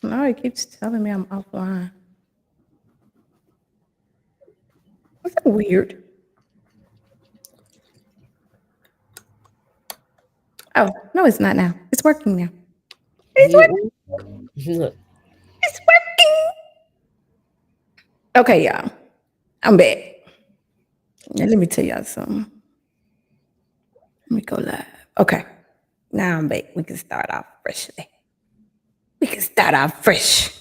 No, it keeps telling me I'm offline. Is that weird? Oh, no, it's not now. It's working now. It's working. You look. It's working. Okay, y'all. I'm back. Now, let me tell y'all something. Let me go live. Okay. Now I'm back. We can start off freshly. We can start off fresh.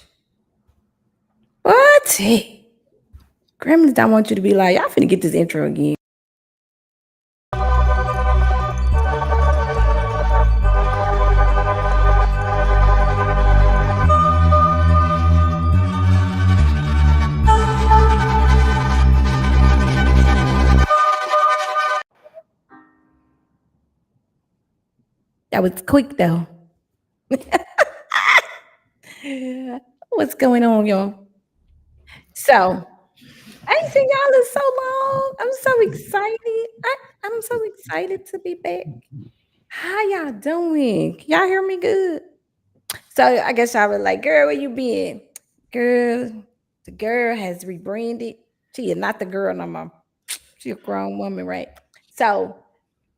What? Hey. Gremlins don't want you to be like, y'all finna get this intro again. That was quick though. What's going on, y'all? So I ain't seen y'all in so long. I'm so excited. I'm so excited to be back. How y'all doing? Can y'all hear me good? So I guess y'all was like, girl, where you been? Girl, the girl has rebranded. She is not the girl no more. She a grown woman, right? So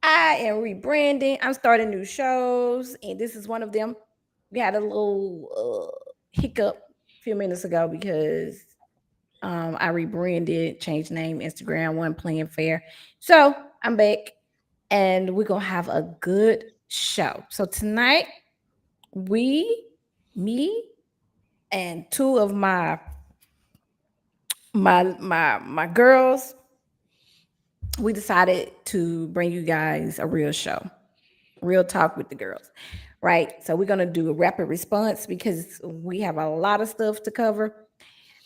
I am rebranding. I'm starting new shows, and this is one of them. We had a little hiccup a few minutes ago because I rebranded, changed name, Instagram, wasn't playing fair. So I'm back, and we're gonna have a good show. So tonight, me, and two of my girls, we decided to bring you guys a real show, real talk with the girls, right? So we're gonna do a rapid response because we have a lot of stuff to cover.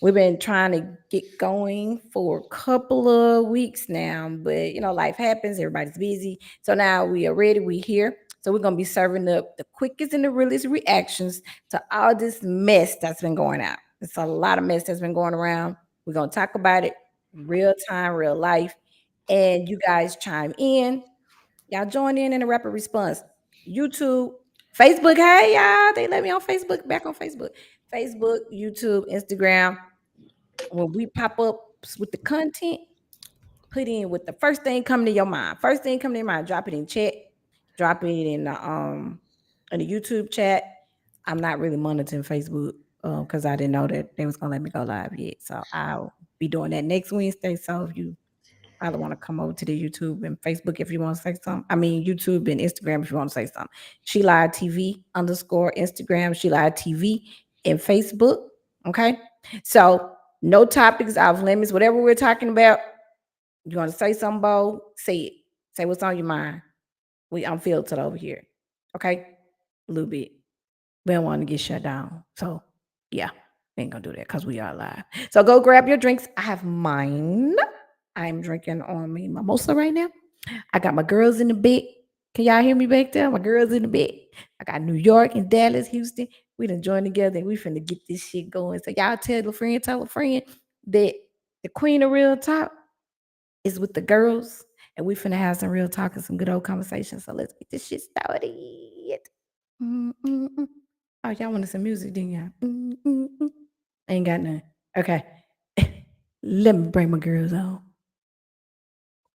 We've been trying to get going for a couple of weeks now, but life happens, everybody's busy. So now we are ready, we here. So we're gonna be serving up the quickest and the realest reactions to all this mess that's been going out. It's a lot of mess that's been going around. We're gonna talk about it real time, real life. And you guys chime in. Y'all join in a rapid response. YouTube, Facebook, hey y'all. They let me on Facebook, back on Facebook. Facebook, YouTube, Instagram, when we pop up with the content, put in with the first thing coming to your mind. First thing coming to your mind, drop it in chat, drop it in the YouTube chat. I'm not really monitoring Facebook because I didn't know that they was gonna let me go live yet. So I'll be doing that next Wednesday. So if you either want to come over to the YouTube and Facebook if you want to say something. I mean YouTube and Instagram if you want to say something. She Lied TV underscore Instagram, She Lied TV and Facebook. Okay. So no topics off limits. Whatever we're talking about, you want to say something, Bo? Say it. Say what's on your mind. I'm filtered over here. Okay? A little bit. We don't want to get shut down. So yeah, we ain't gonna do that because we are live. So go grab your drinks. I have mine. I'm drinking on me mimosa right now. I got my girls in the bed. Can y'all hear me back there? My girls in the bed. I got New York and Dallas, Houston. We done joined together and we finna get this shit going. So y'all tell a friend that the queen of real talk is with the girls. And we finna have some real talk and some good old conversation. So let's get this shit started. Mm-mm-mm. Oh, y'all wanted some music, didn't y'all? Mm-mm-mm. Ain't got none. Okay. Let me bring my girls on.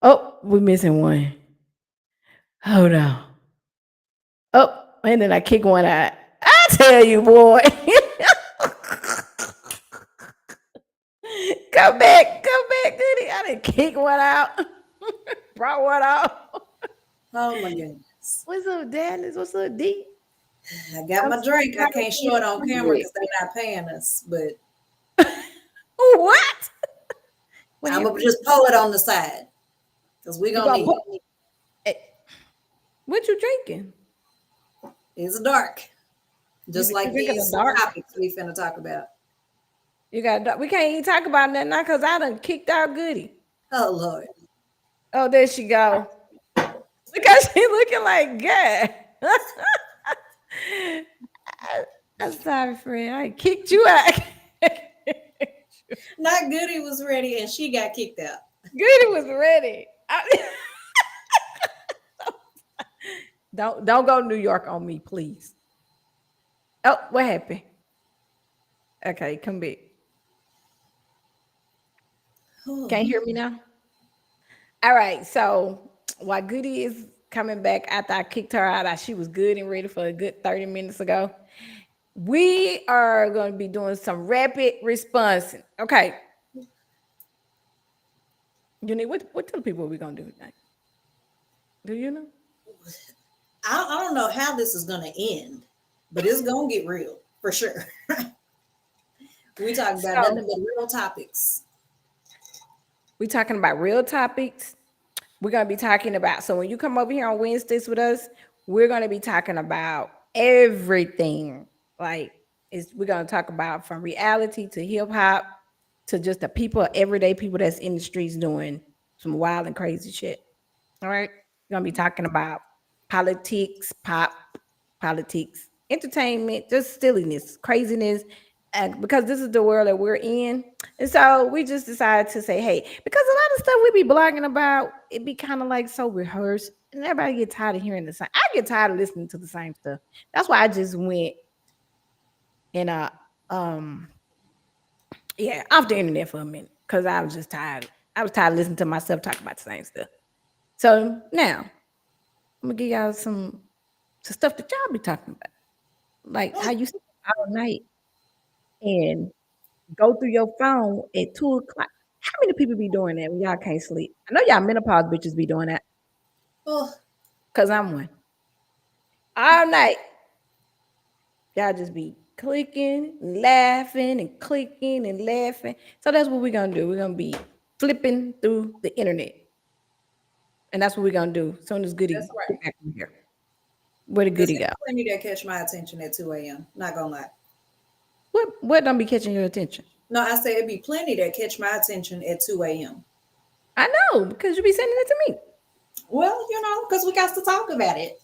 Oh, we're missing one. Hold on. Oh, and then I kick one out. I tell you, boy. Come back, Diddy. I didn't kick one out. Brought one out. Oh my goodness. What's up, Dallas? What's up, D? I got I'm my so drink. I tired of can't show being it on camera hungry. because they're not paying us, but What? What I'm gonna happened? just pull it on the side because we're You gonna gonna need put it. eh, what you drinking? It's dark. Just You like drinking a these dark? topics we finna talk about. You got a dark. We can't even talk about that now because I done kicked out Goody. Oh Lord. Oh, there she go. Because she looking like God. I'm sorry, friend. I kicked you out. Not Goody was ready and she got kicked out. Goody was ready. Don't go to New York on me, please. Oh, what happened? Okay, come back. Oh, Can't hear me now? All right. So while Goody is coming back after I kicked her out, she was good and ready for a good 30 minutes ago. We are going to be doing some rapid response. Okay. You need what tell people we're gonna do tonight? Do you know? I don't know how this is gonna end, but it's gonna get real for sure. We talk about So nothing but real topics. we're talking about real topics. We're gonna be talking about so when you come over here on Wednesdays with us, we're gonna be talking about everything. Like we're gonna talk about from reality to hip hop to just the people, everyday people that's in the streets doing some wild and crazy shit. All right. We're gonna be talking about politics, politics, entertainment, just silliness, craziness. And because this is the world that we're in. And so we just decided to say, hey, because a lot of stuff we be blogging about, it be kind of like so rehearsed. And everybody get tired of hearing the same. I get tired of listening to the same stuff. That's why I just went and um yeah, off the internet for a minute. Cause I was just tired. I was tired of listening to myself talk about the same stuff. So now I'm gonna give y'all some stuff that y'all be talking about, like how Oh, you sit all night and go through your phone at 2 o'clock. How many people be doing that when y'all can't sleep? I know y'all menopause bitches be doing that, oh, cause I'm one. All night, y'all just be clicking, and laughing, and clicking and laughing. So that's what we're gonna do. We're gonna be flipping through the internet, and that's what we're gonna do. As soon as that's Goody right. get back in here, where did There's Goody go? plenty that catch my attention at 2 a.m. Not gonna lie. What don't be catching your attention? No, I say it'd be plenty that catch my attention at 2 a.m. I know because you be sending it to me. Well, because we got to talk about it.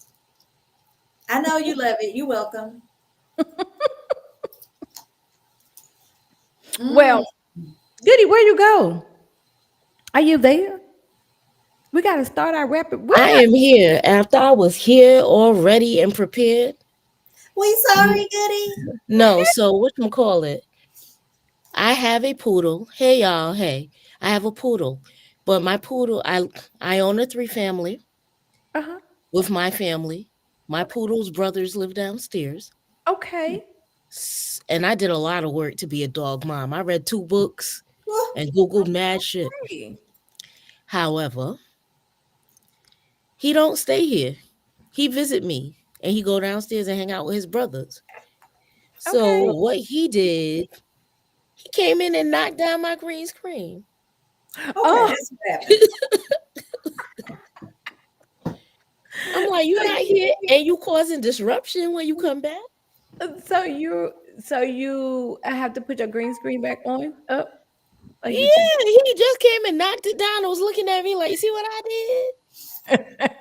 I know you love it. You welcome. Mm. Well, Goody, where you go? Are you there? We got to start our rapid. We're I not. am here. After I was here all ready and prepared. We You sorry, Goody. no, so what you call it? I have a poodle. Hey y'all, hey. I have a poodle. But my poodle, I own a three family Uh huh. with my family. My poodle's brothers live downstairs. Okay. And I did a lot of work to be a dog mom. I read 2 books Oh, and Googled mad shit. Hey. However, he don't stay here. He visit me and he go downstairs and hang out with his brothers. So Okay. what he did, he came in and knocked down my green screen. okay, Oh, that's what happened. I'm like, you not here and you causing disruption when you come back? so you have to put your green screen back on up. Like you just. Yeah, he just came and knocked it down and was looking at me like, you see what I did?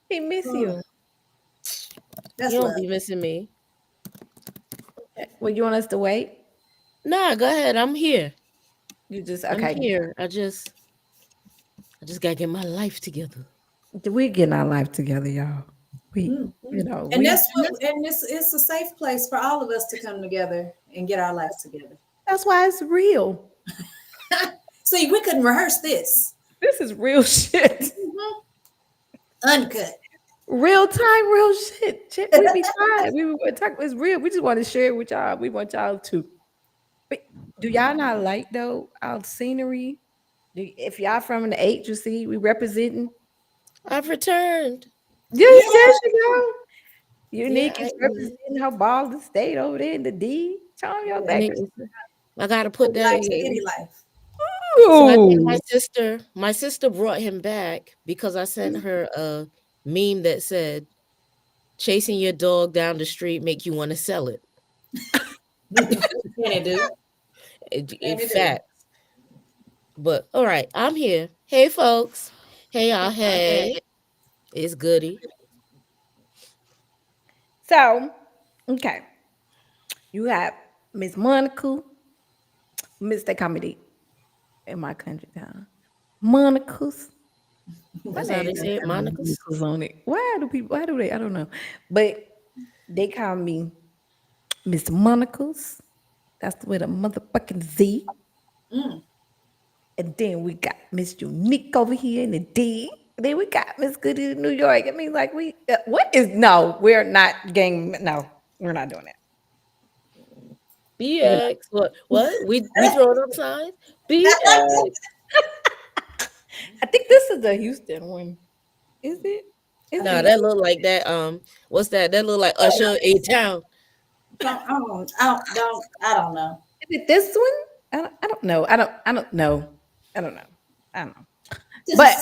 He miss Oh, you. He that's don't love. be missing me. Well, you want us to wait? Nah, go ahead. I'm here. You just I'm okay. here. I just gotta get my life together. We getting our life together, y'all. We, Mm. And we. that's what, and it's a safe place for all of us to come together and get our lives together. That's why it's real. See, we couldn't rehearse this. This is real shit. Mhm. Uncut. Real time, real shit. Shit, we be quiet. We were talk. It's real. We just want to share it with y'all. We want y'all to. But do y'all not like though our scenery? If y'all from the agency, we representing. I've returned. Yes, there Yeah. she go. Yeah, Unique is I, representing her ball the state over there in the D. Charm your Yeah. back. I gotta put Put that light to in. any life. So I think my Ooh. sister, my sister brought him back because I sent her a meme that said, "Chasing your dog down the street make you want to sell it." Can it do? In Can it do? fact, but all right, I'm here. Hey, folks. Hey, y'all. Hey, it's Goody. So, okay, you have Miss Monica, Mr. Comedy in my country town. Monica's. My That's how name they don't say it, have no Monica's. Monica's on it. Why do people? Why do they? I don't know. But they call me Miss Monica's. That's with a motherfucking Z. Mm. And then we got Miss Unique over here in the D. Then we got Miss Goody in New York. I mean, like what is no? We're not gang. No, we're not doing that. We're not. BX. What? What? We throwing up signs? BX. I think this is the Houston one. Is it? Is Nah, it? that look like that. What's that? That look like Usher A Town. I don't know. Is it this one? I don't know. I don't know. I don't know. I don't know. But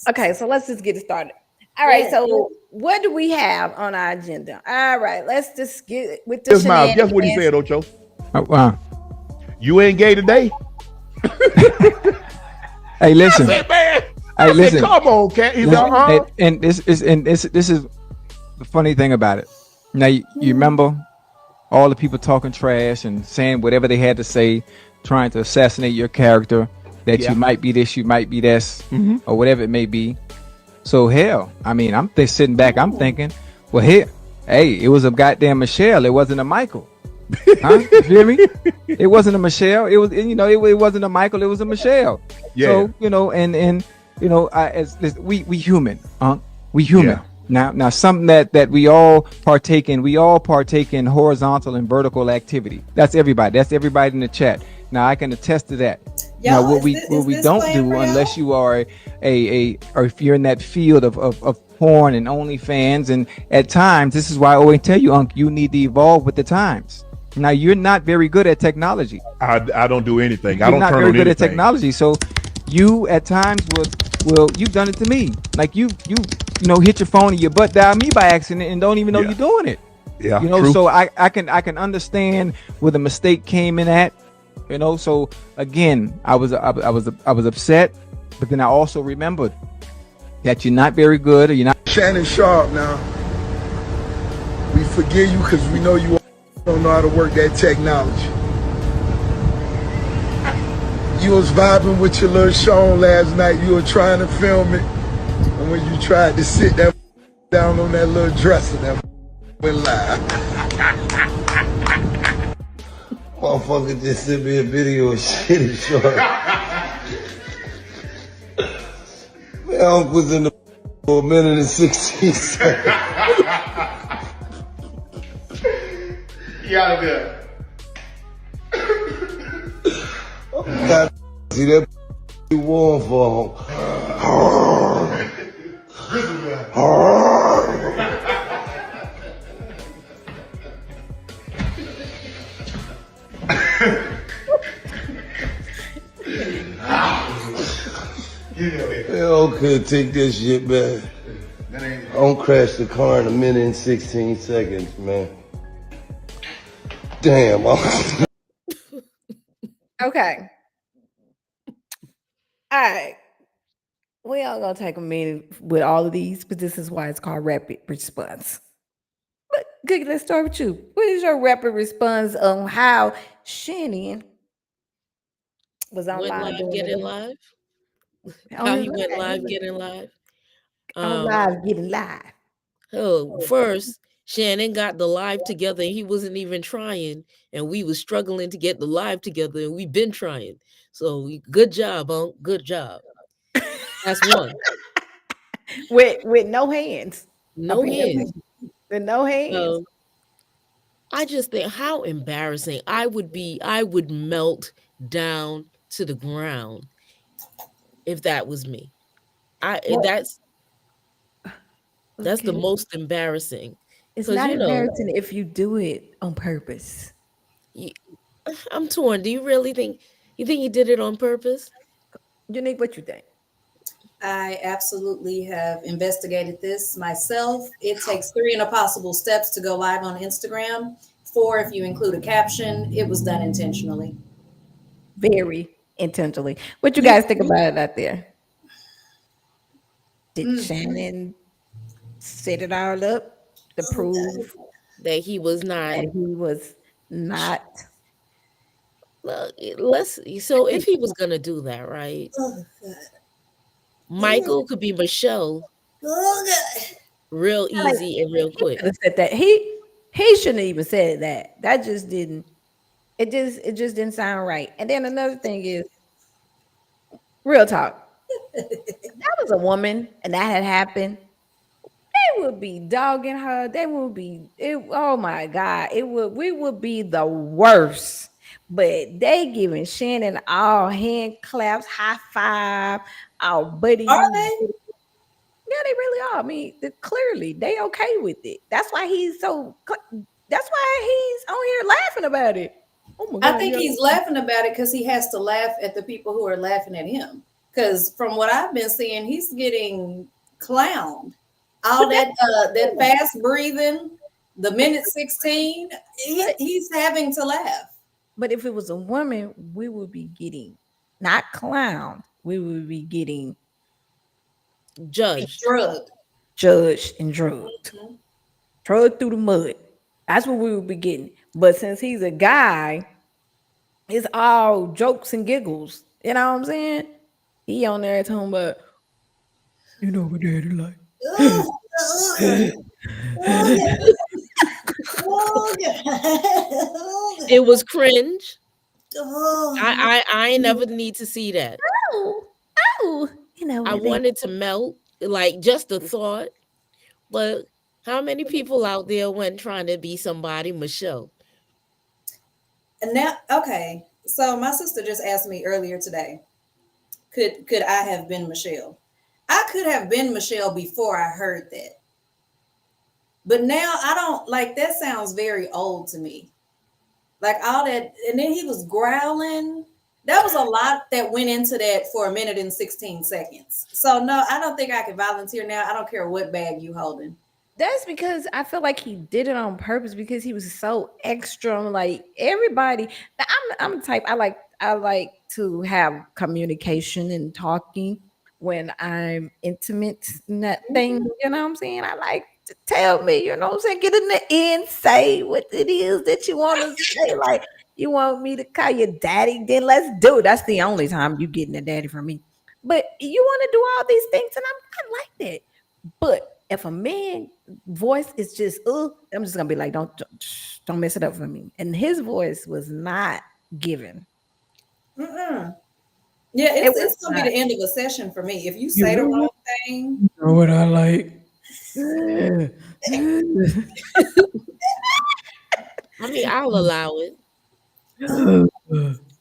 okay, so let's just get it started. All right, Yeah. so what do we have on our agenda? All right, let's just get with the Yes, Miles. Guess what he shenanigans. said, Ocho? Oh, wow. You ain't gay today? Hey, listen. I said, man. Hey, I said, listen. come on, cat. He's Listen, like, and this is the funny thing about it. Now you remember all the people talking trash and saying whatever they had to say, trying to assassinate your character, that Yeah. you might be this, you might be this, Mhm. or whatever it may be. So hell, I mean, I'm sitting back, I'm thinking, well, here, hey, it was a goddamn Michelle, it wasn't a Michael. Huh? You feel me? It wasn't a Michelle. It was, it wasn't a Michael. It was a Michelle. Yeah. So and as we human, we human. Yeah. Now something that we all partake in. We all partake in horizontal and vertical activity. That's everybody. That's everybody in the chat. Now I can attest to that. Now Y'all, what we don't playing do for unless y'all? you are or if you're in that field of porn and OnlyFans, and at times this is why I always tell you, Unc, you need to evolve with the times. Now you're not very good at technology. I don't do anything. I You're don't not turn very on good at anything. technology, so you at times will you've done it to me. Like you hit your phone and your butt dial me by accident and don't even know Yeah. you're doing it. Yeah, True. true. So I can understand where the mistake came in at. So again, I was upset, but then I also remembered that you're not very good, or you're not. Shannon Sharp now. We forgive you because we know you don't know how to work that technology. You was vibing with your little Sean last night. You were trying to film it. And when you tried to sit that down on that little dresser, that went live. Motherfucker just sent me a video of shitty short. Man, Unc was in the for a minute and 16 seconds. You out of there. God, see that too warm for him. Hell could take this shit, man. I don't crash the car in a minute and 16 seconds, man. Damn. Okay. All right. We are gonna take a minute with all of these, but this is why it's called rapid response. But good, let's start with you. What is your rapid response on how Shannon was on Went live live, doing getting it? live. On How his he went live, live, getting live. on Um, live, getting live. First Shannon got the live together and he wasn't even trying, and we was struggling to get the live together, and we've been trying. So good job, Unc. Good job. That's one. With no hands. No Apparently. hands. With no hands. Um, I just think how embarrassing. I would melt down to the ground if that was me. I Well, that's the okay. most embarrassing. It's Because not embarrassing if you do it on purpose. y- I'm torn. Do you think he did it on purpose? Unique, what you think? I absolutely have investigated this myself. It takes 3 impossible steps to go live on Instagram. 4 if you include a caption. It was done intentionally. Very intentionally. What you guys think about it out there? Did Shannon set it all up to Oh, God. prove That he was not. that he was not? Let's. So if he was gonna do that, right? Oh, God. Michael could be Michelle, Oh, God. real Like, easy and real he quick. could have said that. He shouldn't have even said that. That just didn't. It just didn't sound right. And then another thing is real talk. That was a woman and that had happened. They would be dogging her. They would be it, oh my God. It would we would be the worst. But they giving Shannon all hand claps, high five, all buddy Are you. they? Yeah, they really are. I mean, clearly they okay with it. That's why he's so. That's why he's on here laughing about it. Oh my I God, think yeah. he's laughing about it because he has to laugh at the people who are laughing at him. Because from what I've been seeing, he's getting clowned. All But that's that fast breathing, the minute 16, but, he's having to laugh. but if it was a woman, we would be getting not clowned. We would be getting Be Judged. drugged. judged and drugged, Mhm. drugged through the mud. That's what we would be getting. But since he's a guy, it's all jokes and giggles. You know what I'm saying? He on there talking about, you know what daddy like. Ugh, ugh, ugh, ugh, ugh, It was cringe. ugh. I ain't never need to see that. Oh, oh, you know I what they wanted to melt, like just the thought. But how many people out there went trying to be somebody, Michelle? And now, okay. So my sister just asked me earlier today, could I have been Michelle? I could have been Michelle before I heard that. But now I don't like that sounds very old to me. Like all that, and then he was growling. That was a lot that went into that for a minute and 16 seconds. So no, I don't think I could volunteer now. I don't care what bag you holding. That's because I feel like he did it on purpose because he was so extra. Like everybody, now, I'm the type I like to have communication and talking when I'm intimate in that thing. You know what I'm saying? I like to tell me, you know what I'm saying? Get in the end, say what it is that you want to say. Like you want me to call you daddy, then let's do it. That's the only time you getting a daddy from me. But you want to do all these things, and I'm not like that. But if a man voice is just I'm just gonna be like, don't mess it up for me. And his voice was not given. Mm-mm. Yeah, It was it's gonna be not. the end of a session for me. If you You say the know wrong what? thing, You know what I like? I mean, I'll allow it.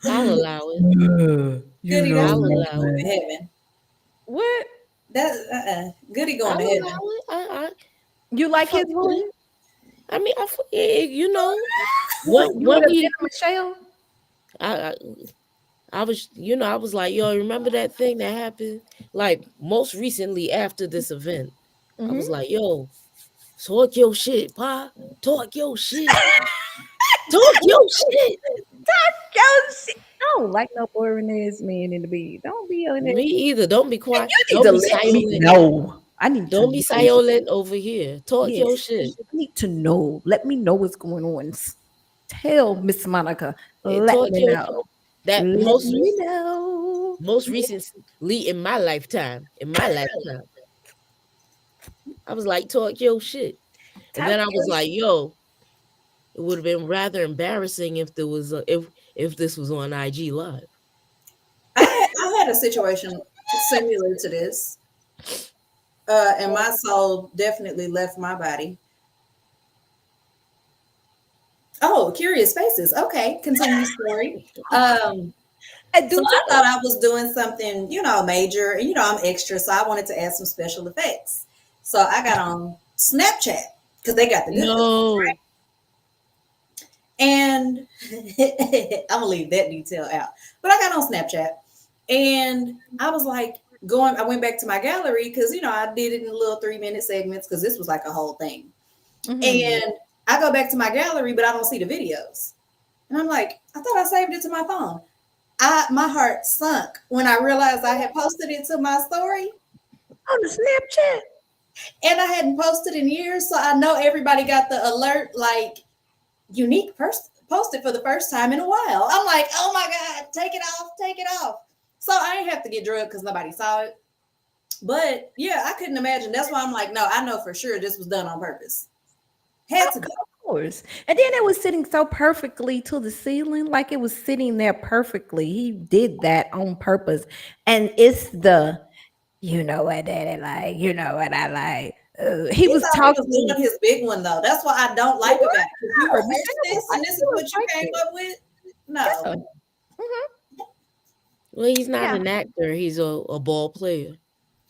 I'll allow it. You Goody, know that's I'll what Goody allow going it. to I like. heaven. What? That Goody going I'll to allow heaven. it. You I like his fuck with voice? it. I mean, you know, You would when have been we, a Michelle? I, I, I was, I was like, yo, remember that thing that happened? Like most recently after this event, I was Mm-hmm. like, yo, talk your shit, pa, talk your shit, talk your shit. Yo, shit. I don't like no boring ass man in the bed. Don't be on there. Me either. Don't be And quiet. you need Don't to be let me silent. know. I need to Don't be know. silent over here. Talk Yes, your shit. I need to know. Let me know what's going on. Tell Miss Monica. Let Talk me your know. that Let me know. most recently in my lifetime. In my lifetime, I was like, talk your shit, and Talk then I was your like, shit. yo, it would have been rather embarrassing if there was if this was on IG Live. I had a situation similar to this, and my soul definitely left my body. Oh, curious faces. Okay, continue story. I do So I too. thought I was doing something, major, and I'm extra, so I wanted to add some special effects. So I got on Snapchat because they got the good filters, right? No, And I'm gonna leave that detail out. But I got on Snapchat and I was like I went back to my gallery because I did it in little 3-minute segments because this was like a whole thing. Mhm. And I go back to my gallery, but I don't see the videos. And I'm like, I thought I saved it to my phone. My heart sunk when I realized I had posted it to my story On the Snapchat. and I hadn't posted in years. So I know everybody got the alert like unique person posted for the first time in a while. I'm like, oh my God, take it off, take it off. So I didn't have to get drugged because nobody saw it. But yeah, I couldn't imagine. That's why I'm like, no, I know for sure this was done on purpose. Had to be. course. And then it was sitting so perfectly to the ceiling, like it was sitting there perfectly. He did that on purpose. And it's the, you know what daddy like, you know what I like. He He was thought he was talking. doing his big one though. That's what I don't like about it. If you Yeah, rehearsed this and this is what you came up with, no. yeah. Mhm. Well, he's not Yeah. an actor. He's a ball player.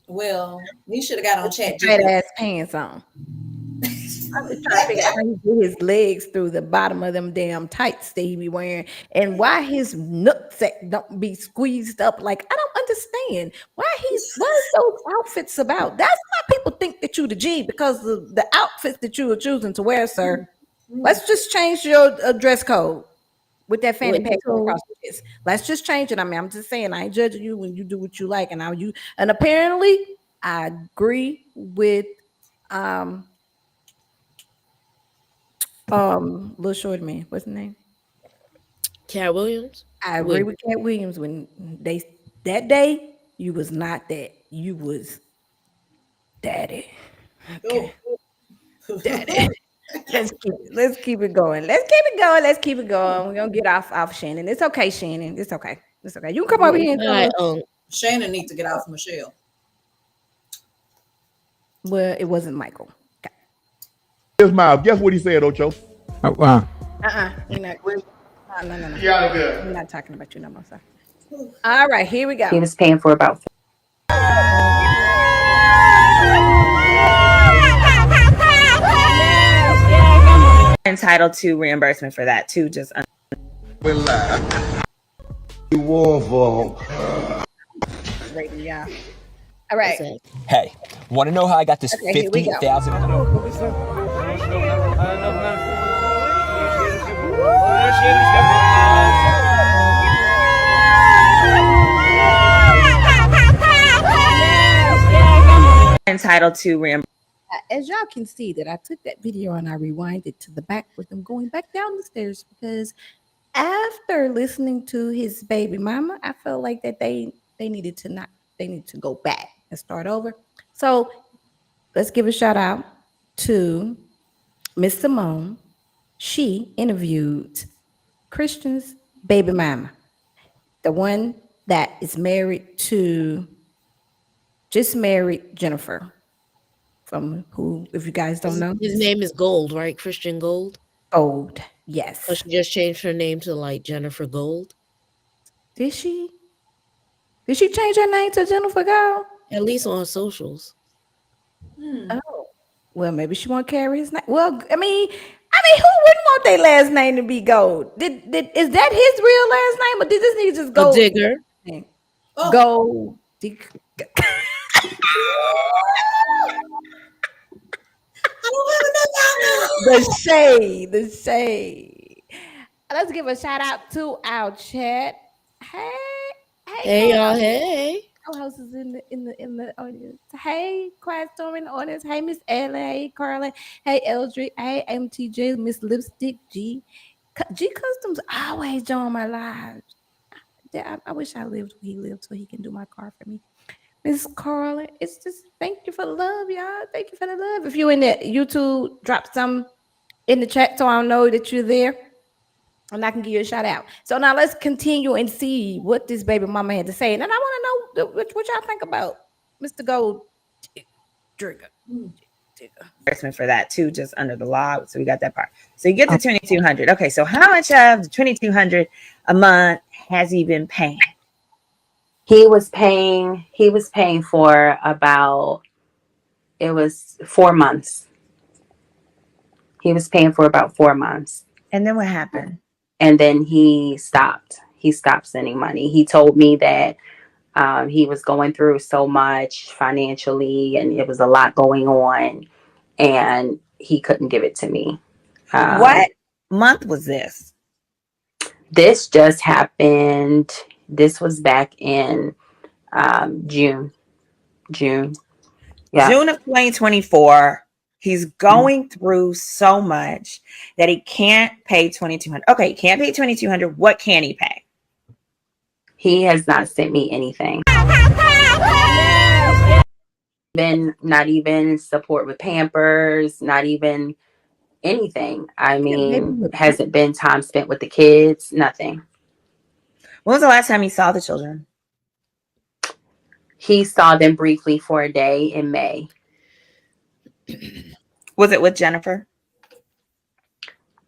Well, he should have got on Chat Straight GPT. ass pants on. I'm just trying to figure out how he get his legs through the bottom of them damn tights that he be wearing, and why his nutsack don't be squeezed up. Like I don't understand what is those outfits about? That's why people think that you the G because of the outfits that you are choosing to wear, sir. Let's just change your dress code with that fanny What pack he going told across the chest. Let's just change it. I mean, I'm just saying I ain't judging you when you do what you like, and now you and apparently I agree with um little short man. What's his name? Cat Williams? I agree Wait, with Cat Williams when they that day you was not that. You was daddy. Okay. Daddy. Let's keep it going. Let's keep it going. We're gonna get off Shannon. It's okay, Shannon. It's okay. It's okay. You can come over here and all tell right, us. Shannon needs to get off Michelle. Well, it wasn't Michael. Okay. His mouth. Guess what he said, Ocho? You're not. No. He out of there. We're not talking about you no more, sir. All right, here we go. He was paying for about entitled to reimbursement for that too. Just We're live. You warm for Rating, yeah. All right. what's that? Hey, want to know how I got this Okay, here we go. 50,000? entitled to reimbursement. As y'all can see that I took that video and I rewinded to the back with him going back down the stairs because after listening to his baby mama, I felt like that they needed to go back and start over. So let's give a shout out to Miss Simone. She interviewed Christian's baby mama, the one that is just married Jennifer, from who, if you guys don't know, His name is Gold, right? Christian Gold. Gold. So Yes. she just changed her name to like Jennifer Gold. Did she? Did she change her name to Jennifer Gold? At least on socials. Oh, well, maybe she won't carry his name. Well, I mean, who wouldn't want their last name to be Gold? Is that his real last name, or did this nigga just A go digger. Oh. Gold? The shade. Let's give a shout out to our chat. Hey y'all, hey. Co-hosts is in the audience. Hey, Quiet Storm in the audience. Hey, Miss Ellen. Hey, Carlin. Hey, Eldrick. Hey, MTJ. Miss Lipstick G. G Customs always join my lives. I wish I lived where he lived so he can do my car for me. Miss Carlin, it's just thank you for the love, y'all. Thank you for the love. If you're in the YouTube, drop some in the chat so I know that you're there. And I can give you a shout out. So now let's continue and see what this baby mama had to say. And then I want to know what y'all think about Mr. Gold Trigger. Reimbursement for that too, just under the law. So we got that part. So you get the 2,200. Okay, so how much of the 2,200 a month has he been paying? he was paying for about, it was 4 months. He was paying for about 4 months. And then what happened? And then he stopped sending money. He told me that he was going through so much financially and it was a lot going on and he couldn't give it to me. What month was this? This just happened. This was back in June. Yeah. June of 2024. He's going through so much that he can't pay 2,200. Okay, he can't pay 2,200. What can he pay? He has not sent me anything. Not even support with Pampers, not even anything. I Yeah, baby mean, with has it been time spent with the kids? Nothing. When was the last time you saw the children? He saw them briefly for a day in May. Was it with Jennifer?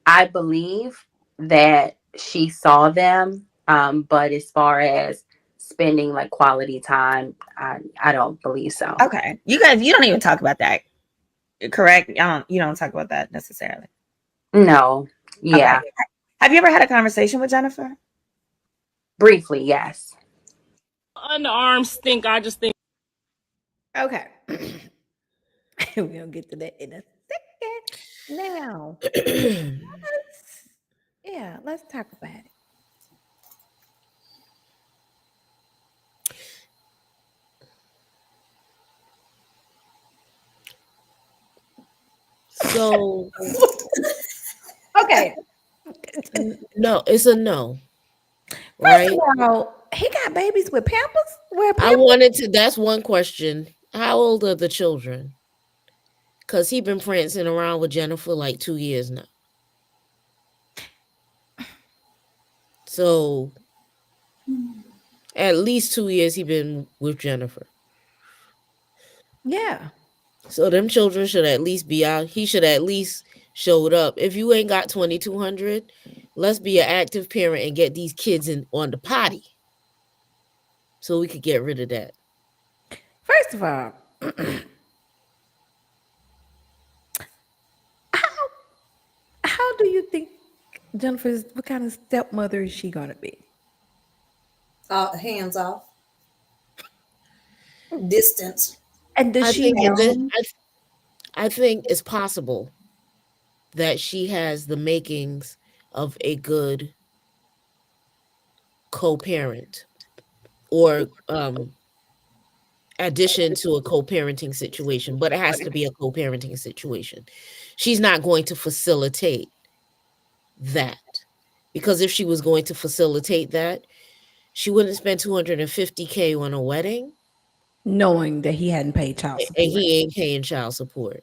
I believe that she saw them, but as far as spending like quality time, I don't believe so. Okay. You guys, you don't even talk about that, correct? You don't talk about that necessarily. No. Yeah. Okay. Have you ever had a conversation with Jennifer? Briefly, yes. Underarms stink. I just think. Okay. We're gonna get to that in a second. Now, let's talk about it. So Okay. no, it's a no. First Right? of all, he got babies with Pampers. Wear I Pampers. wanted to. That's one question. How old are the children? Because he been prancing around with Jennifer like 2 years now. So at least 2 years he been with Jennifer. Yeah. So them children should at least be out. He should at least showed up. If you ain't got 2,200, let's be an active parent and get these kids in on the potty, so we could get rid of that. First of all, how do you think Jennifer's what kind of stepmother is she gonna be? Hands off. Distance. And does I she think know? I think it's possible that she has the makings of a good co-parent or addition to a co-parenting situation, but it has to be a co-parenting situation. She's not going to facilitate that, because if she was going to facilitate that, she wouldn't spend $250K on a wedding Knowing that he hadn't paid child and support. he ain't paying child support.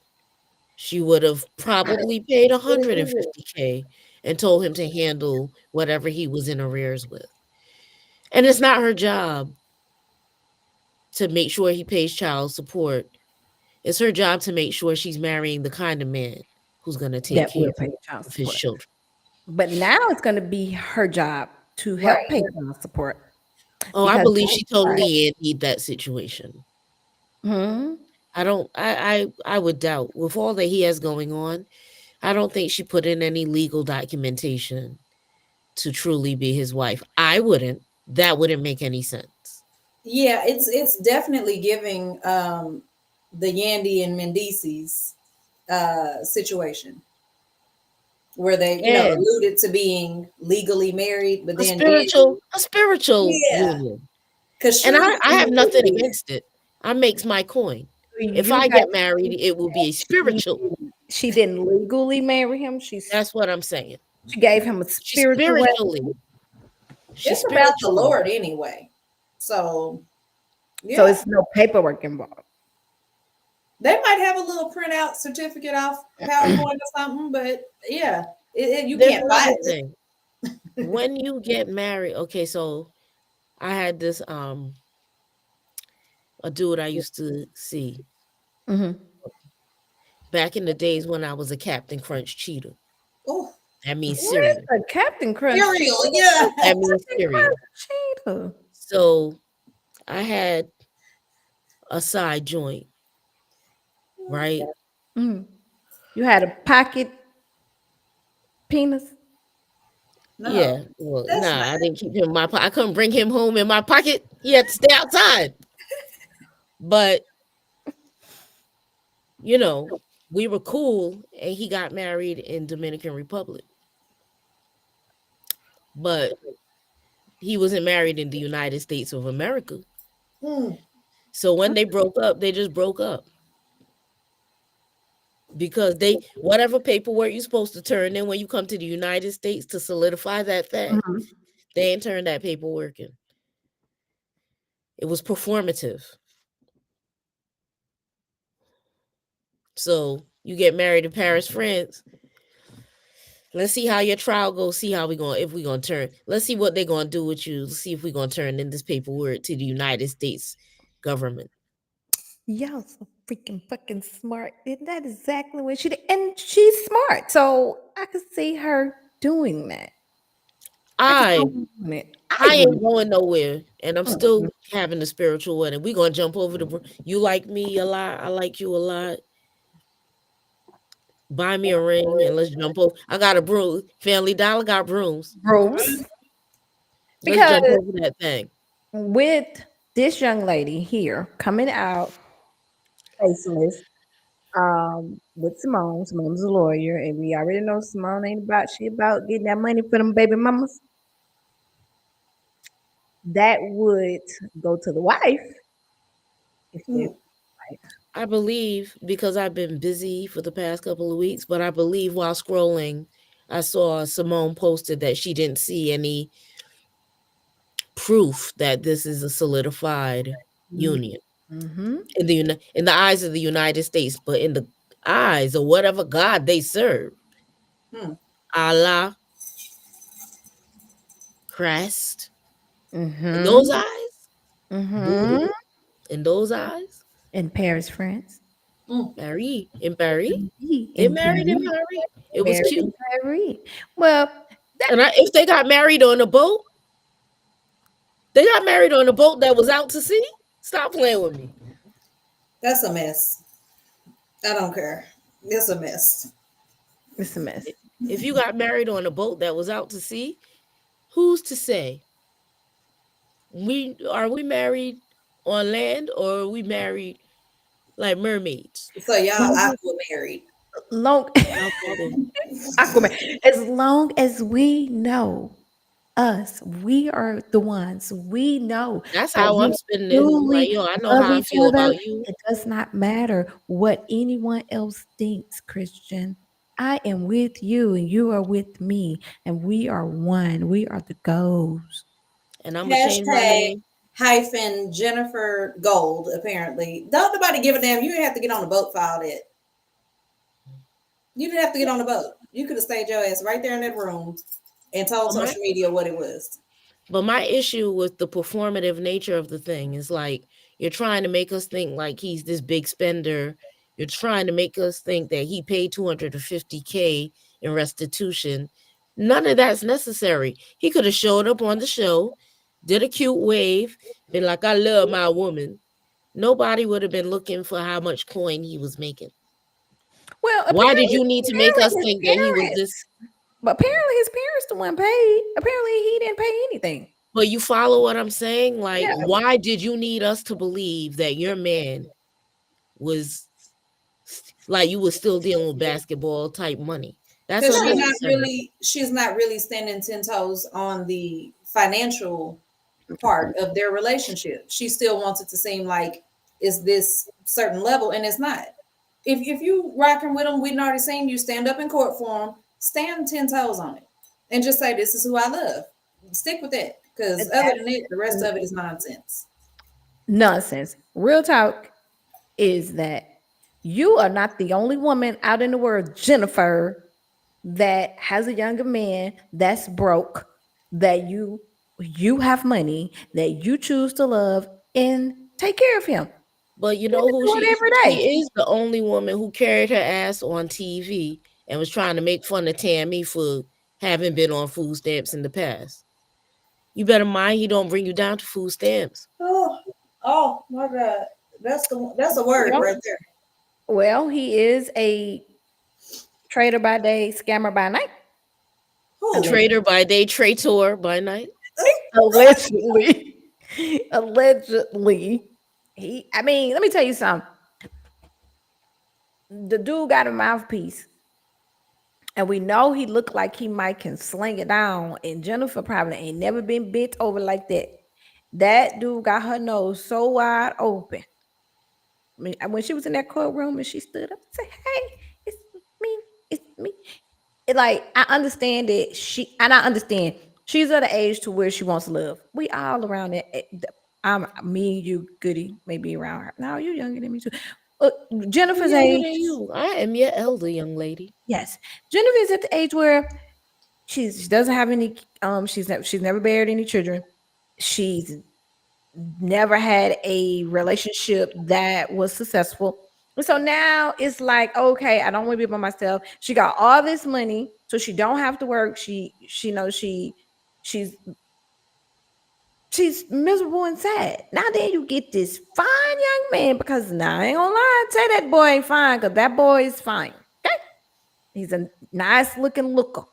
She would have probably paid $150K and told him to handle whatever he was in arrears with. And it's not her job to make sure he pays child support. It's her job to make sure she's marrying the kind of man who's going to take That care will pay child of his support. children. But now it's gonna be her job to help Right. pay child support. Oh, I Because believe she totally need that situation. Hmm. I would doubt, with all that he has going on, I don't think she put in any legal documentation to truly be his wife. I wouldn't. That wouldn't make any sense. Yeah, it's definitely giving the Yandy and Mendices situation where they, And alluded to being legally married, but a then spiritual yeah, union. because And she I have nothing against it. I makes my coin. If you I guys, get married, it will be a spiritual. she didn't legally marry him. She That's what I'm saying. gave him a She spiritual wedding. spiritually. She's it's about the spiritual. Lord anyway. So yeah, So it's no paperwork involved. they might have a little printout certificate off PowerPoint or something, but yeah, you There's can't buy another it. thing. When you get married, okay, so I had this a dude I used to see Mhm. back in the days when I was a Captain Crunch cheater. Oh, That means What is cereal. a Captain Crunch? cereal, yeah. That means cereal. Cheetah. So I had a side joint, right? Mm. You had a pocket penis. No, Yeah. Well, that's nah, not. I didn't keep him in my pocket. I couldn't bring him home in my pocket. He had to stay outside. But we were cool, and he got married in Dominican Republic. But he wasn't married in the United States of America. Mm. So when they broke up, they just broke up. Because whatever paperwork you're supposed to turn in when you come to the United States to solidify that fact, Mhm. they ain't turned that paperwork in. It was performative. So you get married in Paris, France, Let's see how your trial goes. See how we going if we gonna turn. Let's see what they're gonna do with you. Let's see if we're gonna turn in this paperwork to the United States government. Y'all so freaking fucking smart. Isn't that exactly what she did? And she's smart. So I could see her doing that. I could I see her doing it. I I ain't would. going nowhere, and I'm Mm-mm. still having a spiritual wedding. We gonna jump over you like me a lot. I like you a lot. Buy me a ring and let's jump over. I got a broom. Family Dollar got brooms. Bruce. Let's Because jump over that thing. with this young lady here coming out faceless, with Simone. Simone's a lawyer, and we already know Simone ain't about she about getting that money for them baby mamas. That would go to the wife if they Mm. I believe because I've been busy for the past couple of weeks, but I believe while scrolling, I saw Simone posted that she didn't see any proof that this is a solidified union Mm-hmm. in the eyes of the United States, but in the eyes of whatever God they serve, Hmm. Allah, Christ, in Mm-hmm. those eyes, Mm-hmm. Buddha, in those eyes, In Paris, France. Mm. Paris, in Paris, they In married in Paris. Paris. It was Married cute. in Paris. Well, that And if they got married on a boat, they got married on a boat that was out to sea. Stop playing with me. That's a mess. I don't care. It's a mess. it's a mess. If you got married on a boat that was out to sea, who's to say? We married on land or are we married like mermaids? So y'all Long, aqua married. long Aquaman. Aquaman. As long as we know us, we are the ones. We know That's that how I'm we spinning it. I'm like, truly yo, I know love how I each feel other. about you. It does not matter what anyone else thinks, Christian. I am with you and you are with me, and we are one. We are the goals. And I'm gonna change my Hashtag name. hyphen Jennifer Gold, apparently. Don't nobody give a damn. You didn't have to get on the boat for all that. You didn't have to get on the boat. You could have stayed your ass right there in that room and told But my social media what it was. But my issue with the performative nature of the thing is like you're trying to make us think like he's this big spender. You're trying to make us think that he paid 250K in restitution. None of that's necessary. He could have showed up on the show, did a cute wave, been like, I love my woman. Nobody would have been looking for how much coin he was making. Well, Why did you need to make us his think that he was parents, this? but apparently his parents the one paid. Apparently he didn't pay anything. But you follow what I'm saying? Like, Yeah. why did you need us to believe that your man was like you was still dealing with basketball type money? That's Because unnecessary. she's not really standing 10 toes on the financial part of their relationship. She still wants it to seem like is this certain level, and it's not. If you rocking with them, we'd already seen you stand up in court for them, stand 10 toes on it, and just say this is who I love. Stick with that, because other than it, the rest of it is nonsense. Nonsense. Real talk is that you are not the only woman out in the world, Jennifer, that has a younger man that's broke, that you have money, that you choose to love and take care of him. But you know Women who do she it is? every She day. is the only woman who carried her ass on TV and was trying to make fun of Tammy for having been on food stamps in the past. You better mind he don't bring you down to food stamps. Oh my God, that's a word Well, right there. well, he is a trader by day, scammer by night. Who? Allegedly. Trader by day, traitor by night. Allegedly. Allegedly. I mean, let me tell you something. The dude got a mouthpiece. And we know he looked like he might can sling it down. And Jennifer probably ain't never been bent over like that. That dude got her nose so wide open. I mean, when she was in that courtroom and she stood up and said, "Hey, it's me, it's me." It like I understand it. I understand she's at an age to where she wants love. We all around that. I'm me, you, Goody, maybe around her. No, you're younger than me too. Jennifer's I'm younger age. than you. I am your elder, young lady. Yes, Jennifer's at the age where she doesn't have any. She's never buried any children. She's never had a relationship that was successful. And so now it's like, okay, I don't want to be by myself. She got all this money, so she don't have to work. She knows she's she's miserable and sad. Now then you get this fine young man, because now I ain't gonna lie, say that boy ain't fine, because that boy is fine. Okay. He's a nice looking looker.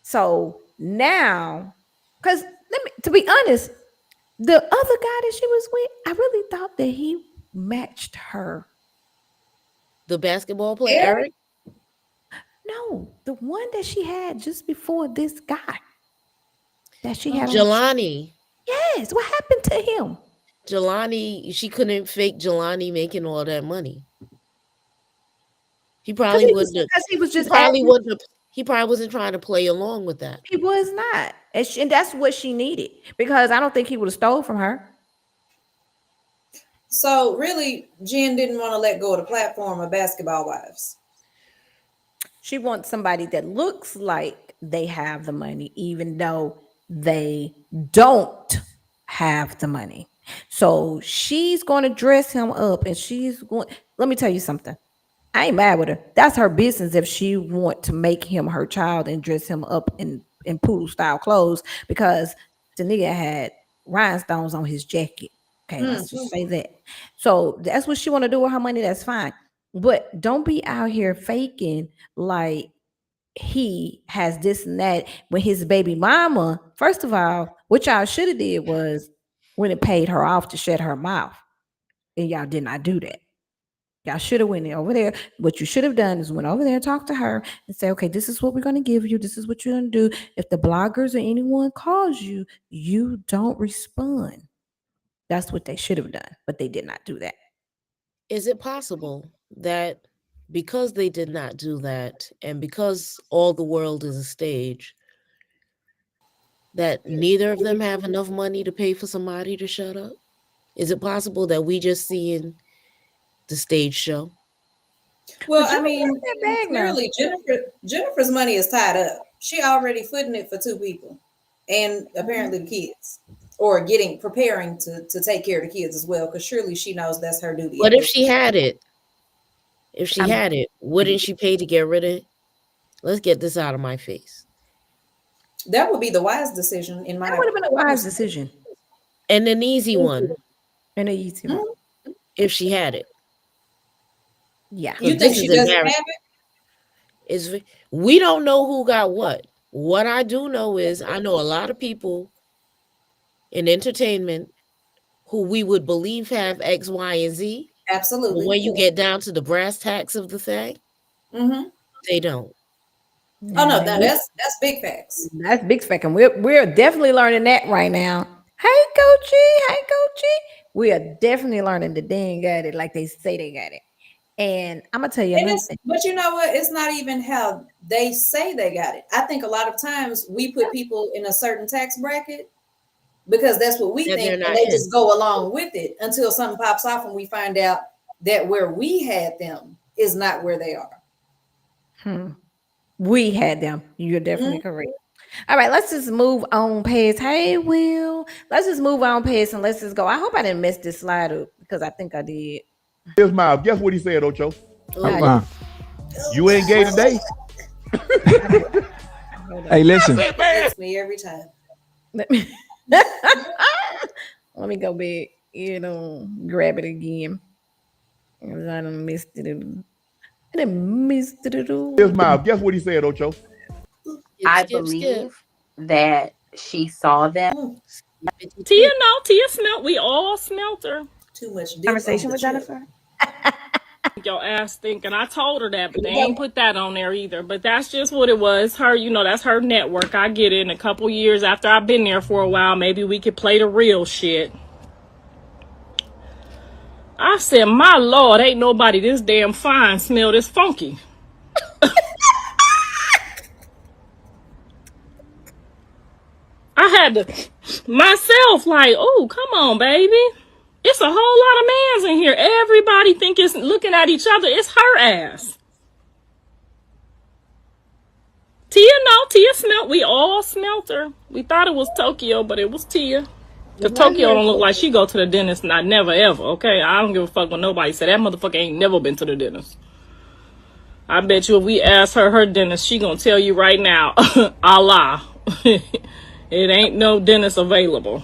So now, because let me to be honest, the other guy that she was with, I really thought that he matched her. The basketball player, Eric? Eric? No, the one that she had just before this guy that she had on. Jelani. Yes, what happened to him? Jelani, she couldn't fake Jelani making all that money. He probably wouldn't. Because he was just He probably wasn't trying to play along with that. He was not, and that's what she needed, because I don't think he would have stole from her. So really, Jen didn't want to let go of the platform of Basketball Wives. She wants somebody that looks like they have the money, even though they don't have the money. So she's going to dress him up, and she's going. Let me tell you something. I ain't mad with her. That's her business if she want to make him her child and dress him up in poodle style clothes, because the nigga had rhinestones on his jacket. Okay, let's just say that. So that's what she want to do with her money. That's fine. But don't be out here faking like he has this and that when his baby mama, first of all, what y'all should have did was when it paid her off to shut her mouth. And y'all did not do that. Y'all should have went over there. What you should have done is went over there and talked to her and say, okay, this is what we're going to give you. This is what you're going to do. If the bloggers or anyone calls you, you don't respond. That's what they should have done, but they did not do that. Is it possible that because they did not do that, and because all the world is a stage, that neither of them have enough money to pay for somebody to shut up? Is it possible that we just seeing the stage show? Well, I mean, clearly Jennifer's money is tied up. She already footing it for two people, and apparently the kids, or preparing to take care of the kids as well, because surely she knows that's her duty. But if she had it, wouldn't she pay to get rid of it? Let's get this out of my face. That would be the wise decision in my. That would have been a wise decision, and an easy one. And an easy one. If she had it. Yeah. You think she doesn't have it? We don't know who got what. What I do know is I know a lot of people in entertainment who we would believe have X, Y, and Z. Absolutely. But when you get down to the brass tacks of the thing, they don't. Oh no, that's big facts. That's big fact, and we're definitely learning that right now. Hey, Coachy. We are definitely learning that they ain't got it like they say they got it. And I'm gonna tell you another thing. But you know what? It's not even how they say they got it. I think a lot of times we put people in a certain tax bracket because that's what we think, and they just go along with it until something pops off and we find out that where we had them is not where they are. We had them. You're definitely correct. All right, let's just move on past. Hey, Will. Let's just move on past and let's just go. I hope I didn't mess this slide up because I think I did. His mouth. Guess what he said, Ocho? You ain't gay today. Hey, listen. That's me every time. Let me go back. Grab it again. I done missed it. His mouth. Guess what he said, Ocho? I believe that she saw them. Tia smelt. We all smelt her. Too much conversation with Jennifer. Your ass thinking. I told her that, but they ain't put that on there either. But that's just what it was. Her, that's her network. I get it. In a couple years after I've been there for a while, maybe we could play the real shit. I said, my Lord, ain't nobody this damn fine smell this funky. I had to myself like, oh, come on, baby. It's a whole lot of mans in here. Everybody think it's looking at each other. It's her ass. Tia, no, Tia smelt. We all smelt her. We thought it was Tokyo, but it was Tia. Cause Tokyo don't look like she go to the dentist. Not never ever. Okay, I don't give a fuck what nobody said. That motherfucker ain't never been to the dentist. I bet you if we ask her dentist, she gonna tell you right now, Allah, it ain't no dentist available.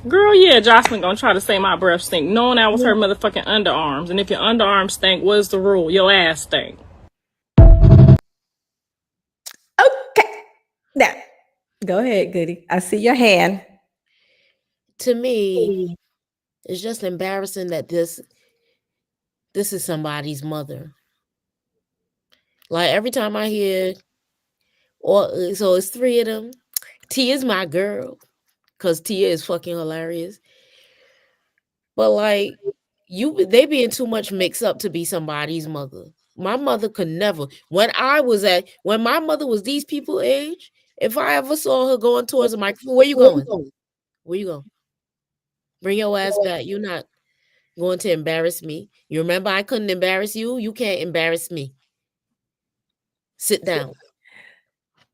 Girl, yeah, Jocelyn gonna try to say my breath stink, knowing that was her motherfucking underarms. And if your underarms stink, what's the rule? Your ass stink. Okay. Now, go ahead, Goody. I see your hand. To me, it's just embarrassing that this is somebody's mother. Like every time I hear, or so it's three of them. Tia is my girl, cause Tia is fucking hilarious. But like they being too much mixed up to be somebody's mother. My mother could never. When my mother was these people age, if I ever saw her going towards the microphone, where you going? Where you going? Bring your ass back. You're not going to embarrass me. You remember I couldn't embarrass you? You can't embarrass me. Sit down.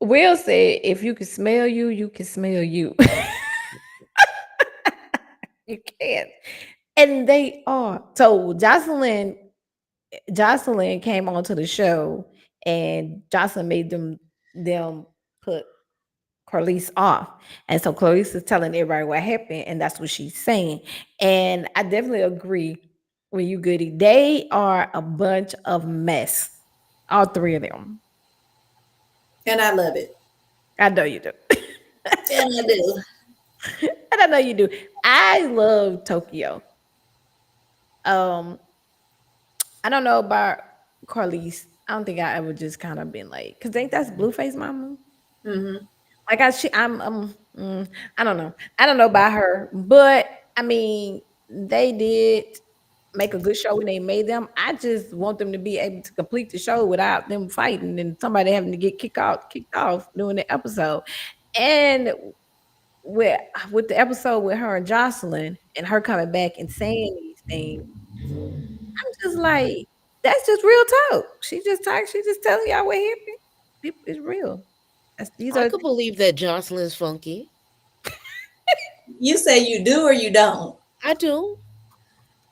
Will said, if you can smell you, you can smell you. You can't. And they are. So Jocelyn came onto the show and Jocelyn made them put Carlise off. And so Carlise is telling everybody what happened, and that's what she's saying. And I definitely agree with you, Goody. They are a bunch of mess. All three of them. And I love it. I know you do. And I do. And I know you do. I love Tokyo. I don't know about Carlise. I don't think I ever just kind of been like, because ain't that's Blueface Mama? Mm-hmm. Like I don't know. I don't know about her, but I mean, they did make a good show when they made them. I just want them to be able to complete the show without them fighting and somebody having to get kicked off during the episode. And with the episode with her and Jocelyn and her coming back and saying these things, I'm just like, that's just real talk. She just telling y'all what happened. People, it's real. I could believe that Jocelyn's funky. You say you do or you don't? I do.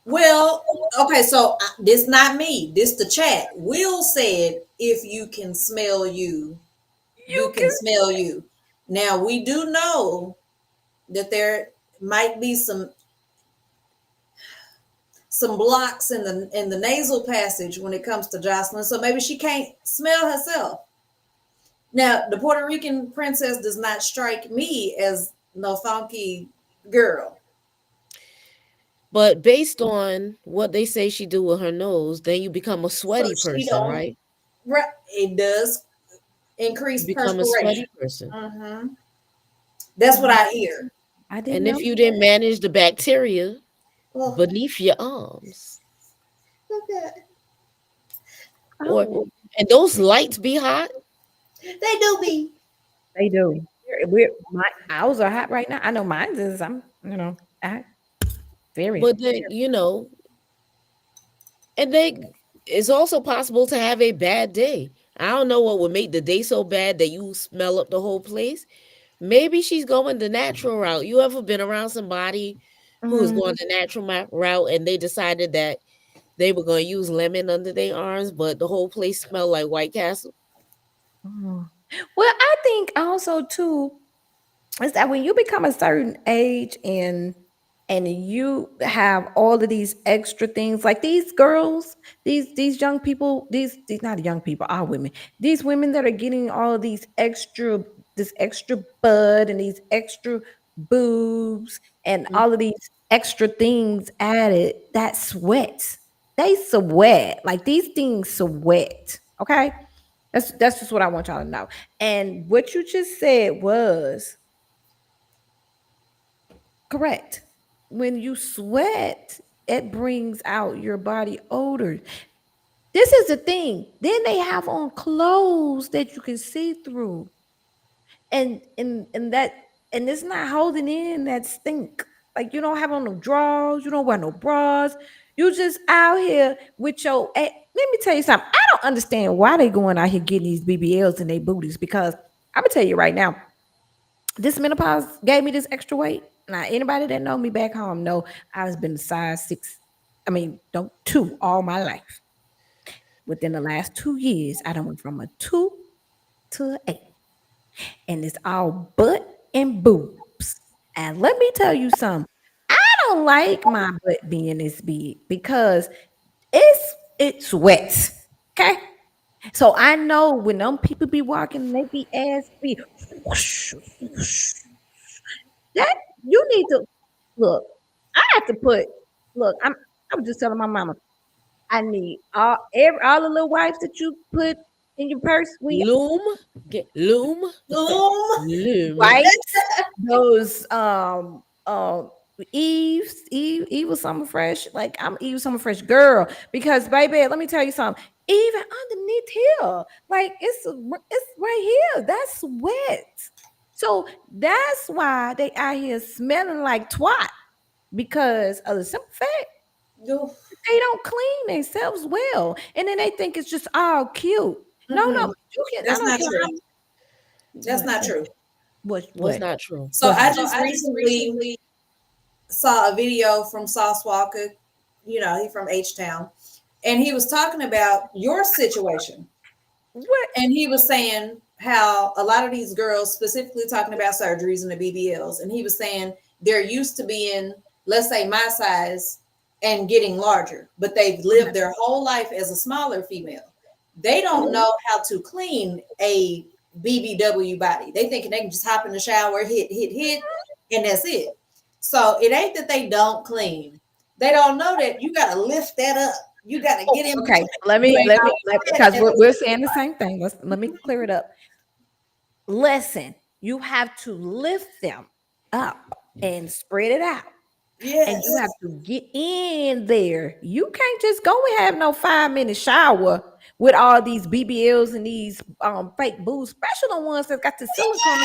Well, okay, so this not me. This the chat. Will said, if you can smell you, you can smell you. Now we do know that there might be some blocks in the nasal passage when it comes to Jocelyn, so maybe she can't smell herself. Now, the Puerto Rican princess does not strike me as no funky girl. But based on what they say she do with her nose, then you become a sweaty person, right? Right. It does increase become perspiration. A sweaty person. Mm-hmm. That's what I hear. I didn't and know if you didn't manage the bacteria beneath your arms, okay. And those lights be hot. They do be. They do. My owls are hot right now. I know mine is. Very. But then and it's also possible to have a bad day. I don't know what would make the day so bad that you smell up the whole place. Maybe she's going the natural route. You ever been around somebody who was going the natural route and they decided that they were going to use lemon under their arms, but the whole place smelled like White Castle? Well, I think also too is that when you become a certain age and you have all of these extra things, like these girls, these young people, these not young people, all women, these women that are getting all of this extra bud and these extra boobs and all of these extra things added, that sweat. They sweat. Like these things sweat. Okay. That's just what I want y'all to know. And what you just said was correct. When you sweat, it brings out your body odor. This is the thing. Then they have on clothes that you can see through. And and it's not holding in that stink. Like you don't have on no drawers, you don't wear no bras. You just out here with your. Let me tell you something. I don't understand why they going out here getting these BBLs in their booties because I'm gonna tell you right now, this menopause gave me this extra weight. Now anybody that know me back home know I've been a size 6. I mean, don't 2 all my life. Within the last 2 years, I done went from a 2 to an 8, and it's all butt and boobs. And let me tell you something. I don't like my butt being this big because it's wet. Okay. So I know when them people be walking, they be ass be whoosh, whoosh. That you need to look. I have to put look. I was just telling my mama. I need all the little wipes that you put in your purse. We Loom, get loom, Boom. loom. wipes those Eve was Summer Fresh. Like I'm Eve Summer Fresh girl because baby, let me tell you something. Even underneath here, like it's right here. That's wet. So that's why they out here smelling like twat because of the simple fact Oof. they don't clean themselves well, and then they think it's just all cute. No, Mm-mm. you can. I That's don't not care true. how. That's not true. What? What's What? not true? So What I happened? just recently saw a video from Sauce Walker. You know, he from H Town, and he was talking about your situation. What? And he was saying how a lot of these girls, specifically talking about surgeries and the BBLs, and he was saying they're used to being, let's say, my size and getting larger, but they've lived their whole life as a smaller female. They don't know how to clean a BBW body. They thinking they can just hop in the shower, hit, and that's it. So it ain't that they don't clean. They don't know that you got to lift that up. You got to get in Okay, between. let You me ain't let me got because and we're saying the same thing. Let me clear it up. Listen, you have to lift them up and spread it out. And yes. you have to get in there. You can't just go and have no 5-minute shower with all these BBLs and these fake boobs, especially the ones that got the silicone.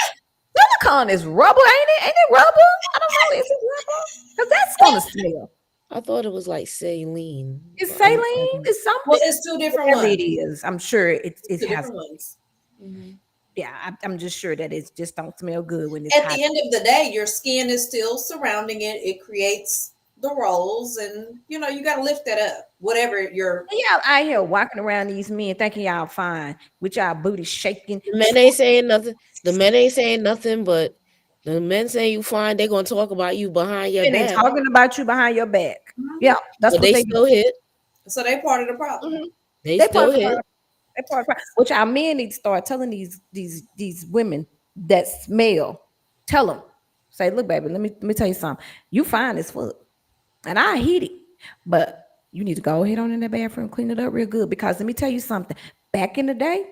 Silicone is rubber, ain't it? Ain't it rubber? I don't know. Is it rubber? Because that's gonna smell. I thought it was like saline. It's But saline. It's Well, something. it's two different Whatever it ones. is, I'm sure it Two has. different ones. Mhm. Yeah, I'm just sure that it just don't smell good when it's At hot. the end of the day, your skin is still surrounding it. It creates the rolls, and you got to lift that up. Whatever your Y'all out here walking around these men thinking y'all fine with y'all booty shaking. The men ain't saying nothing. The men ain't saying nothing, but the men saying you fine, they gonna talk about you behind your And they back. talking about you behind your back. Yeah, that's But what they they do. still hit. so they part of the problem. Mhm. They They part still of the hit. problem. They part of the problem. Which our men need to start telling these women that smell. Tell them, say, look, baby, let me tell you something. You fine as fuck, and I heat it, but you need to go ahead on in the bathroom, clean it up real good. Because let me tell you something. Back in the day,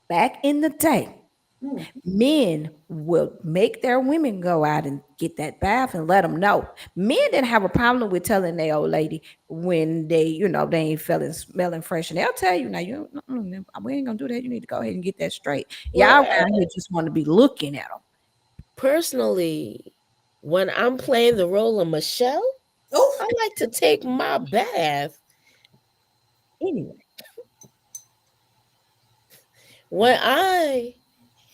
back in the day, Hmm. men will make their women go out and get that bath and let them know. Men didn't have a problem with telling their old lady when they ain't feeling smelling fresh, and they'll tell you now we ain't gonna do that. You need to go ahead and get that straight. Y'all Well, around here just want to be looking at them. personally, when I'm playing the role of Michelle, Oh, I like to take my bath. Anyway, When I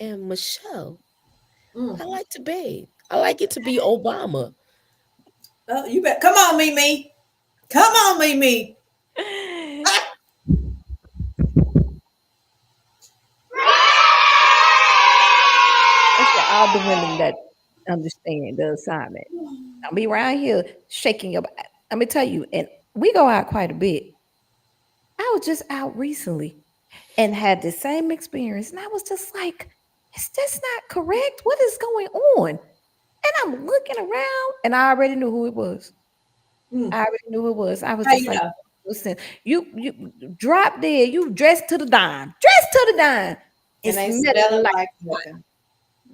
am Michelle, mm. I like to bathe. I like it to be Obama. Oh, you bet. Come on, Mimi. Come on, Mimi. that's for all the women that understand the assignment. Don't be around here shaking your. Let me tell you, and we go out quite a bit. I was just out recently and had the same experience. And I was just like, is this not correct? What is going on? And I'm looking around and I already knew who it was. Mm. I already knew who it was. I was How just you like, know? listen, you drop dead, you dressed to the dime, dressed to the dime. And It's they smelling smelling like like nothing.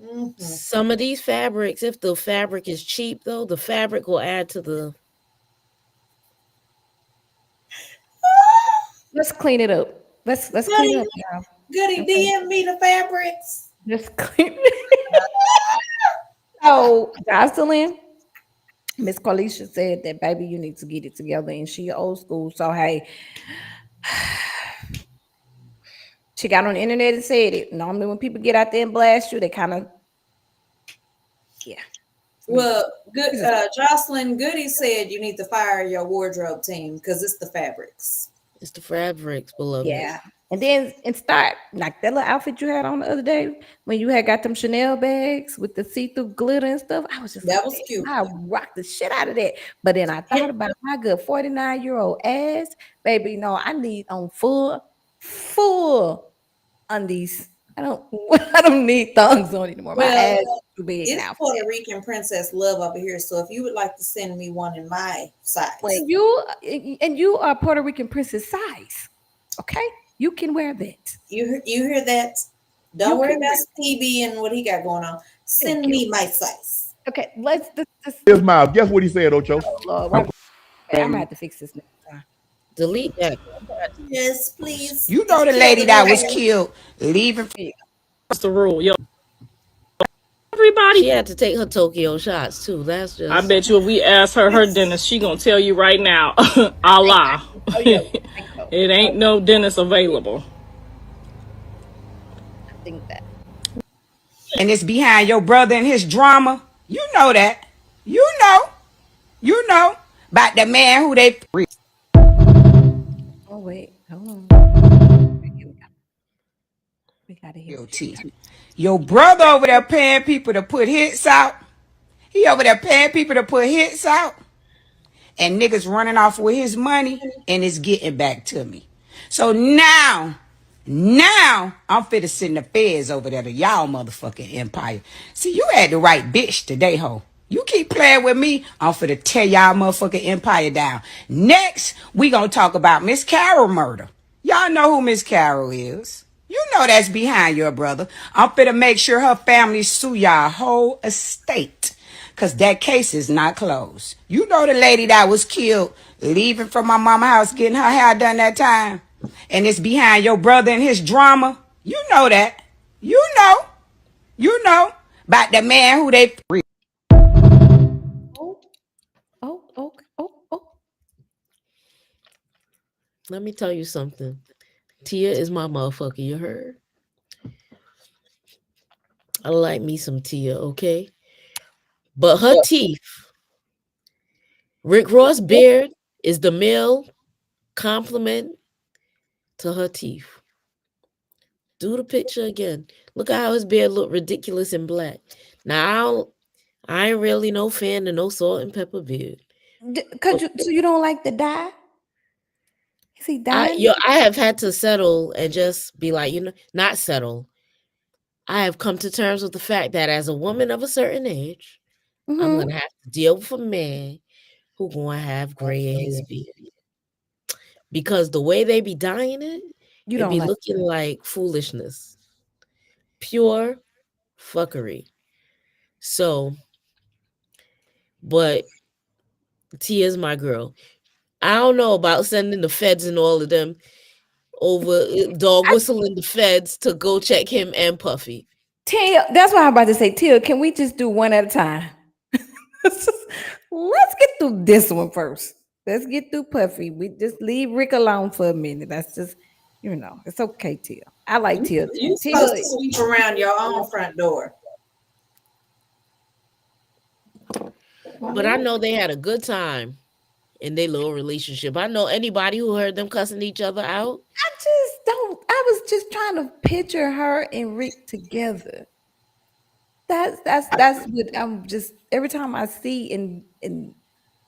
Mm-hmm. Some of these fabrics, if the fabric is cheap, though, the fabric will add to the. let's clean it up. Let's clean it Goody, up, y'all. goody, Okay. DM me the fabrics. Let's clean it. So Jocelyn, Miss Carlisha said that baby, you need to get it together, and she old school. So hey, she got on the internet and said it. Normally, when people get out there and blast you, they kind of, yeah. Well, good. Jocelyn Goody said you need to fire your wardrobe team because it's the fabrics. It's the fabrics, beloved. Yeah. And then and start like that little outfit you had on the other day when you had got them Chanel bags with the see-through glitter and stuff. I was just That like, was cute. I rocked the shit out of that. But then I thought about my good 49-year-old ass, baby. No, I need on full undies. I don't need thongs on anymore. My Well, ass is too big it's now. Puerto Rican princess love over here. So if you would like to send me one in my size, And you are Puerto Rican princess size. Okay? You can wear that. you hear that? Don't You worry can about wear Stevie and what he got going on. Send Thank you. me my size. Okay, let's this His mouth. Guess what he said, Ocho? Lord, I'm gonna have to fix this next time. Delete that. Yes, please. You know It's the lady killed that was the killed leaving. That's the rule. Yo, everybody. She had to take her Tokyo shots too. That's I just bet you if we ask her dentist, she gonna tell you right now, Allah. Oh yeah, I know. It ain't no dentist available. I think that. And it's behind your brother and his drama. You know that. You know about the man who they Oh wait, hold on. We gotta hear what guilty. Your brother over there paying people to put hits out. He over there paying people to put hits out. And niggas running off with his money and it's getting back to me. So now I'm finna send the feds over there to y'all motherfucking empire. See, you had the right bitch today, ho. You keep playing with me, I'm finna tear y'all motherfucking empire down. Next, we gonna talk about Miss Carol murder. Y'all know who Miss Carol is. You know that's behind your brother. I'm finna make sure her family sue y'all whole estate. Cause that case is not closed. You know the lady that was killed leaving from my mama house getting her hair done that time. And it's behind your brother and his drama. You know that. You know about the man who they Oh. let me tell you something. Tia is my motherfucker, you heard? I like me some Tia, okay? But her teeth, Rick Ross beard is the male compliment to her teeth. Do the picture again. Look at how his beard look ridiculous in black. Now I ain't really no fan of no salt and pepper beard. So you don't like the dye? Is he dying? I have had to settle and just be like, not settle. I have come to terms with the fact that as a woman of a certain age, I'm gonna have to deal with a man who gonna have gray in his beard. Because the way they be dyeing it, You it don't be like looking like foolishness. Pure fuckery. So, but Tia's my girl. I don't know about sending the feds and all of them over dog whistling the feds to go check him and Puffy. Tia, that's what I'm about to say. Tia, can we just do one at a time? Let's get through this one first. Let's get through Puffy. We just leave Rick alone for a minute. That's just, it's okay, Tia. I like Tia. You Tia, supposed to sweep around your own front door. But I know they had a good time in their little relationship. I know anybody who heard them cussing each other out. I was just trying to picture her and Rick together. That's what I'm just every time I see and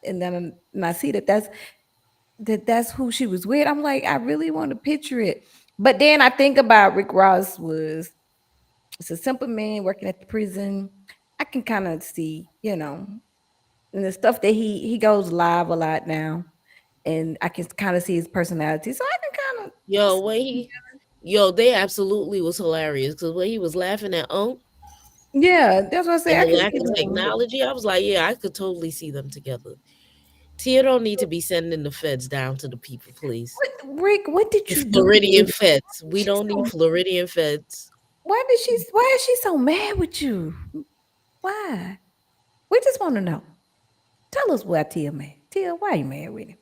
then I see that's who she was with. I'm like, I really want to picture it. But then I think about Rick Ross it's a simple man working at the prison. I can kind of see, and the stuff that he goes live a lot now. And I can kind of see his personality. So I can kind of they absolutely was hilarious because when he was laughing at Unc. Yeah, that's what I say. And the lack of technology, I was like, yeah, I could totally see them together. Tia don't need to be sending the feds down to the people, please. Rick, what did you do? Floridian feds. We don't need Floridian feds. Why is she so mad with you? Why? We just want to know. Tell us why Tia mad. Tia, why you mad with him?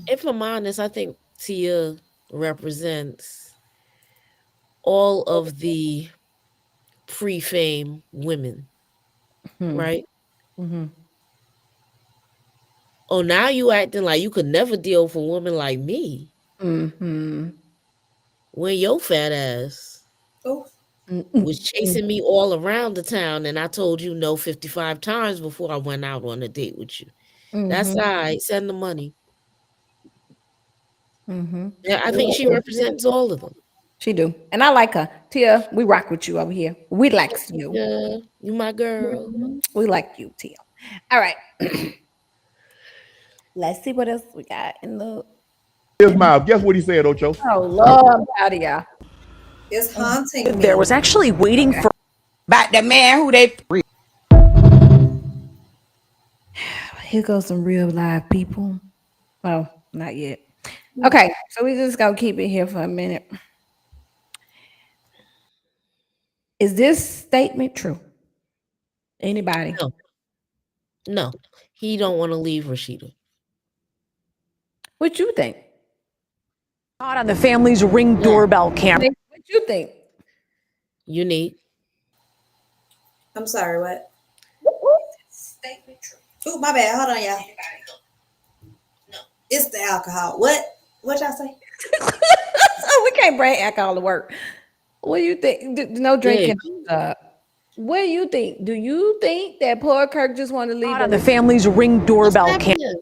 If I'm honest, I think Tia represents all of the pre-fame women, right? Oh, now you acting like you could never deal with a woman like me. When your fat ass Oh, was chasing me all around the town, and I told you no 55 times before I went out on a date with you. That's all right. Send the money. Yeah, I think she represents all of them. She do. And I like her. Tia, we rock with you over here. We likes you. Yeah, you my girl. We like you, Tia. All right. Let's see what else we got in the. His mouth. Guess what he said, Ocho? Oh, Lord, I'm out of y'all. it's haunting me. There was actually waiting for About the man who they Here goes some real live people. Well, not yet. Okay, so we just gonna keep it here for a minute. Is this statement true? Anybody? No. No, he don't want to leave Rashida. What you think? caught on the family's Ring doorbell camera. What you think? Unique. I'm sorry, what? Statement true. Oh, my bad. Hold on, y'all. It's the alcohol. What y'all say? We can't bring alcohol to work. What do you think? No drinking. What do you think? Do you think that poor Kirk just want to leave on the family's Ring doorbell camera?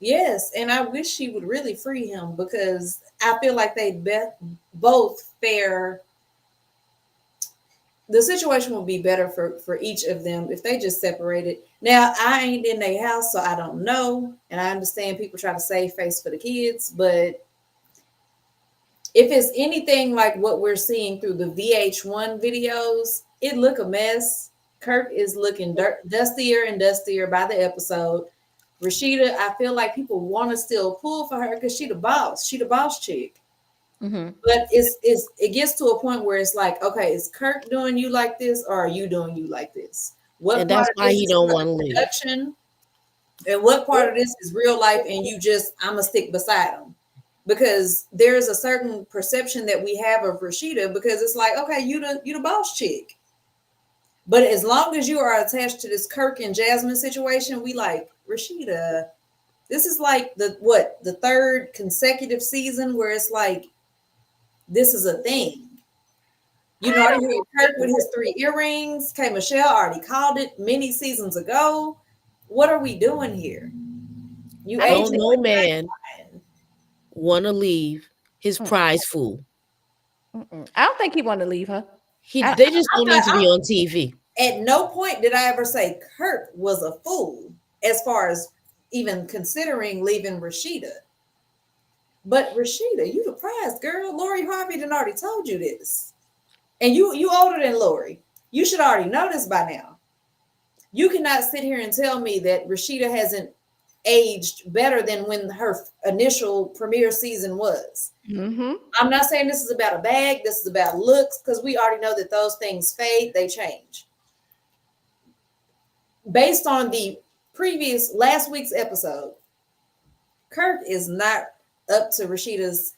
Yes, and I wish she would really free him because I feel like they both fare. The situation would be better for each of them if they just separated. Now, I ain't in their house, so I don't know. And I understand people try to save face for the kids, but if it's anything like what we're seeing through the VH1 videos, it look a mess. Kirk is looking dustier and dustier by the episode. Rashida, I feel like people want to still pull for her because she the boss. She the boss chick. But it gets to a point where it's like, okay, is Kirk doing you like this or are you doing you like this? What And that's why he don't want to leave. Production, and what part of this is real life and you just, I'm going to stick beside him? Because there's a certain perception that we have of Rashida because it's like, okay, you the boss chick. But as long as you are attached to this Kirk and Jasmine situation, we like, Rashida, this is like the third consecutive season where it's like, this is a thing. You know, I heard Kirk with his 3 earrings. K. Michelle already called it many seasons ago. What are we doing here? No man want to leave his prize fool. I don't think he want to leave her. They just don't need to be on TV. At no point did I ever say Kirk was a fool as far as even considering leaving Rashida. But Rashida, you the prize girl. Lori Harvey done already told you this. And you older than Lori. You should already know this by now. You cannot sit here and tell me that Rashida hasn't aged better than when her initial premiere season was. I'm not saying this is about a bag. This is about looks because we already know that those things fade. They change. Based on the last week's episode, Kirk is not up to Rashida's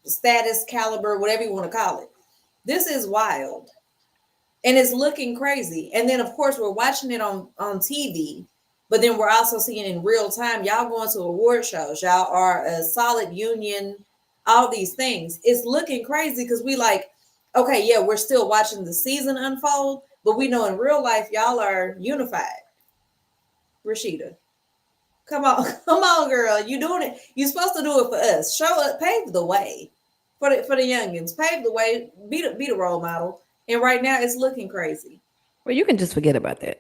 status, caliber, whatever you want to call it. This is wild. And it's looking crazy. And then, of course, we're watching it on TV, but then we're also seeing it in real time. Y'all going to award shows. Y'all are a solid union, all these things. It's looking crazy because we like, okay, yeah, we're still watching the season unfold, but we know in real life, y'all are unified. Rashida. Come on, girl. You doing it. You're supposed to do it for us. Show us, pave the way for the youngins. Pave the way. Be the role model. And right now, it's looking crazy. Well, you can just forget about that.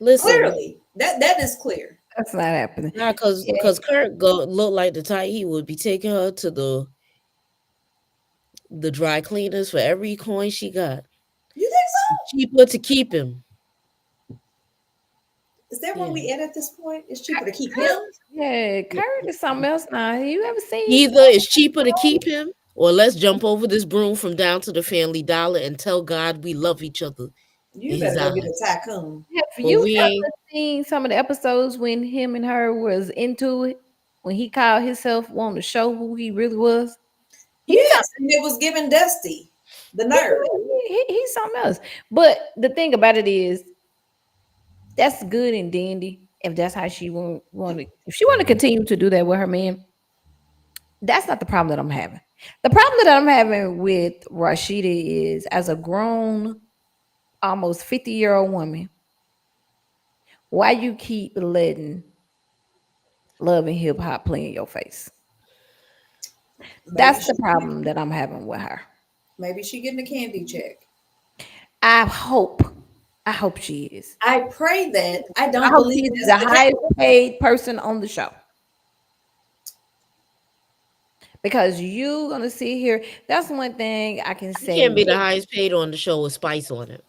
Listen, clearly, that is clear. That's not happening. Nah, because Kirk look like the type he would be taking her to the dry cleaners for every coin she got. You think so? Cheaper to keep him. Is that what we at this point? It's cheaper to keep him? Yeah, Kurt is something else now. You ever seen? Either it's cheaper to keep him, or let's jump over this broom from down to the Family Dollar and tell God we love each other You better go get Exactly. a tycoon. Have But you we ever ain't. seen some of the episodes when him and her was into it? When he called himself wanting to show who he really was? He's Yes, and it was giving Dusty the nerve. he's something else. But the thing about it is, that's good and dandy if that's how she want to. If she want to continue to do that with her man, that's not the problem that I'm having. The problem that I'm having with Rashida is, as a grown, almost 50-year-old woman, why you keep letting love and hip hop play in your face? Maybe That's the she, problem that I'm having with her. maybe she getting a candy check. I hope, I hope she is. I pray that. I I don't hope believe she's that's the the highest case. paid person on the show. Because you gonna sit here. That's one thing I can I can't say. be the highest paid on the show with Spice on it.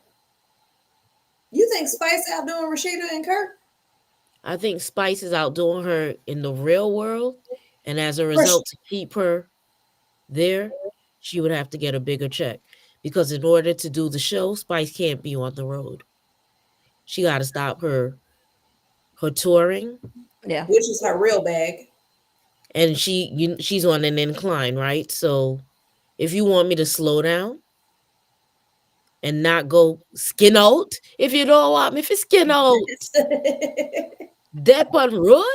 You think Spice outdoing Rashida and Kirk? I think Spice is outdoing her in the real world, and as a Rash- result, to keep her there, she would have to get a bigger check. Because in order to do the show, Spice can't be on the road. She got to stop her touring, Yeah. which is her real bag. and she's on an incline, right? So if you want me to slow down and not go skin out, if you don't want me to skin out, that on road,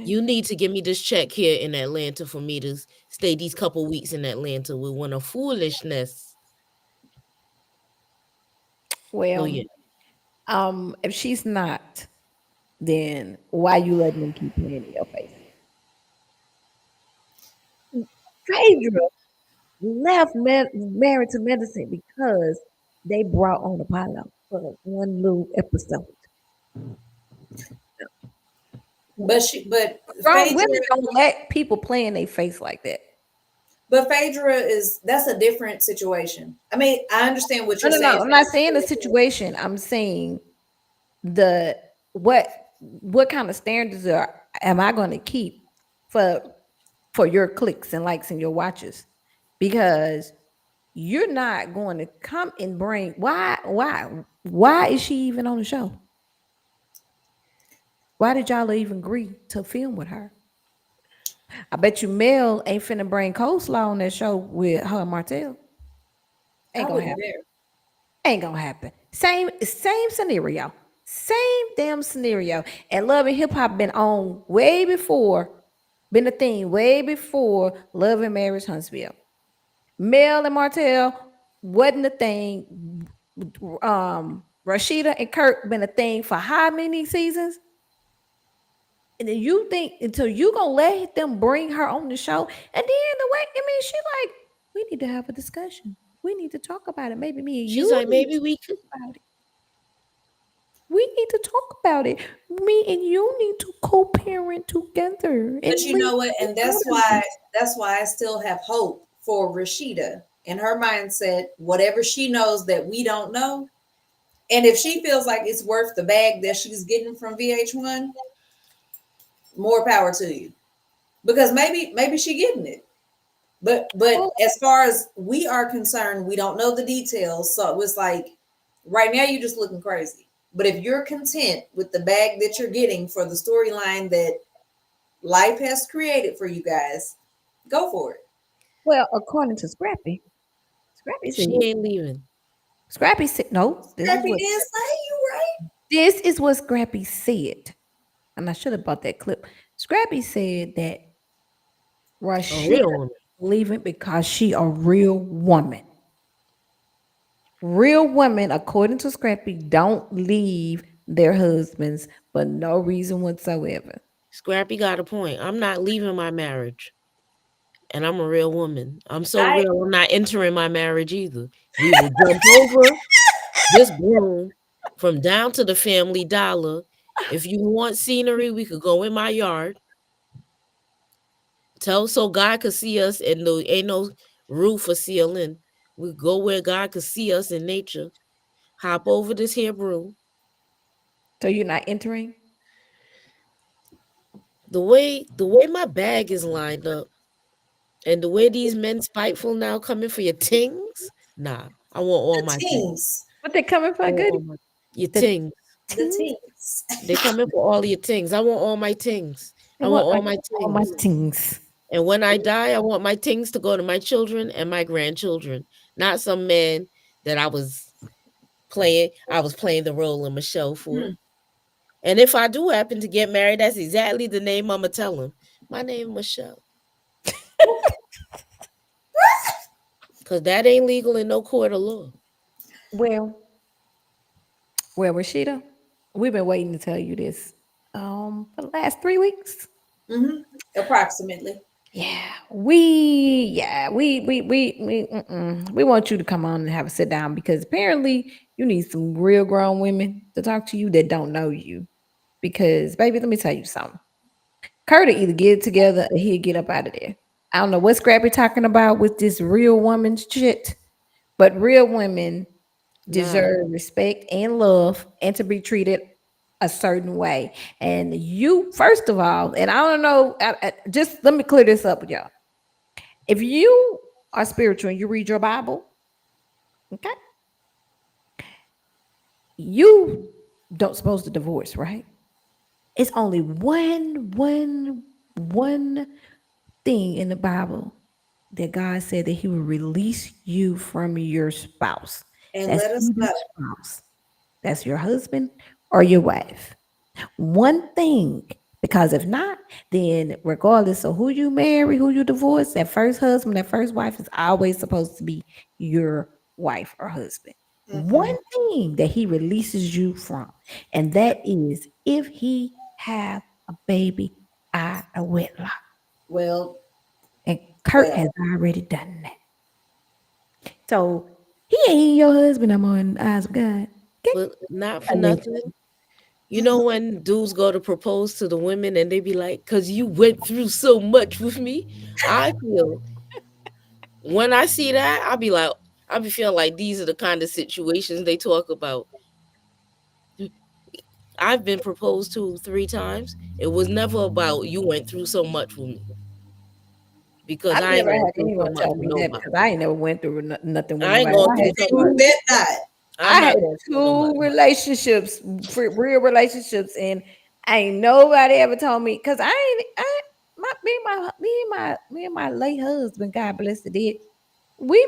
you need to give me this check here in Atlanta for me to stay these couple weeks in Atlanta with one of foolishness. So Well, yeah, if she's not, then why you letting them keep playing in your face? Phaedra left married to medicine because they brought on Apollo for one little episode. But Grown Phaedra women don't let people play in their face like that. but Phaedra is that's a different situation. I mean, I understand what No, you're no, saying. no. I'm not saying the situation. I'm saying the what kind of standards am I going to keep for your clicks and likes and your watches? Because you're not going to come and bring why is she even on the show? Why did y'all even agree to film with her? I bet you Mel ain't finna bring coleslaw on that show with her and Martell. I Ain't gonna wouldn't happen. dare. Ain't gonna happen. Same scenario. Same damn scenario. And Love and Hip Hop been on way before, been a thing way before Love and Marriage Huntsville. Mel and Martell wasn't a thing. Rashida and Kirk been a thing for how many seasons? And then you think until you gonna let them bring her on the show, and then the way I mean, she like, we need to have a discussion. We need to talk about it. Maybe me and she's you like, need maybe to we talk could. about it. We need to talk about it. Me and you need to co-parent together But and you leave know what? the And daughters. that's why I still have hope for Rashida in her mindset, whatever she knows that we don't know. And if she feels like it's worth the bag that she's getting from VH1, more power to you. Because maybe she getting it. But as far as we are concerned, we don't know the details. So it was like right now you're just looking crazy. But if you're content with the bag that you're getting for the storyline that life has created for you guys, go for it. Well, according to Scrappy, Scrappy said, She ain't leaving. Scrappy said, no, Scrappy did say you right. this is what Scrappy said. And I should have bought that clip. Scrappy said that A Rashida real woman. leaving because she a real woman. Real women, according to Scrappy, don't leave their husbands for no reason whatsoever. Scrappy got a point. I'm not leaving my marriage. And I'm a real woman. I'm so I real, I'm not entering my marriage either. We will jump over this broom from down to the Family Dollar. If you want scenery, we could go in my yard. Tell so God could see us and there ain't no roof or ceiling. We go where God could see us in nature. Hop over this here broom. So you're not entering? The way my bag is lined up and the way these men spiteful now coming for your tings, nah. I want all The my things. teens. What they coming I for, want goody? all my your The things. The teens? teens. They coming for all your things. I want all my things. They I want want all like my all my things. things. And when I die, I want my things to go to my children and my grandchildren, not some man that I was playing the role of Michelle for. Hmm. And if I do happen to get married, that's exactly the name I'ma tell him. My name is Michelle. Cause that ain't legal in no court of law. Well, well, Rashida, we've been waiting to tell you this for the last 3 weeks. Hmm. Approximately. We want you to come on and have a sit down because apparently you need some real grown women to talk to you that don't know you. Because, baby, let me tell you something. Kurt will either get it together or he'll get up out of there. I don't know what Scrappy talking about with this real woman shit, but real women Nah. deserve respect and love and to be treated a certain way. And you, first of all, and I don't know, just let me clear this up with y'all. If you are spiritual and you read your Bible, okay, you don't supposed to divorce, right? It's only one thing in the Bible that God said that He will release you from your spouse. And That's let us either know. spouse. That's your husband or your wife. One thing, because if not, then regardless of who you marry, who you divorce, that first husband, that first wife is always supposed to be your wife or husband. Mm-mm. One thing that he releases you from, and that is if he have a baby out of wedlock. Well, And Kurt has well. already done that. So he ain't your husband no more in the eyes of God. Okay? But not for I let nothing. You know when dudes go to propose to the women and they be like, "Cause you went through so much with me." I feel when I see that, I be feeling like these are the kind of situations they talk about. I've been proposed to 3 times. It was never about you went through so much with me because I've I ain't never going had through so anyone much tell with me that nobody. because I ain't never went through nothing with I ain't nobody. going through so You much. bet not. I'm I had not going through so much. two relationships, real relationships, and ain't nobody ever told me because I ain't. My me and my late husband, God bless the dead. We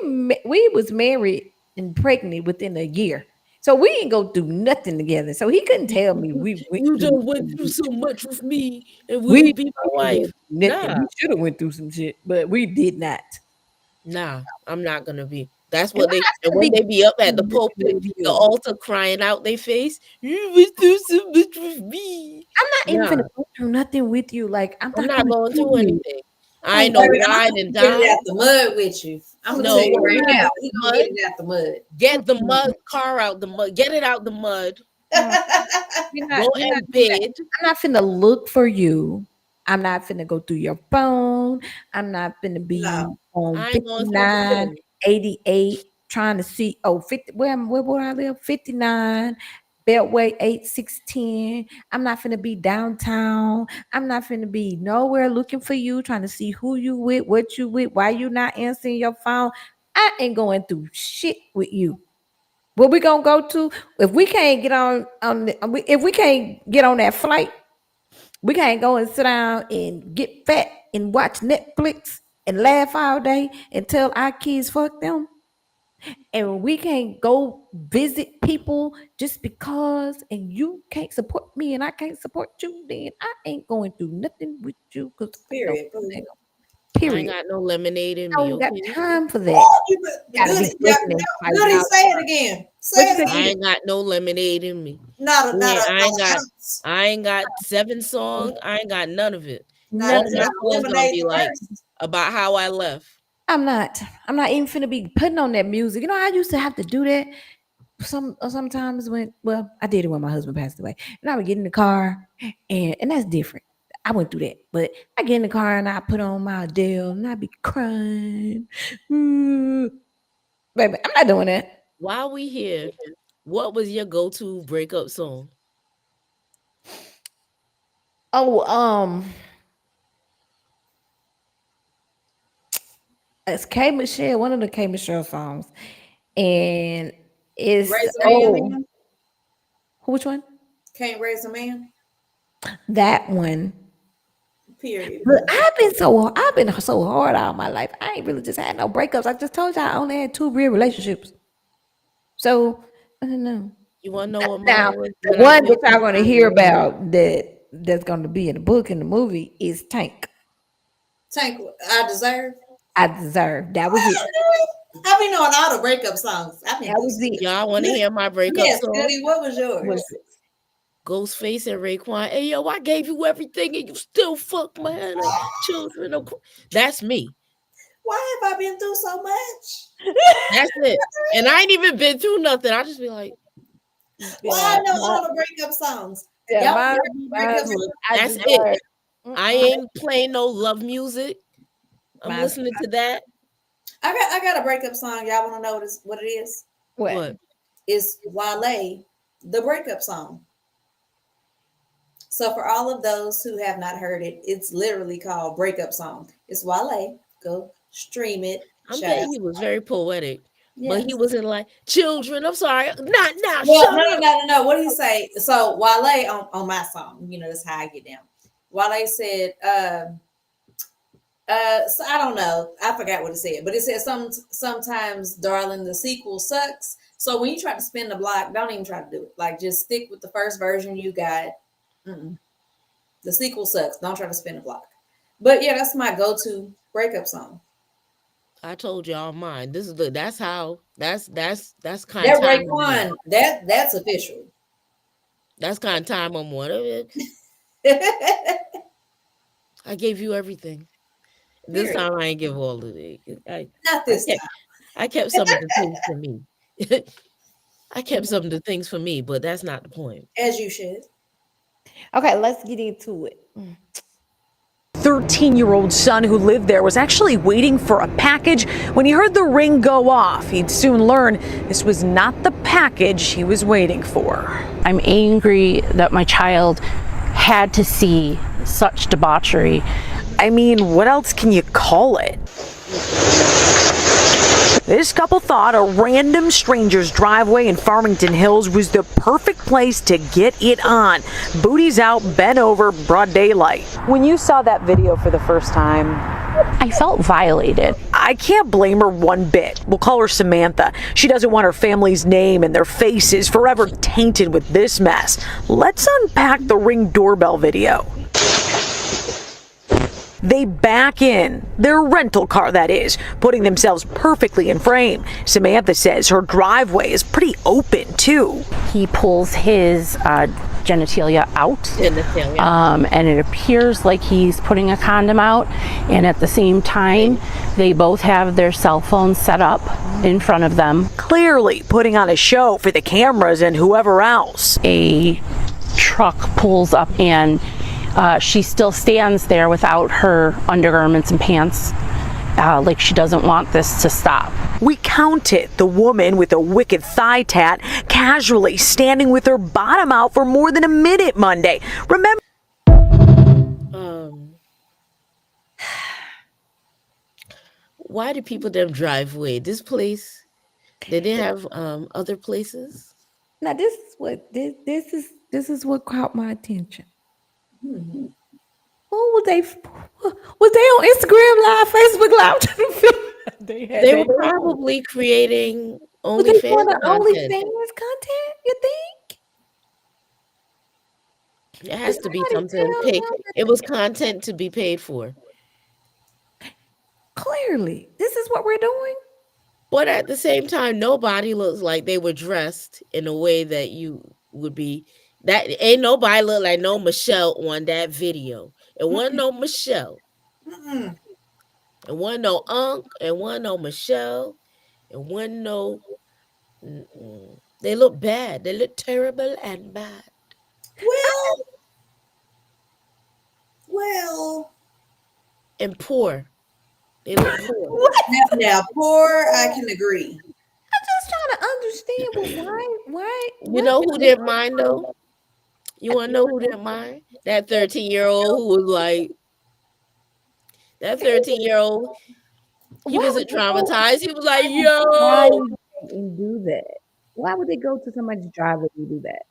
was married and pregnant within a year, so we ain't go through nothing together. So he couldn't tell me we went You through. done went through so much with me, and will We you be my didn't go wife? through nothing. Nah, We should have went through some shit, but we did not. nah, I'm not gonna be. That's And what I'm they not and gonna when be they be up at the nothing pulpit, with the you. altar crying out they face, you went through so much with me. I'm not even Nah, finna go through nothing with you. Like I'm I'm not not gonna going kill through you. anything. I'm I gonna ain't no Baby, I'm ride gonna and get it die. out the mud with you. I'm gonna tell No, you when right we get now. out He the gonna get mud, it out the mud. get the mud car out the mud, get it out the mud, mm, go we're not and doing that. bed. I'm not finna look for you. I'm not finna go through your phone. I'm not finna be No. on I ain't going through 59, shit. 88, trying to see, 50, where would I live? 59, Beltway 8610. I'm not finna be downtown. I'm not finna be nowhere looking for you, trying to see who you with, what you with, why you not answering your phone. I ain't going through shit with you. What we gonna go to if we can't get if we can't get on that flight? We can't go and sit down and get fat and watch Netflix and laugh all day and tell our kids fuck them. And we can't go visit people just because, and you can't support me and I can't support you. Then I ain't going through nothing with you because I don't. Period. Boo. I ain't Period. got no lemonade in I me, don't got okay? time for that. Oh, you Gotta goody, be fucking and fighting goody, out. say it again. What Say you it say? I again. ain't got no lemonade in me. Not a I ain't got ounce. I ain't got 7 songs. I ain't got none of it. Not All None of my not it. a songs gonna lemonade be like thirst. about how I left. I'm not. I'm not even finna be putting on that music. You know, I used to have to do that sometimes when I did it when my husband passed away. And I would get in the car and that's different. I went through that. But I get in the car and I put on my Adele and I be crying. Mm, baby, I'm not doing that. While we here, what was your go-to breakup song? Oh, it's K Michelle, one of the K Michelle songs. and it's Raise a man, oh, man. which one? Can't raise a man. That one. Period. But I've been so hard all my life. I ain't really just had no breakups. I just told you I only had 2 real relationships. So I don't know. You want to know what mine Now was the when I one went that y'all through gonna my hear about that's gonna be in the book in the movie is Tank. Tank, I deserve. I deserve. That was it. I be knowing all the breakup songs. I've been That through was some. it. Y'all want to hear my breakup Yes, song? Goody, what was yours? Was Ghostface and Raekwon. Hey yo, I gave you everything and you still fuck my head up. Children of that's me. Why have I been through so much? That's it. And I ain't even been through nothing. I just be like, Why I know all the breakup songs? yeah, Y'all mine, heard me breakup songs? that's it. I ain't playing no love music. I'm listening to that. I got a breakup song. Y'all want to know what it is? What? It's Wale, the breakup song. So for all of those who have not heard it, it's literally called Breakup Song. It's Wale. Go stream it. I'm betting he was very poetic. But he Yes. wasn't like, children, I'm sorry. Not now. Well, Shut up. no. What did he say? So Wale on my song, that's how I get down. Wale said, so I don't know. I forgot what it said, but it said sometimes, darling, the sequel sucks. So when you try to spin the block, don't even try to do it. Like just stick with the first version you got. Mm-mm. The sequel sucks. Don't try to spin the block. But yeah, that's my go-to breakup song. I told y'all mine. That's kind That of time. Raekwon, that's official. That's kind of time I'm on. I gave you everything. This Period. time I ain't give all of it. Not this time. I kept some of the things for me. I kept some of the things for me, but that's not the point. As you should. Okay, let's get into it. 13-year-old son who lived there was actually waiting for a package when he heard the ring go off. He'd soon learn this was not the package he was waiting for. I'm angry that my child had to see such debauchery. I mean, what else can you call it? This couple thought a random stranger's driveway in Farmington Hills was the perfect place to get it on. Booties out, bent over, broad daylight. When you saw that video for the first time, I felt violated. I can't blame her one bit. We'll call her Samantha. She doesn't want her family's name and their faces forever tainted with this mess. Let's unpack the Ring doorbell video. They back in, their rental car that is, putting themselves perfectly in frame. Samantha says her driveway is pretty open too. He pulls his genitalia out, and it appears like he's putting a condom out, and at the same time, they both have their cell phones set up in front of them. Clearly putting on a show for the cameras and whoever else. A truck pulls up and she still stands there without her undergarments and pants, like she doesn't want this to stop. We counted the woman with a wicked thigh tat casually standing with her bottom out for more than a minute Monday. Remember? Why do people them drive away? This place, they didn't have other places. Now this is what caught my attention. Who was they? Was they on Instagram Live, Facebook Live? They were probably creating OnlyFans content. OnlyFans content, you think? It has to be something paid. It was content to be paid for. Clearly, this is what we're doing. But at the same time, nobody looks like they were dressed in a way that you would be. That ain't nobody look like no Michelle on that video. It wasn't no Michelle. It wasn't no Unc. It wasn't no Michelle. It wasn't no. They look bad. They look terrible and bad. Well, and poor. They look poor. Now, poor, I can agree. I'm just trying to understand why. You know who didn't mind though? You want to know who didn't mind? That 13-year-old who was like, that 13-year-old, he wasn't traumatized. He was like, yo. and do that? Why would they go to somebody's driveway and do that?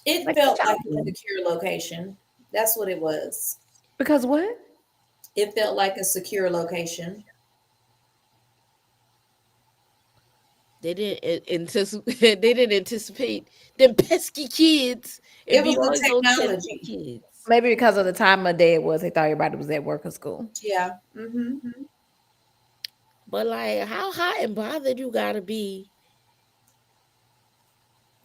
It Like, what felt y'all like a doing? secure location. That's what it was. Because what? It felt like a secure location. They didn't anticipate. They didn't anticipate them pesky kids It and was be the always those pesky technology. kids. Maybe because of the time of day it was, they thought everybody was at work or school. Yeah. Hmm. But like, how hot and bothered you gotta be?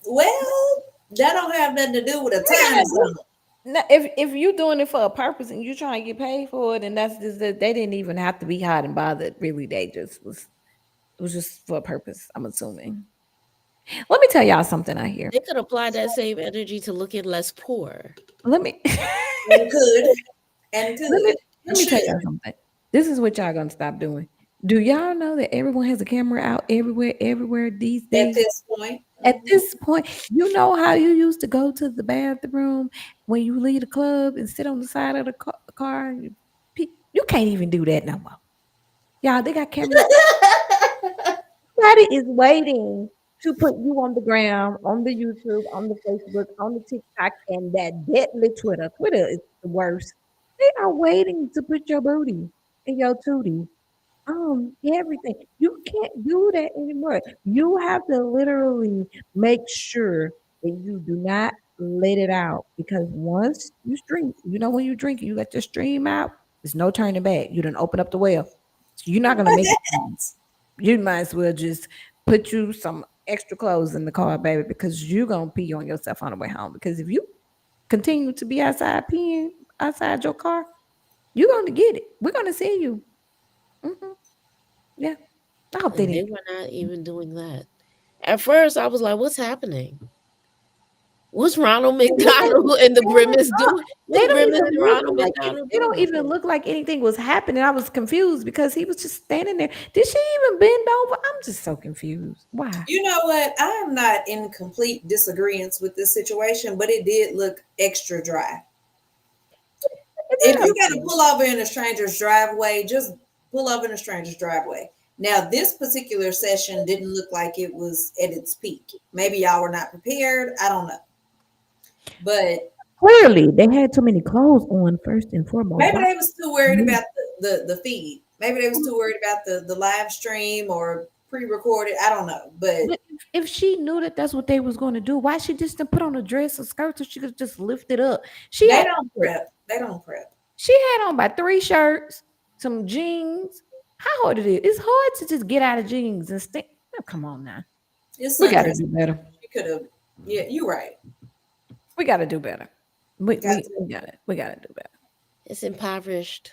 Well, that don't have nothing to do with a time zone. Now, if you're doing it for a purpose and you're trying to get paid for it, and that's just that they didn't even have to be hot and bothered. Really, they just was. It was just for a purpose. I'm assuming. Let me tell y'all something out here. They could apply that same energy to looking less poor. Let me And could and let me could let and me tell should. y'all something. This is what y'all gonna stop doing. Do y'all know that everyone has a camera out everywhere these At days? this point. At Mhm. this point, you know how you used to go to the bathroom when you leave the club and sit on the side of the car. You can't even do that no more. Y'all, they got cameras. Somebody is waiting to put you on the ground, on the YouTube, on the Facebook, on the TikTok, and that deadly Twitter. Twitter is the worst. They are waiting to put your booty and your tootie everything. You can't do that anymore. You have to literally make sure that you do not let it out because once you stream, you know when you drink, you let your stream out. There's no turning back. You done open up the well. So you're not gonna make it. You might as well just put you some extra clothes in the car, baby, because you're gonna pee on yourself on the way home. Because if you continue to be outside peeing outside your car, you're gonna get it. We're gonna see you. Mhm. Yeah. I hope they And they didn't. were not even doing that. At first, I was like, "What's happening? What's Ronald Right. McDonald and the Stand Grimace up. doing? They What's don't Grimace even and look Ronald like it. McDonald They don't doing?" even look like anything was happening. I was confused because he was just standing there. Did she even bend over? I'm just so confused. Why? You know what? I am not in complete disagreement with this situation, but it did look extra dry. It If you got to does. pull over in a stranger's driveway, just pull over in a stranger's driveway. Now, this particular session didn't look like it was at its peak. Maybe y'all were not prepared. I don't know. But Clearly, they had too many clothes on first and foremost. maybe Why? they was too worried about the feed. Maybe they was too worried about the live stream or pre-recorded. I don't know. But But if she knew that that's what they was going to do, why she just didn't put on a dress or skirt so she could just lift it up? She they had don't prep. They don't prep. she had on about 3 shirts, some jeans. How hard it is? It's hard to just get out of jeans and stay. Oh, come on now. It's We got to sundress. do better. She could have. Yeah, you're right. We got to do better. We Got we to. we got it. We got to do better. It's impoverished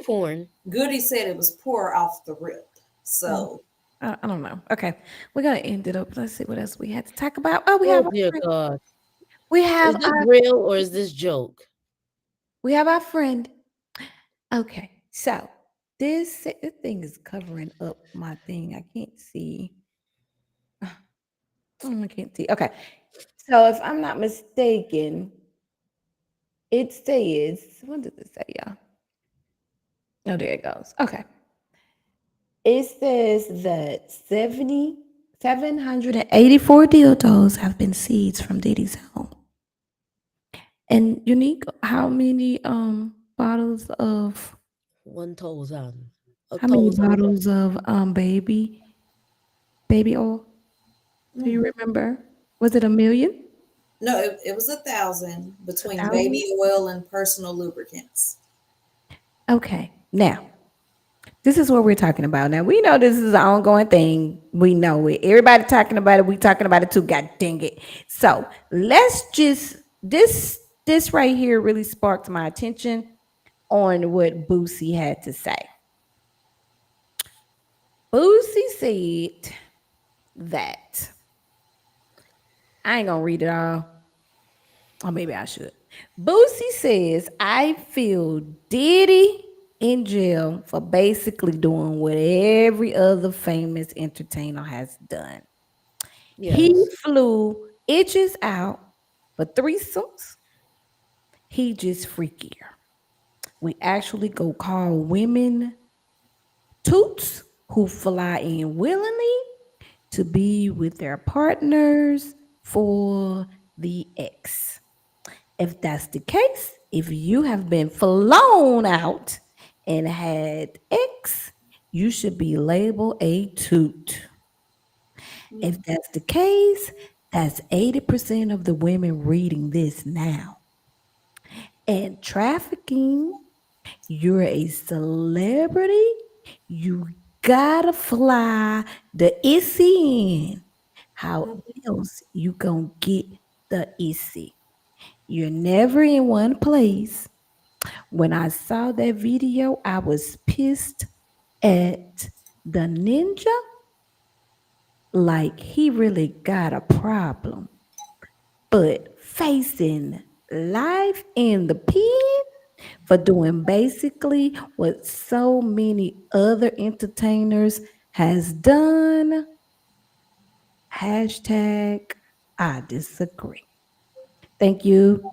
porn. Goody said it was poor off the rip. Mm, So I don't know. Okay, we're gonna end it up. Let's see what else we had to talk about. Oh, we Oh have our dear friend. God, We is have this our real or is this joke? we have our friend. Okay, so this thing is covering up my thing. I can't see. I can't see. Okay, so if I'm not mistaken, it says what did it say, y'all? Oh, there it goes. Okay, it says that 784 dildos have been seized from Diddy's home. And Unique, how many bottles of 1,000. A how many thousand. bottles of baby oil? Do you remember? Was it a million? no, it was 1,000 A between baby thousand? oil and personal lubricants. Okay. Now, this is what we're talking about. Now we know this is an ongoing thing. We know it. Everybody talking about it. We talking about it too. God dang it. So let's just this right here really sparked my attention on what Boosie had to say. Boosie said that I ain't gonna read it all. Or maybe I should. Boosie says, I feel Diddy in jail for basically doing what every other famous entertainer has done. He Yes. flew itches out for threesomes. He just freakier. We actually go call women toots who fly in willingly to be with their partners for the X. If that's the case, if you have been flown out and had X, you should be labeled a toot. If that's the case, that's 80% of the women reading this now. And trafficking, you're a celebrity, you gotta fly the issy in. How else you gonna get the issy? You're never in one place. When I saw that video, I was pissed at the ninja. Like he really got a problem. But facing life in the pen for doing basically what so many other entertainers has done. Hashtag I disagree. Thank you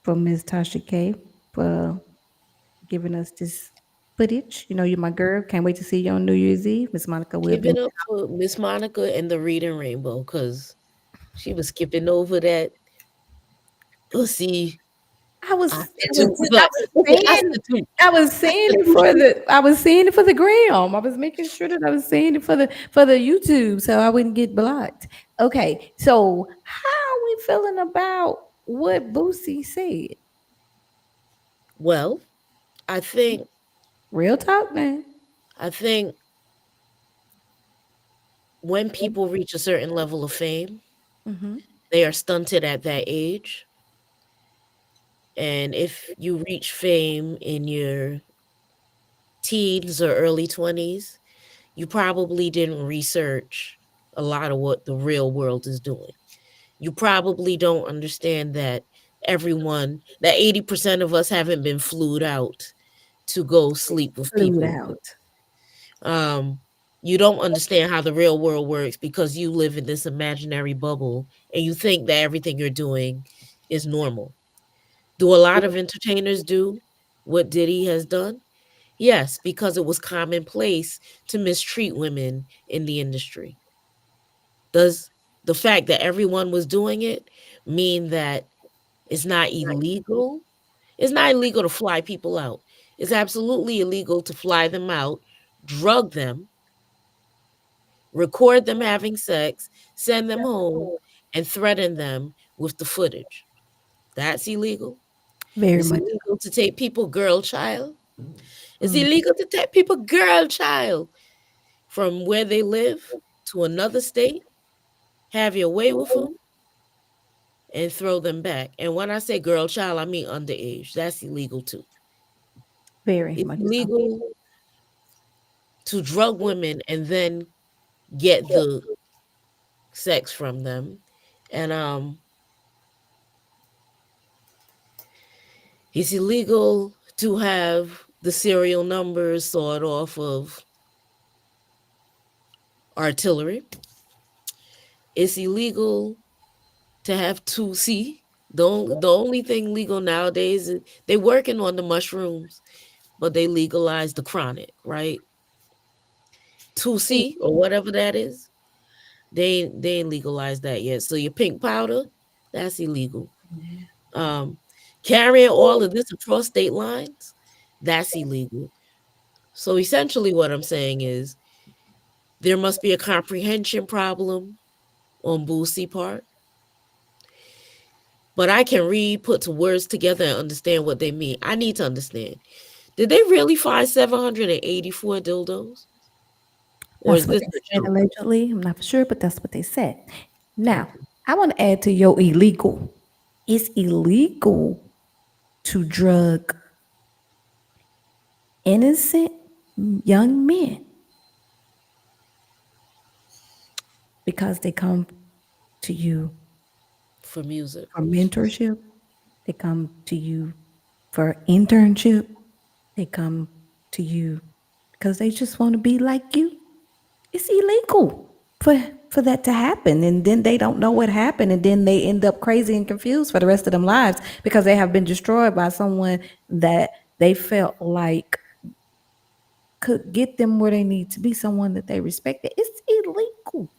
for Ms. Tasha K for giving us this footage. You know, you're my girl. Can't wait to see you on New Year's Eve. Miss Monica will Give be. it up for Miss Monica and the Reading Rainbow, because she was skipping over that pussy prostitute. But prostitute. I was saying it for the gram. I was making sure that I was saying it for the YouTube so I wouldn't get blocked. Okay, so how are we feeling about what Boosie said? Well, I think Real talk, man. I think when people reach a certain level of fame, Mm-hmm. they are stunted at that age. And if you reach fame in your teens or early 20s, you probably didn't research a lot of what the real world is doing. You probably don't understand that that 80% of us haven't been flued out to go sleep with Flew people. out. Um, you don't understand how the real world works because you live in this imaginary bubble and you think that everything you're doing is normal. Do a lot of entertainers do what Diddy has done? Yes, because it was commonplace to mistreat women in the industry. Does the fact that everyone was doing it mean that it's not illegal? It's not illegal to fly people out. It's absolutely illegal to fly them out, drug them, record them having sex, send them home, and threaten them with the footage. That's illegal. Very It's much. illegal to take people girl child. It's Mm. illegal to take people girl child from where they live to another state, have your way with them, and throw them back. And when I say girl child, I mean underage. That's illegal too. Very It's much so. illegal to drug women and then get the sex from them. And it's illegal to have the serial numbers sawed off of artillery. It's illegal to have 2C. The only thing legal nowadays is they're working on the mushrooms, but they legalized the chronic, right? 2C or whatever that is. They ain't legalized that yet. So your pink powder, that's illegal. Carrying all of this across state lines, that's illegal. So essentially what I'm saying is there must be a comprehension problem on Boosie part. But I can read, put to words together and understand what they mean. I need to understand. Did they really find 784 dildos? Or That's is what this they a said joke? allegedly. I'm not for sure, but that's what they said. Now, Okay. I want to add to your illegal. It's illegal to drug innocent young men because they come to you For music. for mentorship, they come to you for internship, they come to you because they just want to be like you. It's illegal for that to happen, and then they don't know what happened, and then they end up crazy and confused for the rest of them lives because they have been destroyed by someone that they felt like could get them where they need to be, someone that they respect. It's illegal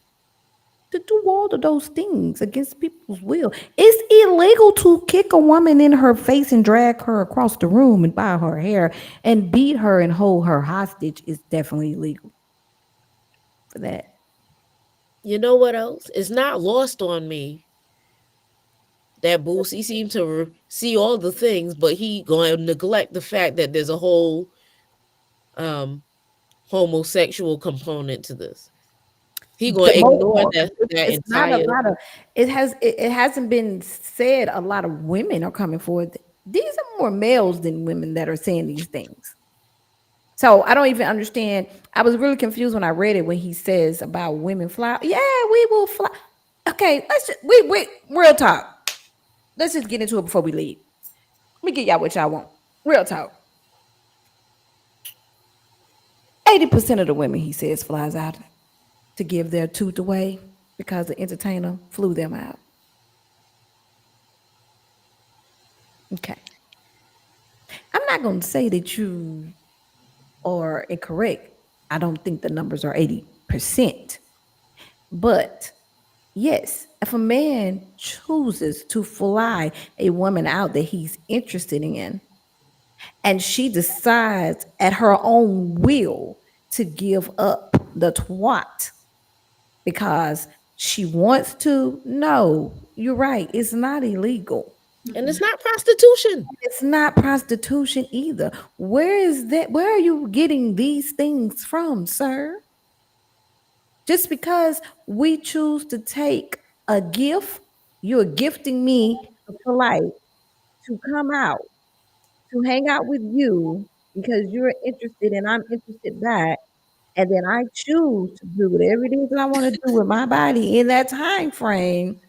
to do all of those things against people's will. It's illegal to kick a woman in her face and drag her across the room and by her hair and beat her and hold her hostage. Is definitely illegal for that. You know what else? It's not lost on me that Boosie seemed to see all the things, but he going to neglect the fact that there's a whole um homosexual component to this. He going to ignore that It's not a entire. lot of it hasn't been said a lot of women are coming forward. These are more males than women that are saying these things. So I don't even understand. I was really confused when I read it when he says about women fly. Yeah, we will fly. Okay, let's just, we real talk. Let's just get into it before we leave. Let me get y'all what y'all want. Real talk. 80% of the women, he says, flies out to give their tooth away because the entertainer flew them out. Okay. I'm not going to say that you are incorrect. I don't think the numbers are 80%. But yes, if a man chooses to fly a woman out that he's interested in, and she decides at her own will to give up the twat because she wants to, no, you're right. It's not illegal. And it's not prostitution. It's not prostitution either. Where is that? Where are you getting these things from, sir? Just because we choose to take a gift, you're gifting me for life to come out, to hang out with you because you're interested and I'm interested back. And then I choose to do whatever it is that I want to do with my body in that time frame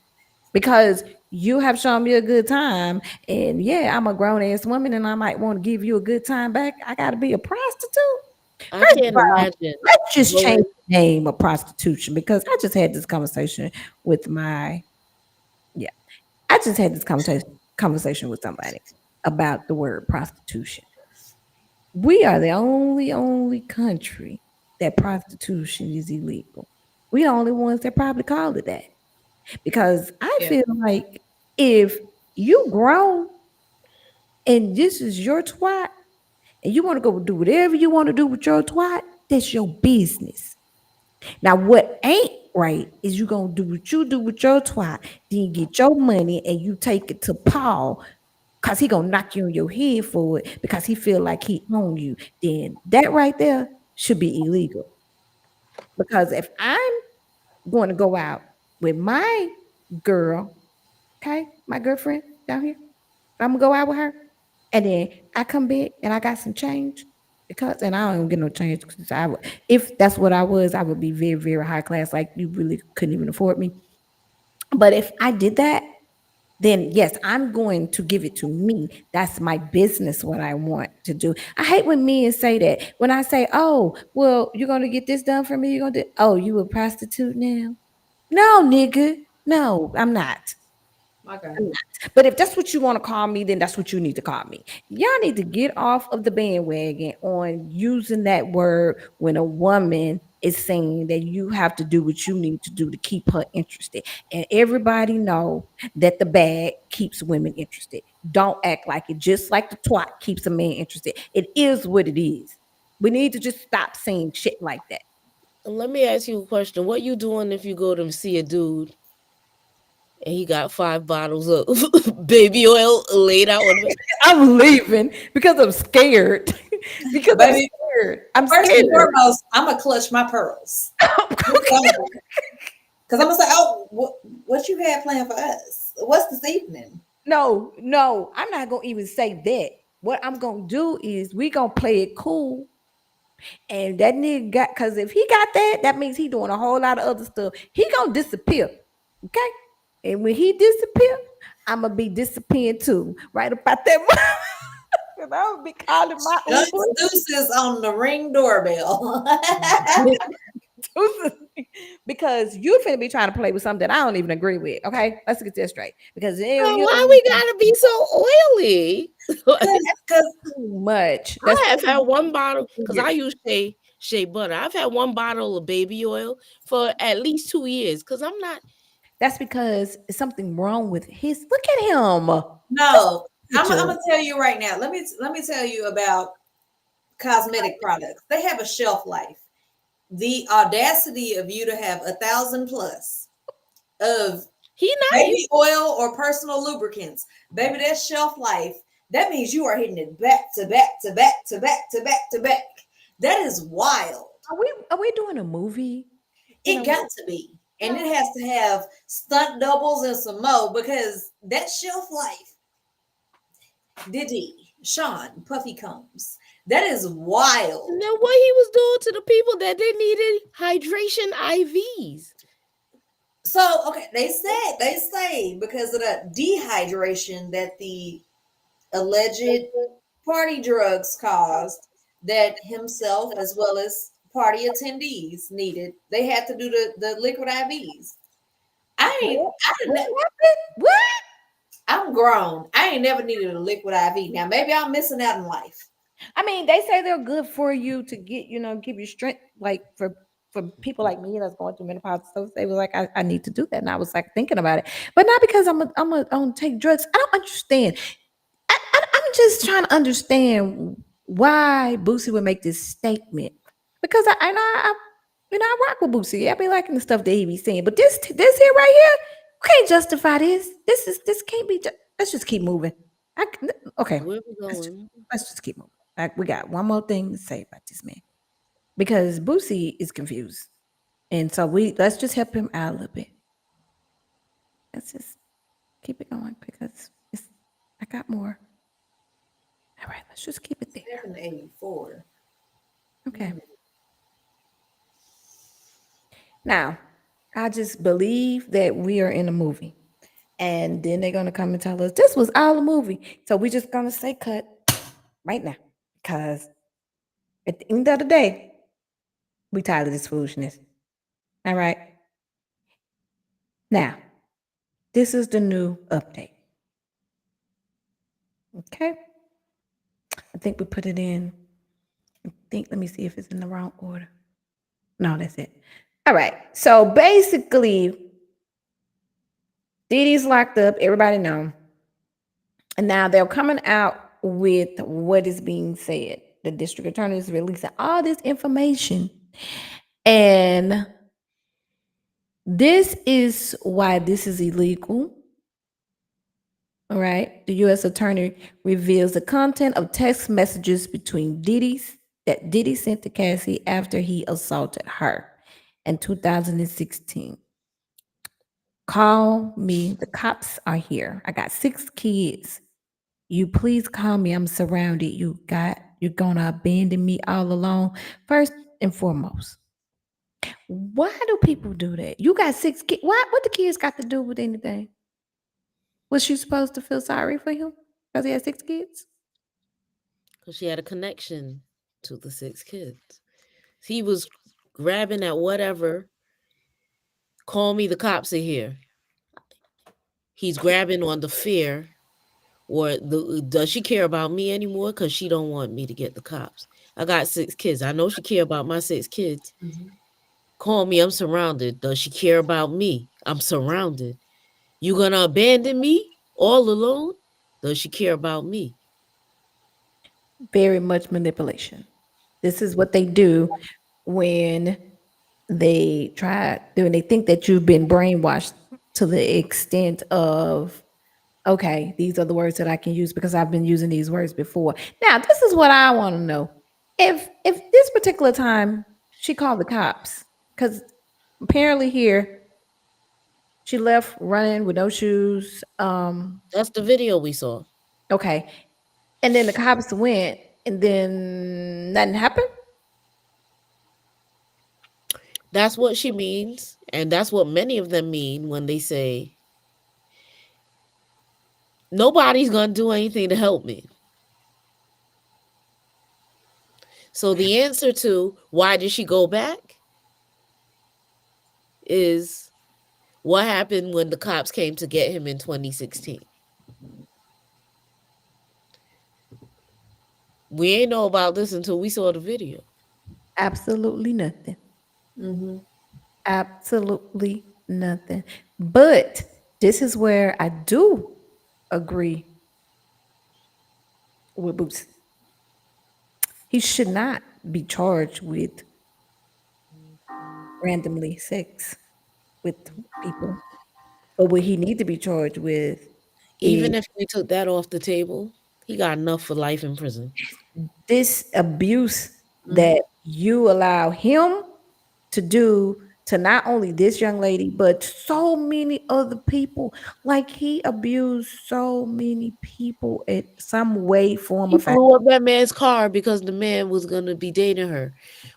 because you have shown me a good time. And yeah, I'm a grown ass woman and I might want to give you a good time back. I got to be a prostitute. I First of can't all, imagine. let's just change going- the name of prostitution because I just had this conversation with I just had this conversation with somebody about the word prostitution. We are the only country that prostitution is illegal. We the only ones that probably call it that. Because I Yeah. feel like if you grown and this is your twat and you want to go do whatever you want to do with your twat, that's your business. Now, what ain't right is you gonna do what you do with your twat, then you get your money and you take it to Paul because he gonna knock you on your head for it because he feel like he own you. Then that right there should be illegal. Because if I'm going to go out with my girl, okay, my girlfriend down here, I'm gonna go out with her, and then I come back and I got some change because, and I don't get no change because if that's what I was, I would be very, very high class. Like you really couldn't even afford me. But if I did that, then yes, I'm going to give it to me. That's my business, what I want to do. I hate when men say that. When I say, oh, well, you're going to get this done for me, you're going to do, oh, you a prostitute now? No, nigga. No, I'm not. Okay. I'm not. But if that's what you want to call me, then that's what you need to call me. Y'all need to get off of the bandwagon on using that word when a woman is saying that you have to do what you need to do to keep her interested. And everybody know that the bag keeps women interested. Don't act like it. Just like the twat keeps a man interested. It is what it is. We need to just stop saying shit like that. Let me ask you a question. What you doing if you go to see a dude and he got 5 bottles of baby oil laid out on him? I'm leaving because I'm scared. because Baby, I'm scared. I'm First scared. and foremost, I'm gonna clutch my pearls because I'm gonna say, "Oh, what you had planned for us? What's this evening?" No, I'm not gonna even say that. What I'm gonna do is we gonna play it cool. And that nigga got because if he got that, that means he doing a whole lot of other stuff. He gonna disappear. Okay. And when he disappear, I'm gonna be disappearing too. Right about that. Because I would be calling my Just Uber. deuces on the ring doorbell. Because you finna be trying to play with something I don't even agree with. Okay, let's get this straight. Because Why we gotta be so oily? Because too much. I have had one bottle because I weird. use shea butter. I've had one bottle of baby oil for at least 2 years because I'm not. That's because it's something wrong with his. Look at him. no, I'm Picture. gonna tell you right now. Let me tell you about cosmetic products. They have a shelf life. The audacity of you to have 1,000 plus of He nice. baby oil or personal lubricants, baby, that shelf life. That means you are hitting it back to back to back to back to back to back. That is wild. Are we doing a movie? It got to be. And it has to have stunt doubles and some more because that shelf life. Diddy, Sean, Puffy Combs. That is wild. And then what he was doing to the people that they needed hydration IVs. So, okay, they say because of the dehydration that the alleged party drugs caused, that himself as well as party attendees needed, they had to do the liquid IVs. What? I'm grown. I ain't never needed a liquid IV. Now maybe I'm missing out in life. I mean, they say they're good for you to get, give you strength, like for people like me that's going through menopause. So they were like, I need to do that, and I was like thinking about it, but not because I'm gonna take drugs. I don't understand. I'm just trying to understand why Boosie would make this statement because I rock with Boosie. I be liking the stuff that he be saying, but this here right here, we can't justify this. This can't be. Let's just keep moving. Okay, Where we going? let's just keep moving. We got one more thing to say about this man because Boosie is confused, and so let's just help him out a little bit. Let's just keep it going because I got more. All right, let's just keep it there. 784. Okay. Now, I just believe that we are in a movie. And then they're gonna come and tell us this was all a movie. So we're just gonna say cut right now. Because at the end of the day, we tired of this foolishness. All right. Now, this is the new update. Okay. I think we put it in. Let me see if it's in the wrong order. No, that's it. All right. So basically, Diddy's locked up. Everybody know. And now they're coming out with what is being said. The district attorney is releasing all this information. And this is why this is illegal. All right. The U.S. attorney reveals the content of text messages between that Diddy sent to Cassie after he assaulted her in 2016. Call me. The cops are here. I got 6 kids. You please call me. I'm surrounded. You're gonna abandon me all alone. First and foremost, why do people do that? You got 6 kids. What the kids got to do with anything? Was she supposed to feel sorry for him because he had 6 kids? Because she had a connection to the 6 kids. He was grabbing at whatever. Call me, the cops are here. He's grabbing on the fear, or does she care about me anymore? Because she don't want me to get the cops. I got 6 kids. I know she care about my 6 kids. Mm-hmm. Call me, I'm surrounded. Does she care about me? I'm surrounded. You gonna abandon me all alone? Does she care about me? Very much manipulation. This is what they do when they think that you've been brainwashed to the extent of, okay, these are the words that I can use because I've been using these words before. Now, this is what I want to know. If this particular time she called the cops, because apparently here she left running with no shoes. That's the video we saw. Okay. And then the cops went and then nothing happened? That's what she means. And that's what many of them mean when they say, nobody's going to do anything to help me. So the answer to why did she go back is what happened when the cops came to get him in 2016. We ain't know about this until we saw the video. Absolutely nothing. Mm-hmm. Absolutely nothing. But this is where I do agree with Boots. He should not be charged with randomly sex with people. But what he need to be charged with is Even if we took that off the table, he got enough for life in prison. this abuse Mm-hmm. that you allow him to do to not only this young lady, but so many other people. Like he abused so many people in some way, form, He or fashion. blew up that man's car because the man was going to be dating her.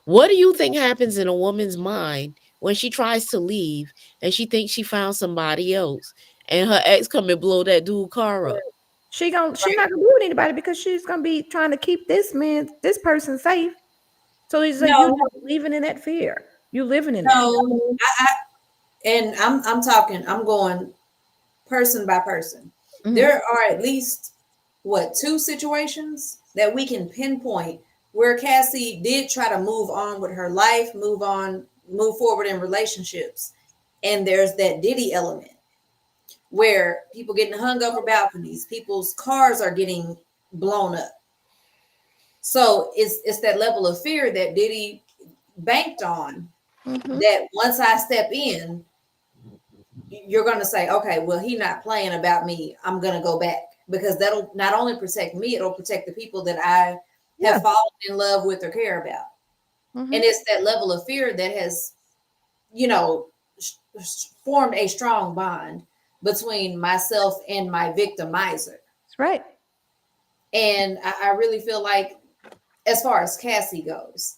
What do you think happens in a woman's mind when she tries to leave and she thinks she found somebody else and her ex come and blow that dude car up? She not gonna be with anybody because she's gonna be trying to keep this person safe. So he's like, you No, just living in that fear. You living in that. no, and I'm talking. I'm going person by person. Mhm. There are at least what, two situations that we can pinpoint where Cassie did try to move on with her life, move forward in relationships, and there's that Diddy element where people getting hung over balconies, people's cars are getting blown up. So it's that level of fear that Diddy banked on, Mhm. that once I step in, you're going to say, okay, well, he not playing about me. I'm going to go back, because that'll not only protect me, it'll protect the people that I Yeah. have fallen in love with or care about. And Mhm. it's that level of fear that has, you know, formed a strong bond between myself and my victimizer. That's right. And I really feel like, as far as Cassie goes,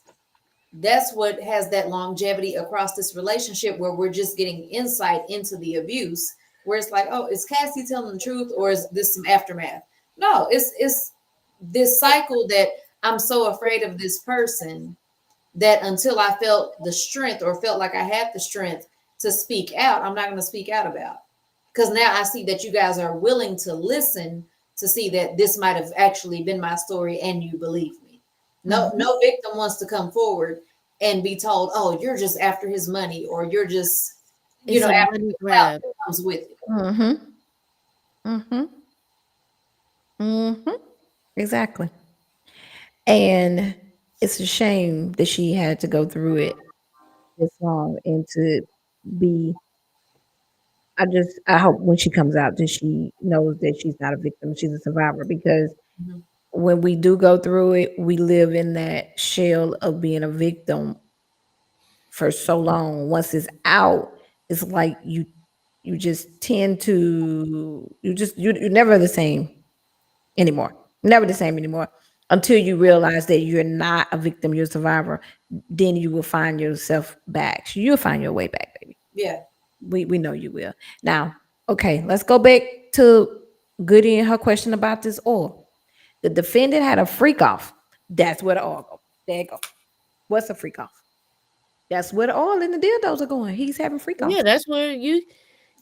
that's what has that longevity across this relationship, where we're just getting insight into the abuse, where it's like, oh, is Cassie telling the truth, or is this some aftermath? No, it's this cycle that I'm so afraid of this person that until I felt the strength, or felt like I had the strength to speak out, I'm not going to speak out about. Because now I see that you guys are willing to listen, to see that this might have actually been my story and you believe me. No, Mhm. no victim wants to come forward and be told, oh, you're just after his money, or you're just, It's a after money the clout grab. that comes with it. Mhm. Mhm. Mhm. Exactly. And it's a shame that she had to go through it this long and to be. I hope when she comes out that she knows that she's not a victim, she's a survivor, because Mhm. when we do go through it, we live in that shell of being a victim for so long. Once it's out, it's like you just tend to you're never the same anymore. Never the same anymore until you realize that you're not a victim, you're a survivor. Then you will find yourself back. So you'll find your way back, baby. Yeah. We know you will. Now, okay, let's go back to Goody and her question about this oil. The defendant had a freak off. That's where the oil go. There you go. What's a freak off? That's where the oil and the dildos are going. He's having freak Yeah, offs. that's where he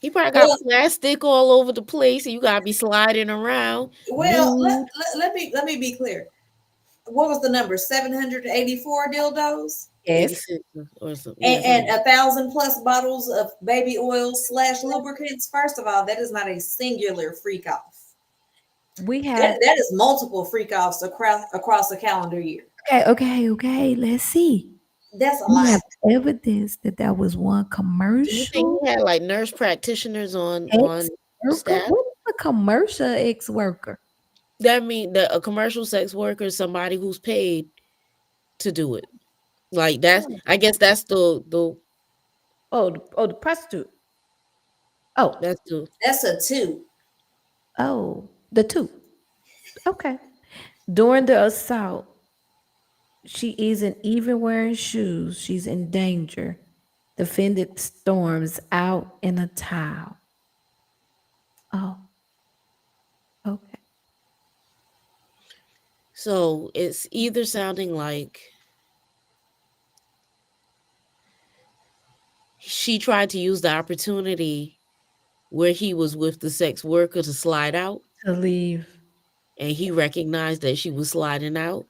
probably got Well, plastic all over the place and you got to be sliding around well, nude. let me be clear. What was the number? 784 dildos, Yes. 86 or something. Yeah, and something. 1,000 plus bottles of baby oil slash lubricants. First of all, that is not a singular freak off. We That, have that is multiple freak offs across a calendar year. okay. Let's see. That's a We lot. have evidence that that was one Do you think commercial he had like nurse practitioners on ex-worker. staff? What is a commercial ex-worker? That mean that a commercial sex worker is somebody who's paid to do it. Like that's I guess that's the The prostitute. Oh, that's the That's a two. the two. Okay. During the assault, she isn't even wearing shoes. She's in danger. Defendant storms out in a towel. Oh, okay. so it's either sounding like She tried to use the opportunity where he was with the sex worker to slide out, To leave. and he recognized that she was sliding out.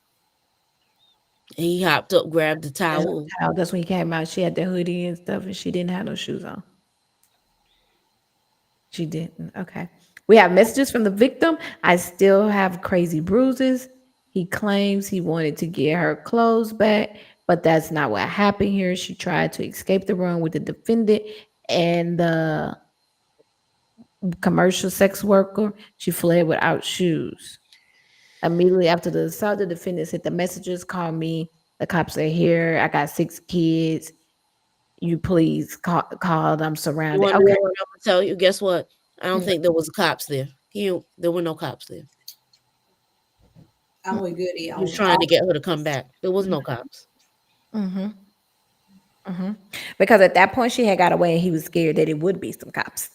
And he hopped up, grabbed the And her towel. towel, that's when he came out. She had the hoodie and stuff, and she didn't have no shoes on. She didn't. Okay. We have messages from the victim. I still have crazy bruises. He claims he wanted to get her clothes back, but that's not what happened here. She tried to escape the room with the defendant and the commercial sex worker. She fled without shoes. Immediately after the assault, the defendant said the messengers called me. The cops are here. I got 6 kids. You please call. I'm You surrounded. want to know Okay. what I'm gonna tell you? Guess what? I don't Mm. think there was cops there. There were no cops there. I'm with Goody He was on trying to all. get her to come back. There was no cops. Mm-hmm. Mm-hmm. Because at that point she had got away and he was scared that it would be some cops.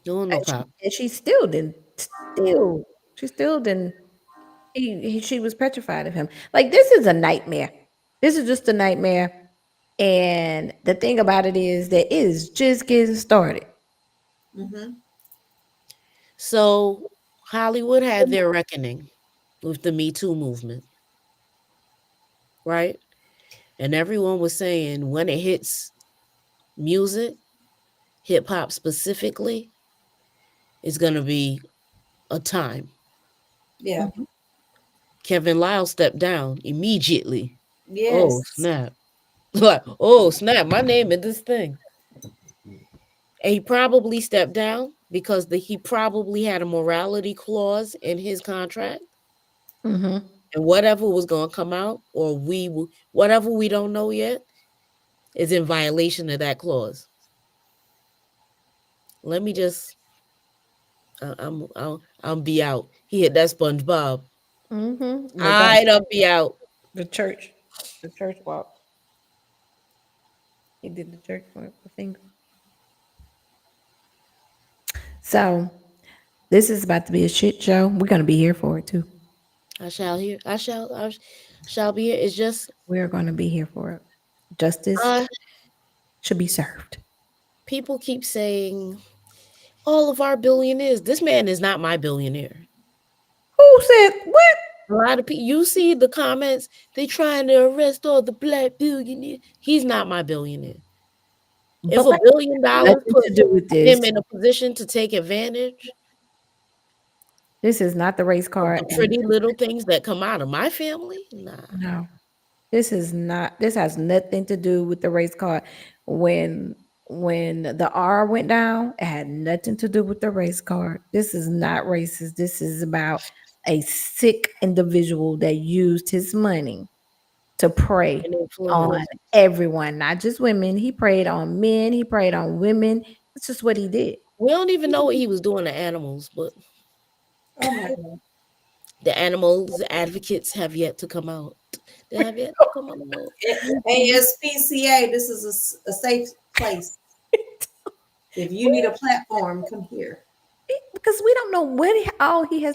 There was no cops. And she still didn't. She still didn't. She was petrified of him. Like, this is a nightmare. This is just a nightmare. And the thing about it is that it is just getting started. Mm-hmm. So Hollywood had their reckoning with the Me Too movement, right? And everyone was saying when it hits music, hip hop specifically, it's gonna be a time. Yeah. Mhm. Kevin Lyle stepped down immediately. Oh Yes. snap. Like, oh snap, my name in this thing. And he probably stepped down because he probably had a morality clause in his contract. Mhm. And whatever was going to come out, or whatever we don't know yet, is in violation of that clause. Let me just, I'm be out. He hit that SpongeBob. Mhm. With that, I don't be out. the church, the church walk. He did the church walk. The finger. So this is about to be a shit show. We're gonna be here for it too. I shall be here. It's just, We're gonna be here for it. Justice uh, should be served. people keep saying all of our billionaires. This man is not my billionaire. Who said what? A lot of people, you see the comments, they trying to arrest all the black billionaires. He's not my billionaire. If But $1 wait, billion nothing to puts do with him this. in a position to take advantage This is not the race of card. the And pretty little things that come out of my family, nah. no, this is not. This has nothing to do with the race card. When when the R went down, it had nothing to do with the race card. This is not racist. This is about a sick individual that used his money to prey And on influence. everyone, not just women. He preyed on men. He preyed on women. That's just what he did. We don't even know what he was doing to animals, but Oh my God. the animals advocates have yet to come out. They have yet to come out. ASPCA, this is a safe place. If you need a platform, come here. Because we don't know what all he has.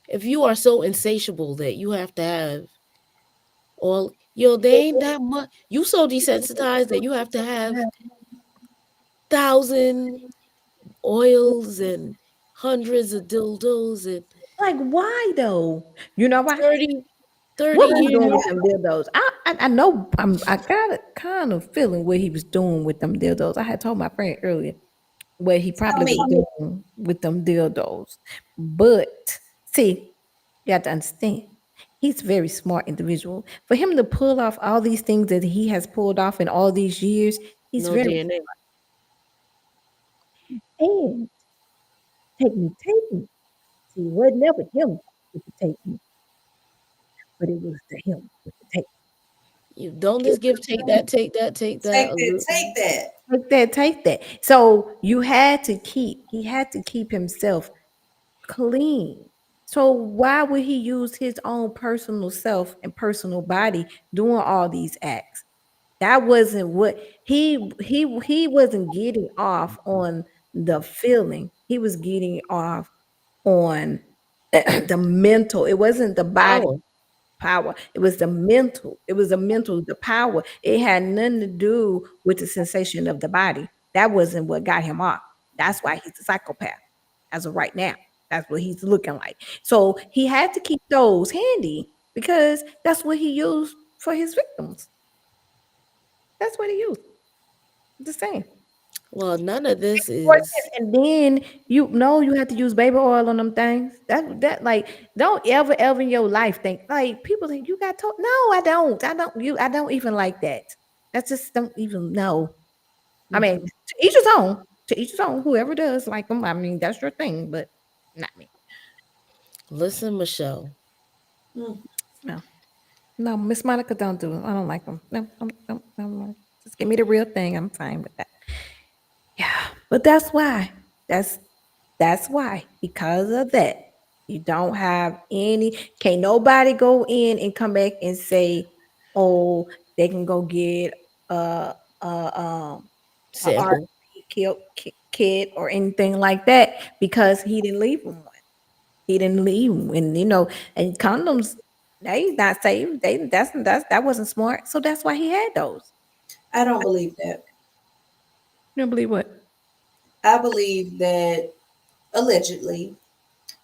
If you are so insatiable that you have to have all, they ain't that much. You so desensitized that you have to have 1,000 oils and hundreds of dildos and Like, why though? You know why? 30, 30 What was he doing years. with them dildos? I know I got a kind of feeling what he was doing with them dildos. I had told my friend earlier what he Tell probably was me. doing with them dildos. But see, you have to understand, he's a very smart individual. For him to pull off all these things that he has pulled off in all these years, he's No very DNA. and take me. See, it wasn't never him with the take me, but it was the him with the take. You don't just give take that, take that, take that. Take that. Take that. Take that. So he had to keep himself clean. So why would he use his own personal self and personal body doing all these acts? That wasn't what he wasn't getting off on the feeling. He was getting off on the mental. It wasn't the body. Power. power. It was the mental. It was the mental, the power. It had nothing to do with the sensation of the body. That wasn't what got him off. That's why he's a psychopath as of right now. That's what he's looking like. So he had to keep those handy because that's what he used for his victims. That's what he used. The same. Well, none of this is And then you know you have to use baby oil on them things. That like don't ever in your life think like people think you got told. No, I don't. I don't even like that. That's just don't even know. I mean, Mhm. to each his own. To each his own. Whoever does like them, I mean, that's your thing, but not me. Listen, Michelle. Mm. No, no, Miss Monica, don't do it. I don't like them. No, no. Just give me the real thing. I'm fine with that. Yeah, but that's why. That's that's why. Because of that, you don't have any. Can't nobody go in and come back and say, "Oh, they can go get a a Sample. R&B kid or anything like that because he didn't leave him one. He didn't leave 'em, and and condoms. They not safe. That wasn't smart. So that's why he had those. I don't believe that. You don't believe what? I believe that allegedly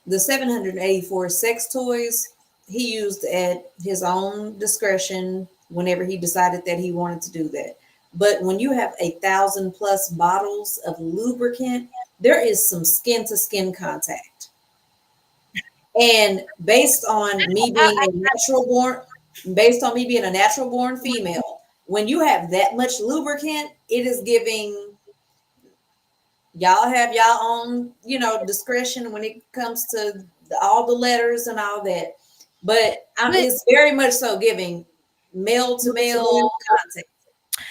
the 784 sex toys he used at his own discretion whenever he decided that he wanted to do that. But when you have 1,000+ bottles of lubricant, there is some skin to skin contact. And based on me being a natural born female, when you have that much lubricant, it is giving. Y'all have y'all own, discretion when it comes to all the letters and all that. But But it's very much so giving male to male contact.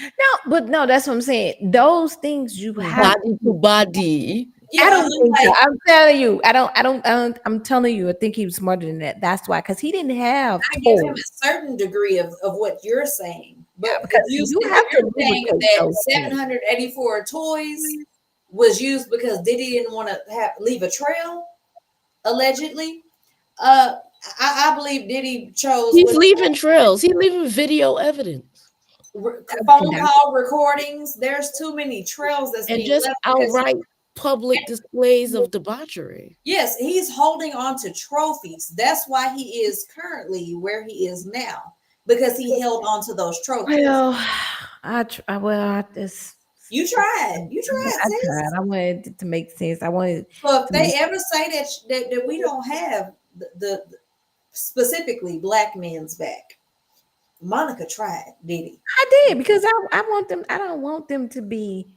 no, but no, that's what I'm saying. Those things you have. Body to body. Yeah, I I'm don't think so. like, I'm telling you. I'm telling you. I think he was smarter than that. That's why, because he didn't have I give him toys. a certain degree of what you're saying. Yeah, But because if you have you're to saying lubricate that those things. 784 toys was used because Diddy didn't want to leave a trail, allegedly. Uh, I believe Diddy chose He's leaving trails. He's leaving video evidence. phone call recordings. There's too many trails that's And being just left because outright public displays of debauchery. yes, he's holding on to trophies. That's why he is currently where he is now because he held on to those trophies. Well, I just You tried. You tried, I tried. sis. I wanted it to make sense. I wanted So if to make they ever say that we don't have the specifically black men's back, Monica tried, Diddy. I did because I want them. I don't want them to be.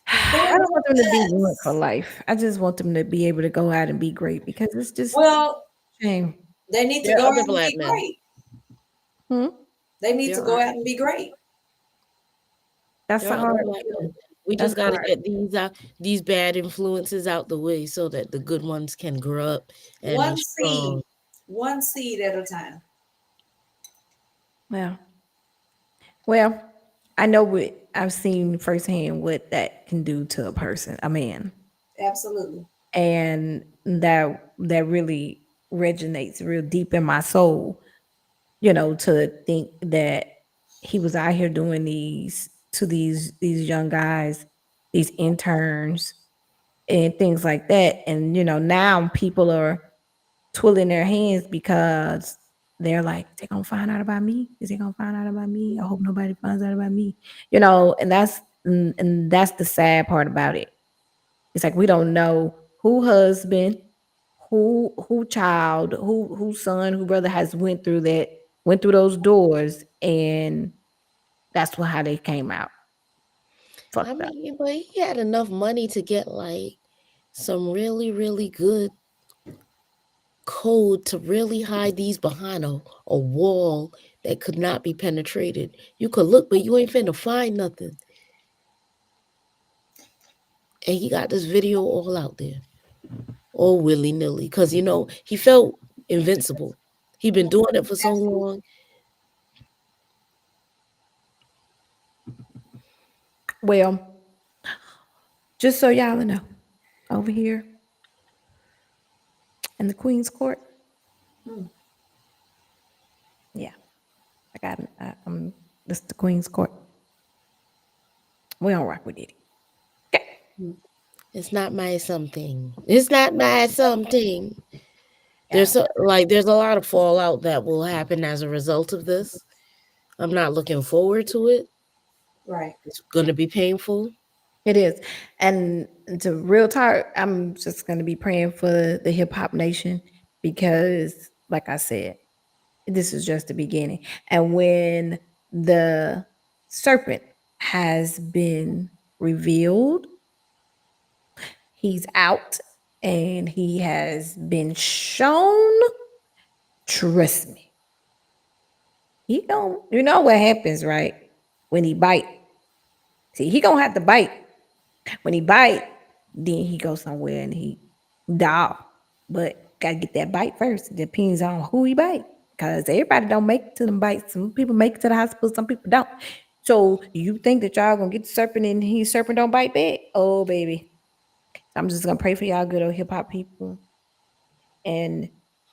They're I don't want them to be ruined for us. life. I just want them to be able to go out and be great because it's just Well, shame. they need to There go are other out and black be men. great. Hmm? They need to There go are out and be great. That's there the are other hard. black men. We That's just got to hard. get these bad influences out the way so that the good ones can grow up and be One strong. seed, one seed at a time. Well, well, I know what I've seen firsthand what that can do to a person, a man, Absolutely. and that really resonates real deep in my soul. To think that he was out here doing these to these young guys, these interns, and things like that, and now people are twiddling their hands because they're like, they're gonna find out about me. Is they gonna find out about me? I hope nobody finds out about me. And that's the sad part about it. It's like we don't know who husband, who child, who son, who brother has went through those doors, and that's how they came out I fucked up. mean, but he had enough money to get like some really, really good code to really hide these behind a wall that could not be penetrated. You could look, but you ain't finna find nothing. And he got this video all out there, all willy nilly, because he felt invincible. He been doing it for so long. Well, just so y'all know, over here in the Queen's Court, Hmm. Yeah, I got it. This is the Queen's Court. We don't rock with Diddy. Okay. It's not my something. It's not my something. Yeah. There's a lot of fallout that will happen as a result of this. I'm not looking forward to it. Right. It's going to be painful. It is. And to real talk, I'm just going to be praying for the hip hop nation because, like I said, this is just the beginning. And when the serpent has been revealed, he's out and he has been shown, trust me. He don't, you know what happens, right? When he bite. See, he gonna have to bite. When he bite, then he goes somewhere and he die. But gotta get that bite first. It depends on who he bite. Because everybody don't make it to them bites. Some people make it to the hospital, some people don't. So you think that y'all gonna get the serpent and he serpent don't bite back? Oh baby. I'm just gonna pray for y'all good old hip hop people. And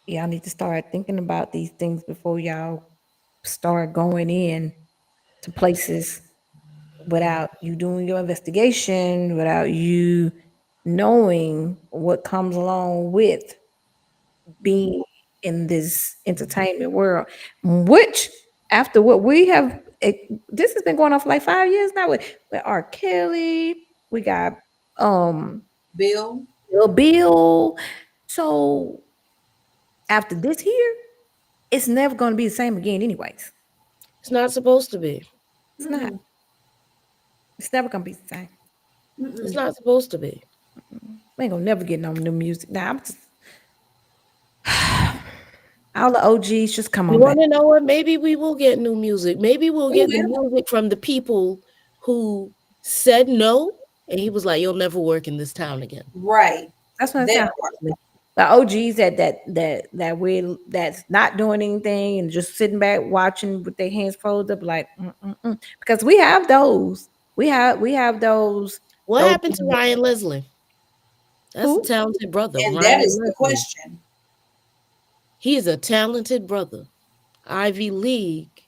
y'all need to start thinking about these things before y'all start going in to places without you doing your investigation, without you knowing what comes along with being in this entertainment world, which after what we have, this has been going on for like 5 years now with R. Kelly, we got Bill. Bill. So after this here, it's never going to be the same again, anyways. It's not supposed to be. It's not. It's never going to be the same. It's not supposed to be. We ain't gonna never get no new music. Now I'm just all the OGs just come You on back. want to know what? Maybe we will get new music. Maybe we'll get the music from the people who said no, and he was like, "You'll never work in this town again." Right. That's what it sounds like. The OGs that's not doing anything and just sitting back watching with their hands folded up, like because we have those. We have those. What those happened to Ryan Leslie? That's Who? a talented brother. And Ryan that is Leslie. the question. He is a talented brother. Ivy League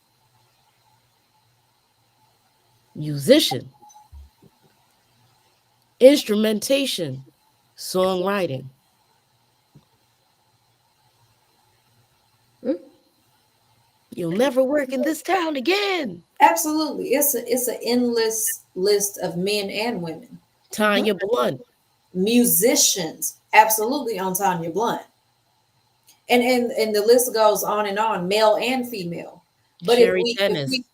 musician. Instrumentation. Songwriting. You'll never work in this town again. Absolutely. It's an endless list of men and women. Tanya Blunt. Musicians, absolutely on Tanya Blunt. And the list goes on, male and female. But Sherry if we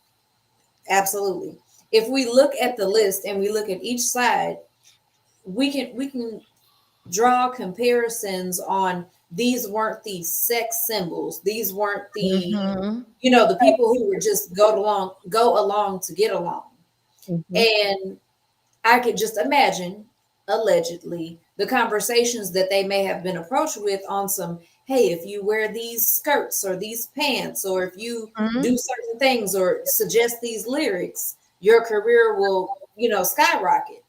absolutely. If we look at the list and we look at each side, we can draw comparisons on these weren't the sex symbols. These weren't the the people who were just go along to get along. And I could just imagine, allegedly, the conversations that they may have been approached with on some, hey, if you wear these skirts or these pants, or if you do certain things or suggest these lyrics, your career will, skyrocket.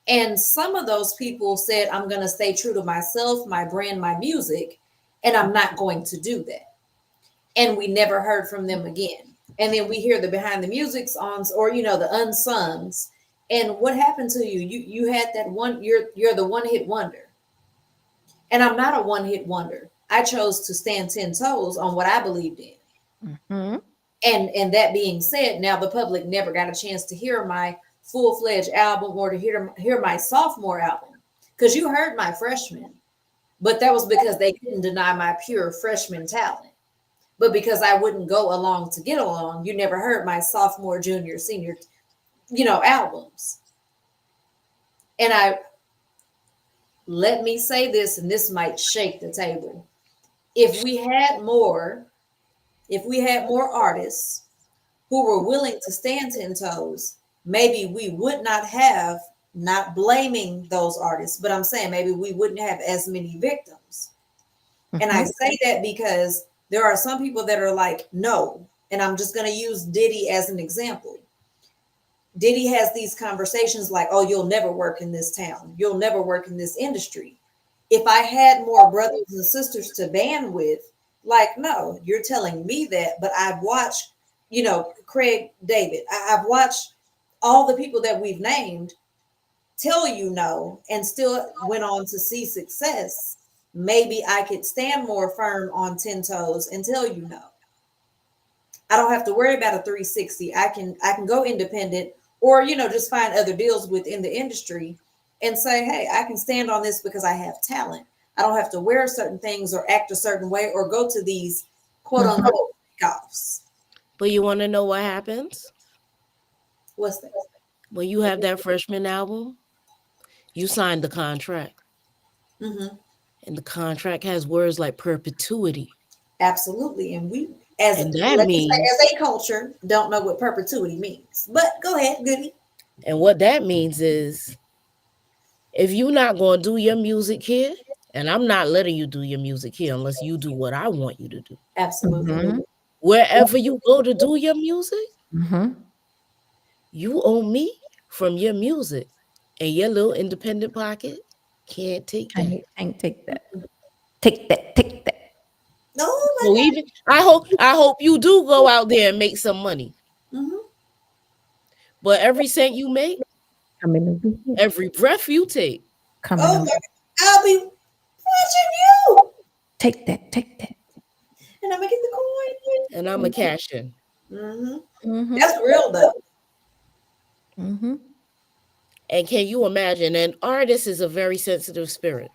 And some of those people said, I'm going to stay true to myself, my brand, my music, and I'm not going to do that. And we never heard from them again. And then we hear the behind the music songs or, the unsungs. And what happened to you? You had that one, you're the one hit wonder. And I'm not a one hit wonder. I chose to stand 10 toes on what I believed in. And that being said, now the public never got a chance to hear my full-fledged album or to hear my sophomore album. Because you heard my freshman, but that was because they couldn't deny my pure freshman talent. But because I wouldn't go along to get along, you never heard my sophomore, junior, senior albums. And let me say this, and this might shake the table. If we had more artists who were willing to stand 10 toes, maybe we would not have, not blaming those artists, but I'm saying maybe we wouldn't have as many victims. And I say that because there are some people that are like, no, and I'm just going to use Diddy as an example. Diddy has these conversations like, oh, you'll never work in this town. You'll never work in this industry. If I had more brothers and sisters to band with, Like, no, you're telling me that, but I've watched, Craig David. I've watched all the people that we've named tell you no and still went on to see success. Maybe I could stand more firm on 10 toes and tell you no. I don't have to worry about a 360. I can go independent or just find other deals within the industry and say, hey, I can stand on this because I have talent. I don't have to wear certain things or act a certain way or go to these quote unquote offs. But you want to know what happens? What's that? When you have that freshman album, you signed the contract. Mm-hmm. And the contract has words like perpetuity. Absolutely. And we, and that means, as a culture, don't know what perpetuity means. But go ahead, Goody. And what that means is, if you're not going to do your music here, and I'm not letting you do your music here unless you do what I want you to do. Absolutely. Mm-hmm. Wherever you go to do your music, Mm-hmm. you owe me from your music. And your little independent pocket can't take that. Can't take that. Take that. Take that. Oh my So God. even I hope you do go out there and make some money. Mm-hmm. But every cent you make, Coming over here. every breath you take, Coming Oh over. my, I'll be watching you. Take that. Take that. And I'm gonna get the coin. and I'm a cash in. Mm-hmm. Mm-hmm. That's real though. Mm-hmm. And can you imagine? An artist is a very sensitive spirit.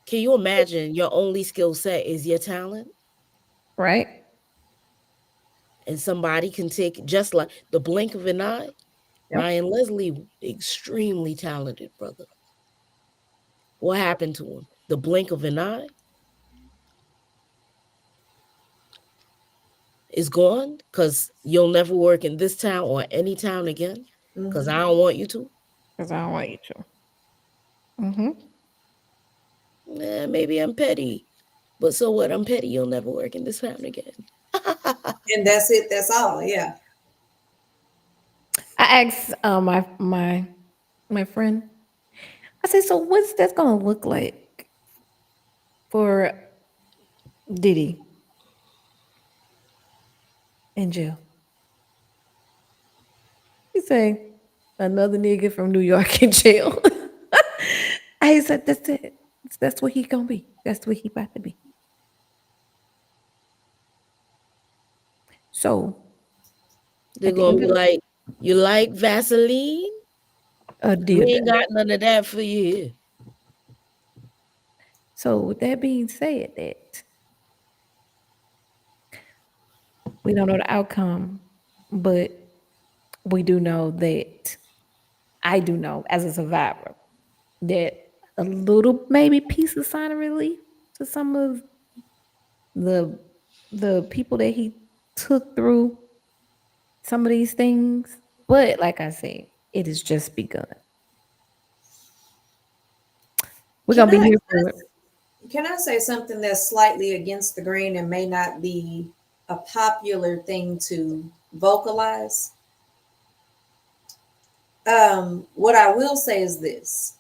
Can you imagine your only skill set is your talent? Right. And somebody can take just like the blink of an eye. Yep. Ryan Leslie, extremely talented brother. What happened to him? The blink of an eye is gone because you'll never work in this town or any town again because I don't want you to. Because I don't want you to. Mm-hmm. Maybe I'm petty. But so what? I'm petty. You'll never work in this town again. And that's it. That's all. Yeah. I asked my friend. I said, so what's that gonna look like for Diddy in jail? He say, another nigga from New York in jail. I said, that's it. That's what he gonna be. That's what he about to be. So They're at the going end to be of like, you like Vaseline? a We deal. ain't got none of that for you here. So with that being said, that we don't know the outcome, but we do know that I do know as a survivor that a little maybe piece of sign of relief to some of the people that he took through some of these things. But like I said, it has just begun. We're Can gonna be I here for it. can I say something that's slightly against the grain and may not be a popular thing to vocalize? What I will say is this.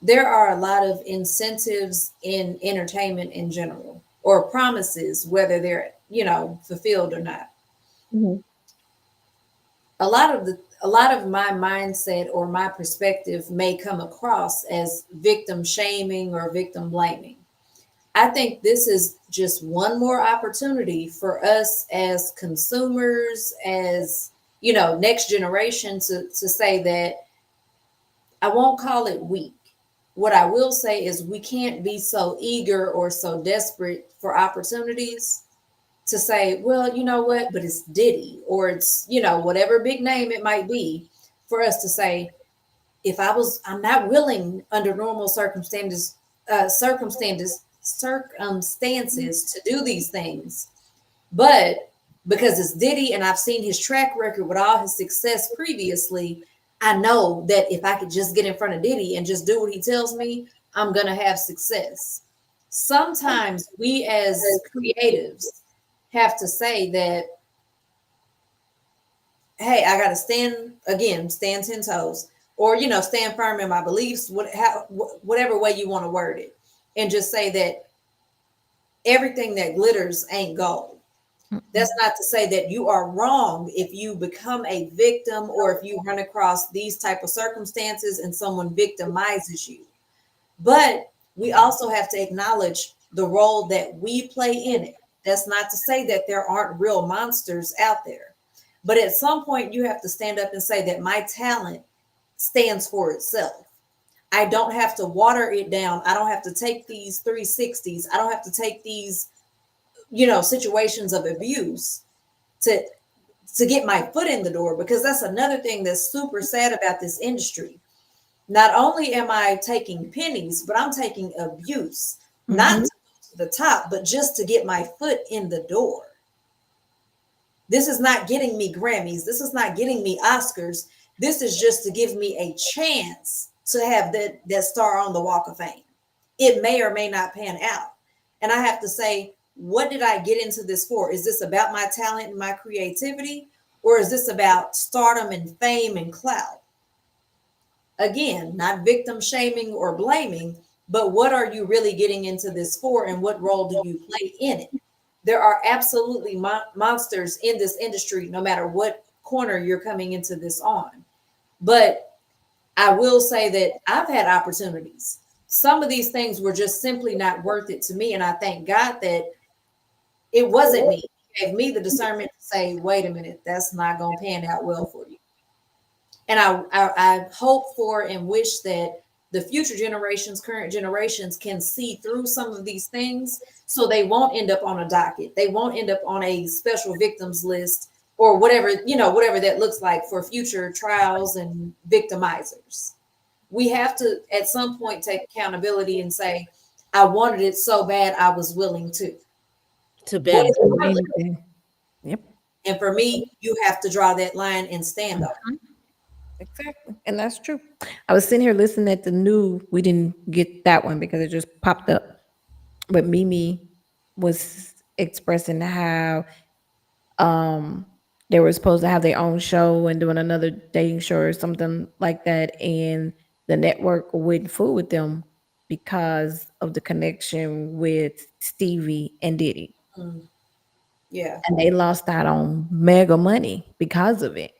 There are a lot of incentives in entertainment in general, or promises, whether they're, fulfilled or not. Mhm. A lot of my mindset or my perspective may come across as victim shaming or victim blaming. I think this is just one more opportunity for us as consumers, as next generation to say that I won't call it weak. What I will say is we can't be so eager or so desperate for opportunities to say, well, you know what, but it's Diddy or it's, whatever big name it might be, for us to say, I'm not willing under normal circumstances to do these things. But because it's Diddy and I've seen his track record with all his success previously, I know that if I could just get in front of Diddy and just do what he tells me, I'm going to have success. Sometimes we as creatives have to say that, hey, I got to stand 10 toes or, stand firm in my beliefs, whatever way you want to word it. And just say that everything that glitters ain't gold. That's not to say that you are wrong if you become a victim or if you run across these type of circumstances and someone victimizes you. But we also have to acknowledge the role that we play in it. That's not to say that there aren't real monsters out there. But at some point, you have to stand up and say that my talent stands for itself. I don't have to water it down. I don't have to take these 360s. I don't have to take these, situations of abuse to get my foot in the door, because that's another thing that's super sad about this industry. Not only am I taking pennies, but I'm taking abuse, not to go to the top, but just to get my foot in the door. This is not getting me Grammys. This is not getting me Oscars. This is just to give me a chance to have that star on the Walk of Fame. It may or may not pan out. And I have to say, what did I get into this for? Is this about my talent and my creativity? Or is this about stardom and fame and clout? Again, not victim shaming or blaming, but what are you really getting into this for, and what role do you play in it? There are absolutely monsters in this industry, no matter what corner you're coming into this on. But I will say that I've had opportunities. Some of these things were just simply not worth it to me. And I thank God that it wasn't me. He gave me the discernment to say, wait a minute, that's not going to pan out well for you. And I hope for and wish that the future generations, current generations, can see through some of these things so they won't end up on a docket. They won't end up on a special victims list or whatever, whatever that looks like for future trials and victimizers. We have to, at some point, take accountability and say, I wanted it so bad, I was willing to beg. Yep. And for me, you have to draw that line and stand on it. Exactly. And that's true. I was sitting here listening at the news. We didn't get that one because it just popped up. But Mimi was expressing how they were supposed to have their own show and doing another dating show or something like that. And the network wouldn't fool with them because of the connection with Stevie and Diddy. Yeah. And they lost out on mega money because of it.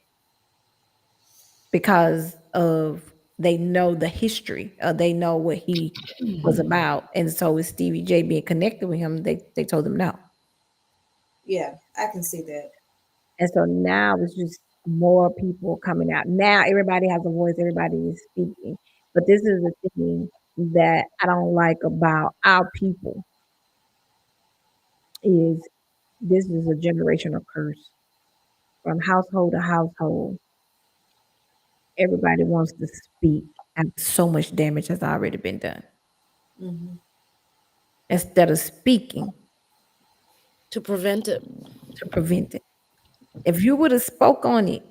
Because of they know the history, they know what he was about, and so with Stevie J being connected with him, they told him no. Yeah, I can see that. And so now it's just more people coming out. Now everybody has a voice, everybody is speaking. But this is the thing that I don't like about our people is this is a generational curse from household to household. Everybody wants to speak, and so much damage has already been done. Instead of speaking to prevent it. If you would have spoke on it,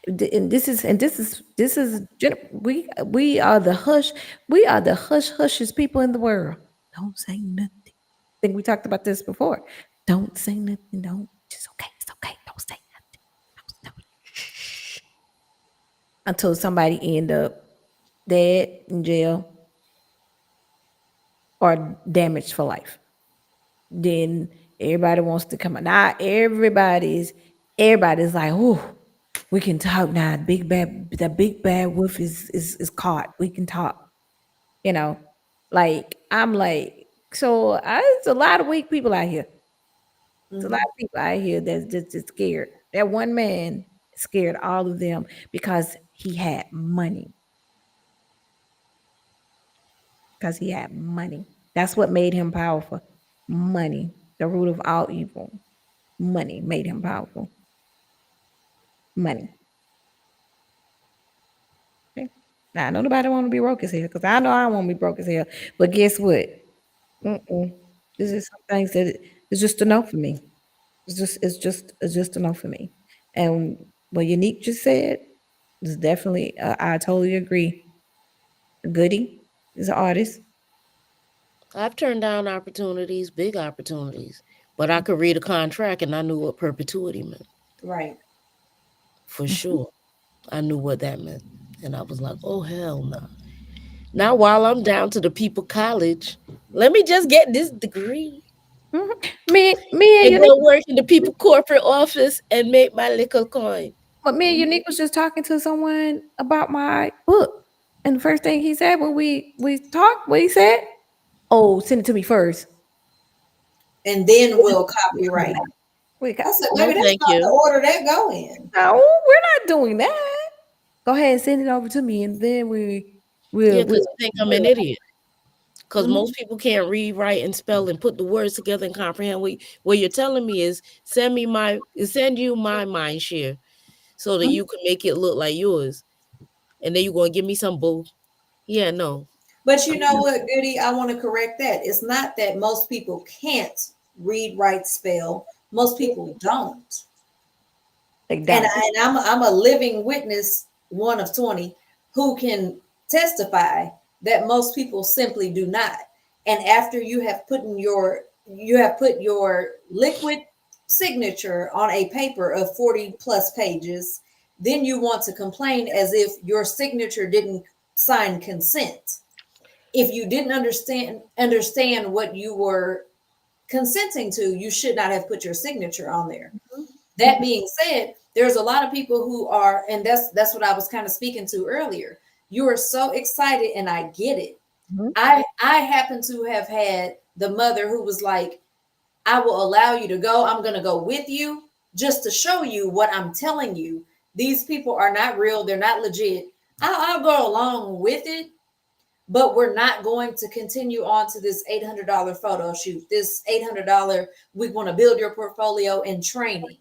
and we are the hushest people in the world. Don't say nothing. I think we talked about this before. Don't say nothing. Don't just okay. It's okay. Don't say nothing. Shh. Until somebody end up dead in jail or damaged for life. Then everybody wants to come out. Now everybody's like, oh, we can talk now. The big bad wolf is caught. We can talk. Like I'm like, so it's a lot of weak people out here. There's a lot of people out here that's just scared. That one man scared all of them because he had money. Because he had money. That's what made him powerful. Money, the root of all evil. Money made him powerful. Money. Okay. Now, I know nobody want to be broke as hell because I know I want to be broke as hell. But guess what? This is some things that it's just a no for me. It's just a no for me. And what Unique just said is definitely, I totally agree. Goody is an artist. I've turned down opportunities, big opportunities, but I could read a contract and I knew what perpetuity meant. Right. For sure. I knew what that meant. And I was like, oh, hell no. Now, while I'm down to the people college, let me just get this degree. Me and And Unique, go work in the people corporate office and make my little coin. but me and Unique was just talking to someone about my book, and the first thing he said when we talked, what he said, "Oh, send it to me first." And then we'll copyright. We got I said, No, baby, that's thank not the you. order that go in. no, we're not doing that. Go ahead and send it over to me, and then Yeah, we'll because you think I'm an idiot. Because mhm. most people can't read, write, and spell and put the words together and comprehend. What you're telling me is send you my mind share so that you can make it look like yours. And then you're gonna give me some bull. Yeah, no. But you know what, Goody? I want to correct that. It's not that most people can't read, write, spell. Most people don't. They And, don't. I'm a living witness, one of 20, who can testify that most people simply do not. And after you have put your liquid signature on a paper of 40 plus pages, then you want to complain as if your signature didn't sign consent. If you didn't understand what you were consenting to, you should not have put your signature on there. That being said, there's a lot of people who are, and that's what I was kind of speaking to earlier. You are so excited, and I get it. Mhm. I happen to have had the mother who was like, I will allow you to go. I'm going to go with you just to show you what I'm telling you. These people are not real. They're not legit. I'll go along with it, but we're not going to continue on to this $800 photo shoot, this $800, we want to build your portfolio and training.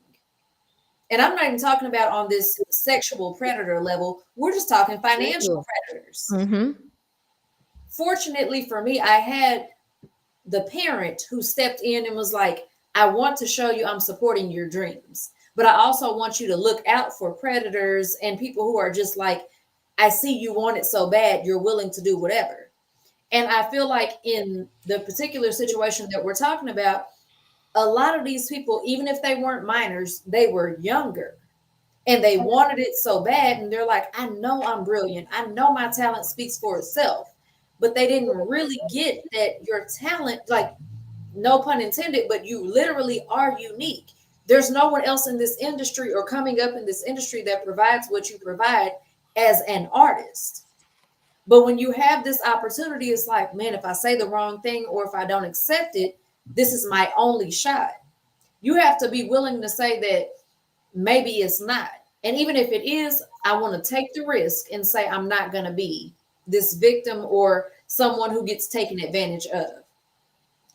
And I'm not even talking about on this sexual predator level. We're just talking financial predators. Mm-hmm. Fortunately for me, I had the parent who stepped in and was like, I want to show you I'm supporting your dreams, but I also want you to look out for predators and people who are just like, I see you want it so bad, you're willing to do whatever. And I feel like in the particular situation that we're talking about, a lot of these people, even if they weren't minors, they were younger and they wanted it so bad. And they're like, I know I'm brilliant. I know my talent speaks for itself. But they didn't really get that your talent, like, no pun intended, but you literally are unique. There's no one else in this industry or coming up in this industry that provides what you provide as an artist. But when you have this opportunity, it's like, man, if I say the wrong thing or if I don't accept it, this is my only shot. You have to be willing to say that maybe it's not. And even if it is, I want to take the risk and say I'm not going to be this victim or someone who gets taken advantage of.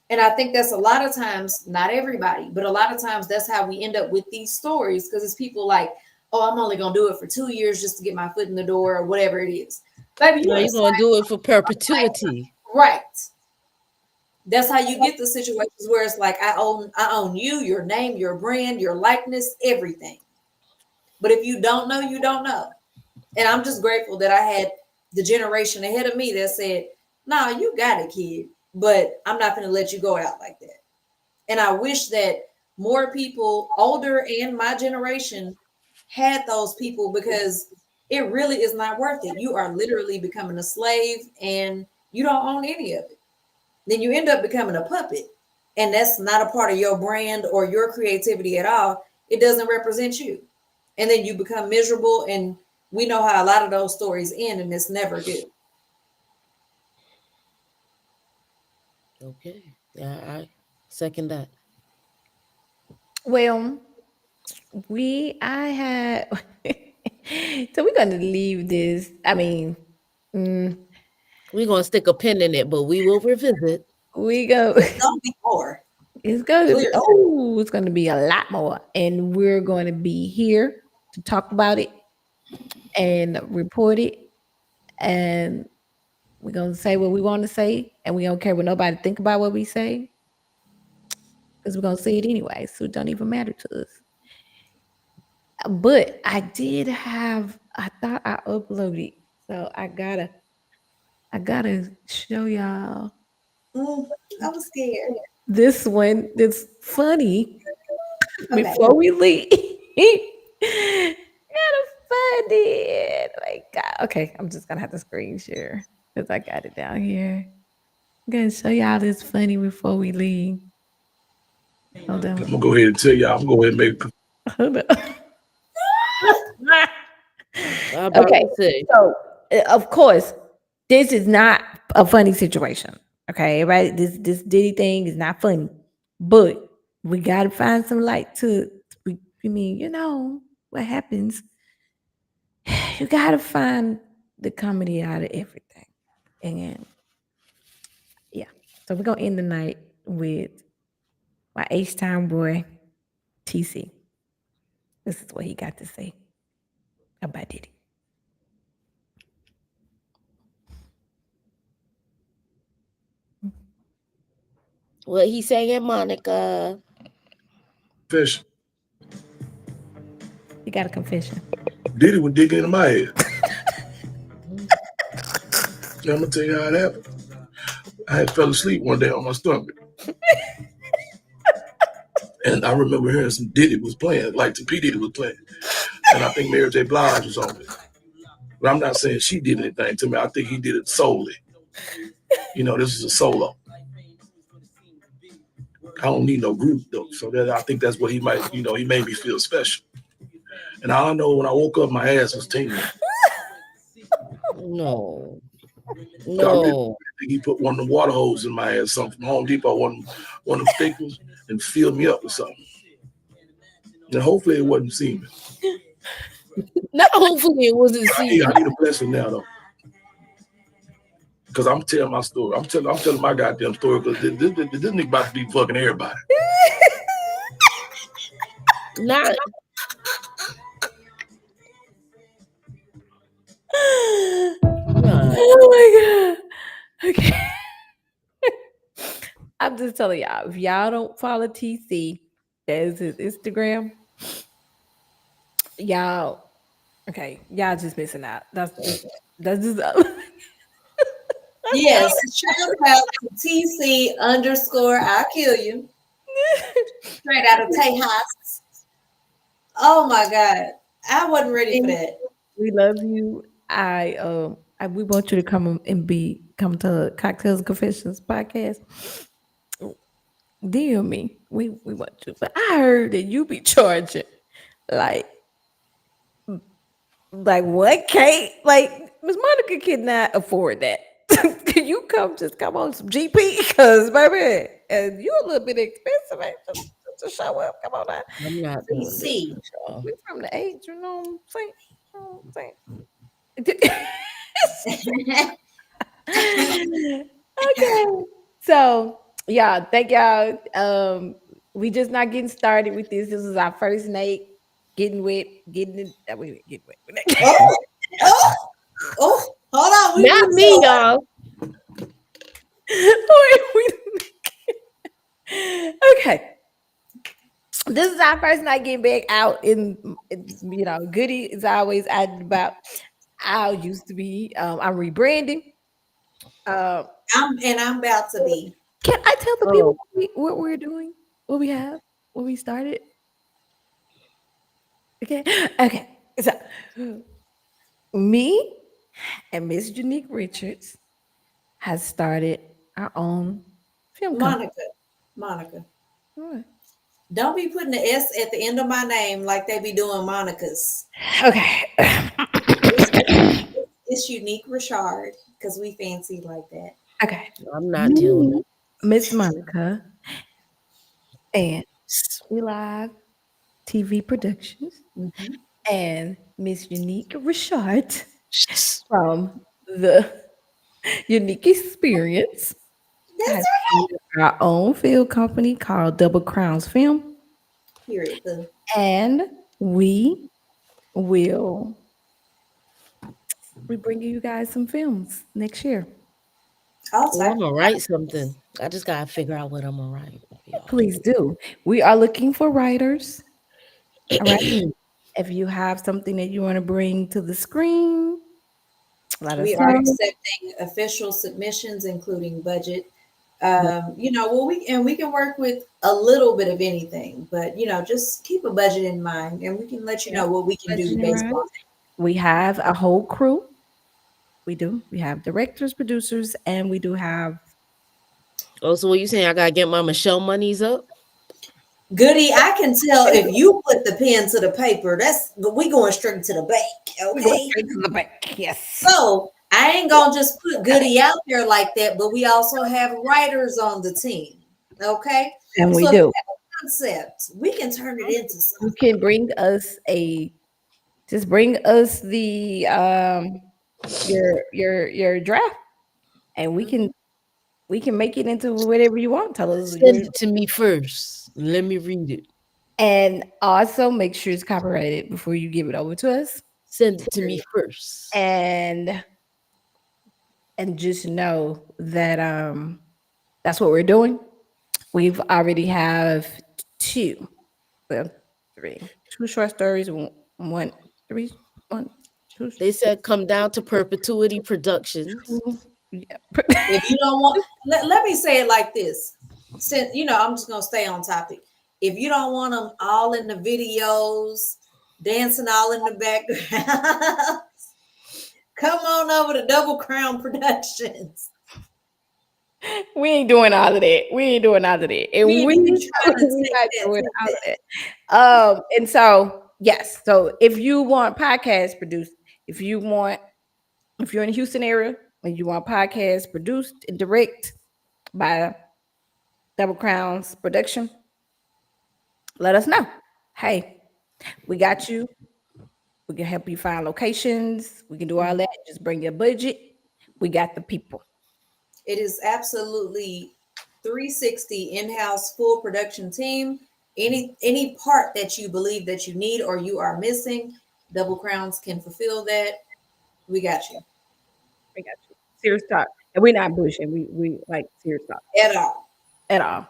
And I think that's a lot of times, not everybody, but a lot of times that's how we end up with these stories because it's people like, oh, I'm only going to do it for 2 years just to get my foot in the door or whatever it is. Baby, Now you're gonna do it for perpetuity. right. That's how you get the situations where it's like I own you, your name, your brand, your likeness, everything. But if you don't know, you don't know. And I'm just grateful that I had the generation ahead of me that said, nah, you got it, kid, but I'm not going to let you go out like that. And I wish that more people, older and my generation, had those people because it really is not worth it. You are literally becoming a slave and you don't own any of it. Then you end up becoming a puppet. And that's not a part of your brand or your creativity at all. It doesn't represent you. And then you become miserable. And we know how a lot of those stories end, and it's never good. Okay. Yeah, I second that. Well, I had, so we're going to leave this. I mean, mm, We're gonna stick a pin in it, but we will revisit. we go. It's going to be more. It's going to be, Clearly. it's going to be a lot more. And we're going to be here to talk about it and report it. And we're going to say what we want to say. And we don't care what nobody think about what we say because we're going to say it anyway. So it don't even matter to us. But I thought I uploaded. So I gotta show y'all I was scared. this one. It's funny. Okay. Before we leave. Kind of funny. Oh my God. Okay, I'm just gonna have to screen share because I got it down here. I'm gonna show y'all this funny before we leave. Hold on. I'm gonna go ahead and tell y'all. I'm gonna go ahead and make. Hold on. Okay. So of course, this is not a funny situation. Okay, right? This Diddy thing is not funny, but we gotta find some light to. I mean, you know what happens. You gotta find the comedy out of everything, and yeah. So we're gonna end the night with my H-Town boy, TC. This is what he got to say about Diddy. What he saying, Monica? Fish. You got a confession. Diddy was digging into my head. I'm gonna tell you how it happened. I had fell asleep one day on my stomach. And I remember hearing some Diddy was playing, like the P. Diddy was playing. And I think Mary J. Blige was on it. But I'm not saying she did anything to me. I think he did it solely. You know, this is a solo. I don't need no group though. So that I think that's what he might, you know, he made me feel special. And all I know when I woke up, my ass was tingling. No. I think he put one of the water hoses in my ass, something from Home Depot, one of them thick ones, and filled me up with something. And hopefully it wasn't semen. Not hopefully it wasn't semen. I need a blessing now though. Because I'm telling my story. I'm telling my goddamn story because this nigga about to be fucking everybody. Not. Oh my god. Okay. I'm just telling y'all, if y'all don't follow TC as his Instagram, y'all just missing out. That's just yes, shout out to TC _ I'll kill you. Straight out of Tejas. Oh my god. I wasn't ready for that. We love you. We want you to come and come to Cocktails and Confessions podcast. DM me. We want you. But I heard that you be charging like what, Kate? Like Miss Monica cannot afford that. Can you just come on some GP? Because baby, and you a little bit expensive, man, just to show up. Come on now. I'm not doing See. We from the age, you know what I'm saying? Okay. So yeah, thank y'all. We just not getting started with this. This is our first night getting wet, getting it. Get wet. Oh, hold on. Not me, y'all. Okay. This is our first night getting back out in, you know, Goody is always added about. I used to be. I'm rebranding. I'm about to be. Can I tell the people what we're doing? What we have? What we started? Okay. So me and Miss Unique Richards has started our own film company. Monica. What? Don't be putting the S at the end of my name like they be doing Monica's. Okay. It's Unique Richard because we fancy like that. Okay. I'm not doing it. Miss Monica and We Live TV Productions and Miss Unique Richard from the Unique Experience. That's our own film company called Double Crowns Film. Period. And we will bring you guys some films next year. I'm gonna write something. I just gotta figure out what I'm gonna write. Please do. We are looking for writers. All right. If you have something that you want to bring to the screen, let us we know. are accepting official submissions, including budget. You know, well, we can work with a little bit of anything, but you know, just keep a budget in mind, and we can let you know what we can do based on it. We have a whole crew. We do. We have directors, producers, and we do have. Oh, so what you saying? I gotta get my Michelle monies up? Goody, I can tell if you put the pen to the paper, we going straight to the bank, We go okay? straight to the bank. Yes. So I ain't gonna just put Goody out there like that, but we also have writers on the team, okay? And we So if you do. have a concept, we can turn it into You something. can bring us the your draft, and we can make it into whatever you want. Tell us Send it to me first. Let me read it. and also make sure it's copyrighted before you give it over to us. Send it to me first. And just know that that's what we're doing. We've already have two, well, two short stories, one, three, one, two. They said come down to Perpetuity Productions. Yeah. If you don't want, let me say it like this. Since I'm just gonna stay on topic. If you don't want them all in the videos, dancing all in the background, come on over to Double Crown Productions. We ain't doing all of that. We ain't doing all of that. And We we ain't even trying to we take not that, doing take all of that. that. And so yes, so if you want podcast produced, if you're in the Houston area and you want podcast produced and direct by Double Crowns Production, let us know. Hey, we got you. We can help you find locations. We can do all that. Just bring your budget. We got the people. It is absolutely 360 in-house full production team. Any part that you believe that you need or you are missing, Double Crowns can fulfill that. We got you. We got you. Serious talk. And we're not bushing. We like serious talk. At all. At all.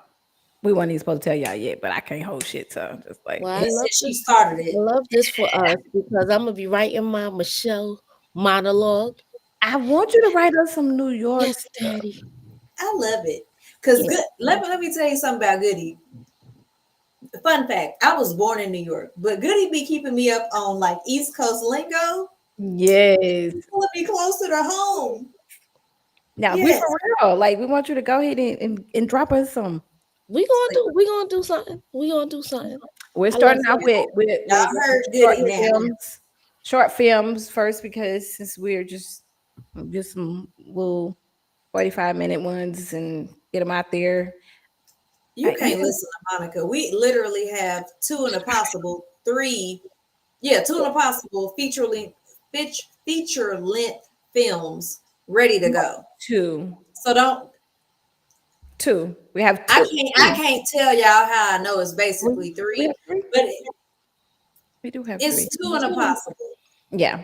We weren't even supposed to tell y'all yet, but I can't hold shit. So I'm just like, Well, Listen, she started I it. love this for us because I'm gonna be writing my Michelle monologue. I want you to write us some New York Yes, stuff. Daddy. I love it. Because Yeah. let me tell you something about Goody. Fun fact, I was born in New York, but Goody be keeping me up on like East Coast lingo. Yes. Pulling me closer to home. Now we Yes. for real. Like we want you to go ahead and drop us some. We gonna do something. We gonna do something. We're I starting love out with Y'all heard Goody now. short films first because since we're just some little 45-minute ones and get them out there. You can't listen to Monica. We literally have two and a possible three. Yeah, two and a possible feature length films ready to go. Two. So don't. Two. We have two. I can't tell y'all how I know it's basically three, but we do have it's three. two and a possible. Yeah.